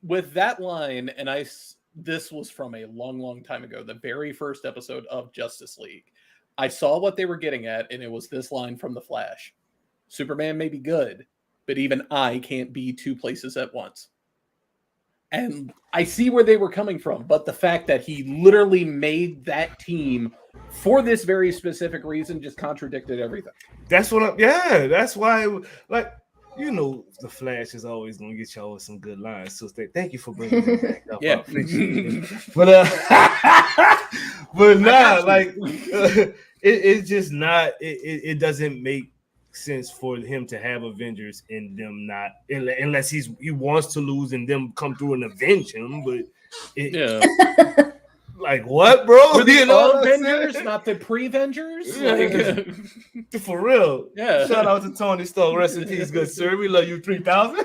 With that line, and this was from a long time ago, the very first episode of Justice League. I saw what they were getting at, and it was this line from The Flash. Superman may be good, but even I can't be two places at once. And I see where they were coming from, but the fact that he literally made that team for this very specific reason just contradicted everything. That's that's why, like, you know, the Flash is always going to get y'all with some good lines. So thank you for bringing it back up. Yeah. But nah, like, it's just not, it doesn't make sense for him to have Avengers and them not, unless he wants to lose and them come through and avenge him. But like what, bro? Were the Avengers, not the pre-Vengers? Like, for real. Yeah. Shout out to Tony Stark. Rest in peace, good sir. We love you 3000.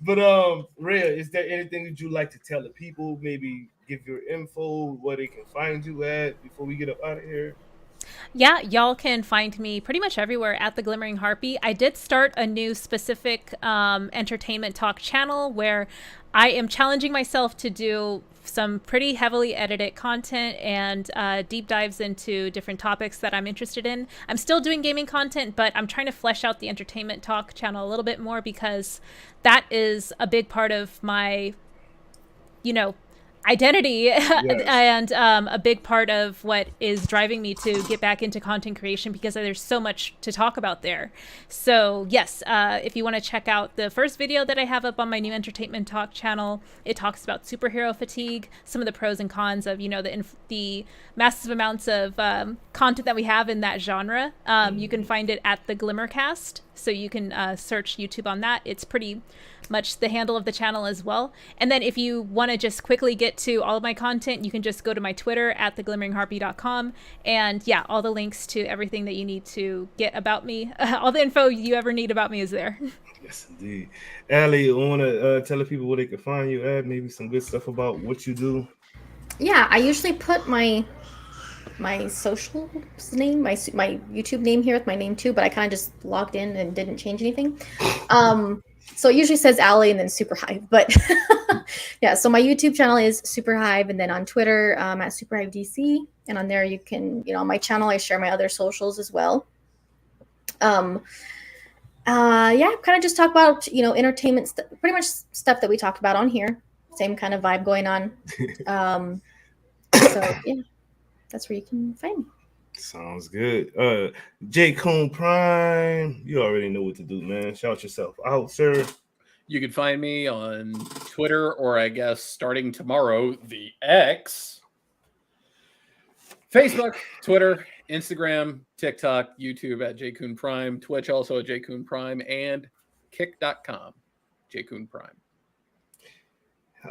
But Rhea, is there anything that you'd like to tell the people? Maybe give your info, where they can find you at before we get up out of here. Yeah, y'all can find me pretty much everywhere at the Glimmering Harpy. I did start a new specific entertainment talk channel where I am challenging myself to do some pretty heavily edited content and deep dives into different topics that I'm interested in. I'm still doing gaming content, but I'm trying to flesh out the entertainment talk channel a little bit more because that is a big part of my, identity. Yes. And a big part of what is driving me to get back into content creation because there's so much to talk about there. So yes, if you want to check out the first video that I have up on my new entertainment talk channel, it talks about superhero fatigue, some of the pros and cons of the massive amounts of content that we have in that genre. You can find it at the Glimmercast, so you can search YouTube on that. It's pretty much the handle of the channel as well. And then if you want to just quickly get to all of my content, you can just go to my Twitter at theGlimmeringHarpy.com. And yeah, all the links to everything that you need to get about me, all the info you ever need about me is there. Yes, indeed. Allie, I want to tell the people where they can find you at, maybe some good stuff about what you do. Yeah, I usually put my social name, my YouTube name here with my name too, but I kind of just logged in and didn't change anything. So it usually says Allie and then Super Hive, but yeah. So my YouTube channel is Super Hive, and then on Twitter at Super Hive DC, and on there you can, on my channel I share my other socials as well. Yeah, kind of just talk about entertainment, pretty much stuff that we talked about on here. Same kind of vibe going on. So yeah, that's where you can find me. Sounds good. J. Coon Prime, you already know what to do, man. Shout yourself out, sir. You can find me on Twitter, or I guess starting tomorrow, the X, Facebook, Twitter, Instagram, TikTok, YouTube at JCoon Prime, Twitch also at JCoon Prime, and Kick.com, JCoon Prime.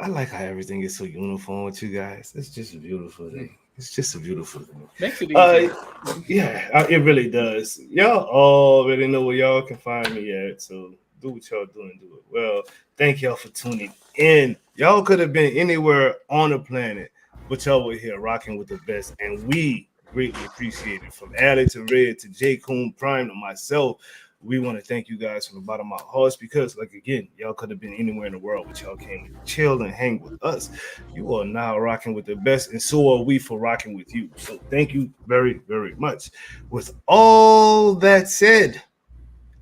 I like how everything is so uniform with you guys. It's just a beautiful thing. It's just a beautiful thing. Makes it easier. Yeah, it really does. Y'all already know where y'all can find me at, so do what y'all doing, do it well. Thank y'all for tuning in. Y'all could have been anywhere on the planet, but y'all were here rocking with the best, and we greatly appreciate it. From Allie to Red to J. Coon Prime to myself, we want to thank you guys from the bottom of our hearts, because, like, again, y'all could have been anywhere in the world, but y'all came to chill and hang with us. You are now rocking with the best, and so are we for rocking with you. So thank you very, very much. With all that said,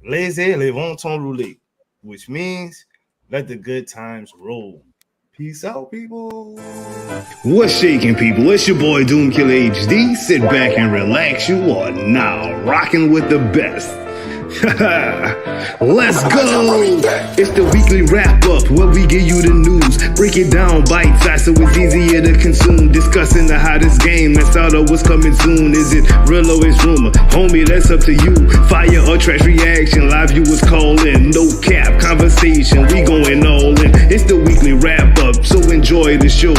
laissez les bon temps rouler, which means let the good times roll. Peace out, people. What's shaking, people? It's your boy Doomkiller HD. Sit back and relax. You are now rocking with the best. Let's go! It's the weekly wrap up where we give you the news, break it down bite size so it's easier to consume. Discussing the hottest game and thought of what's coming soon. Is it real or is rumor? Homie, that's up to you. Fire or trash reaction, live viewers call in. No cap conversation, we going all in. It's the weekly wrap up, so enjoy the show.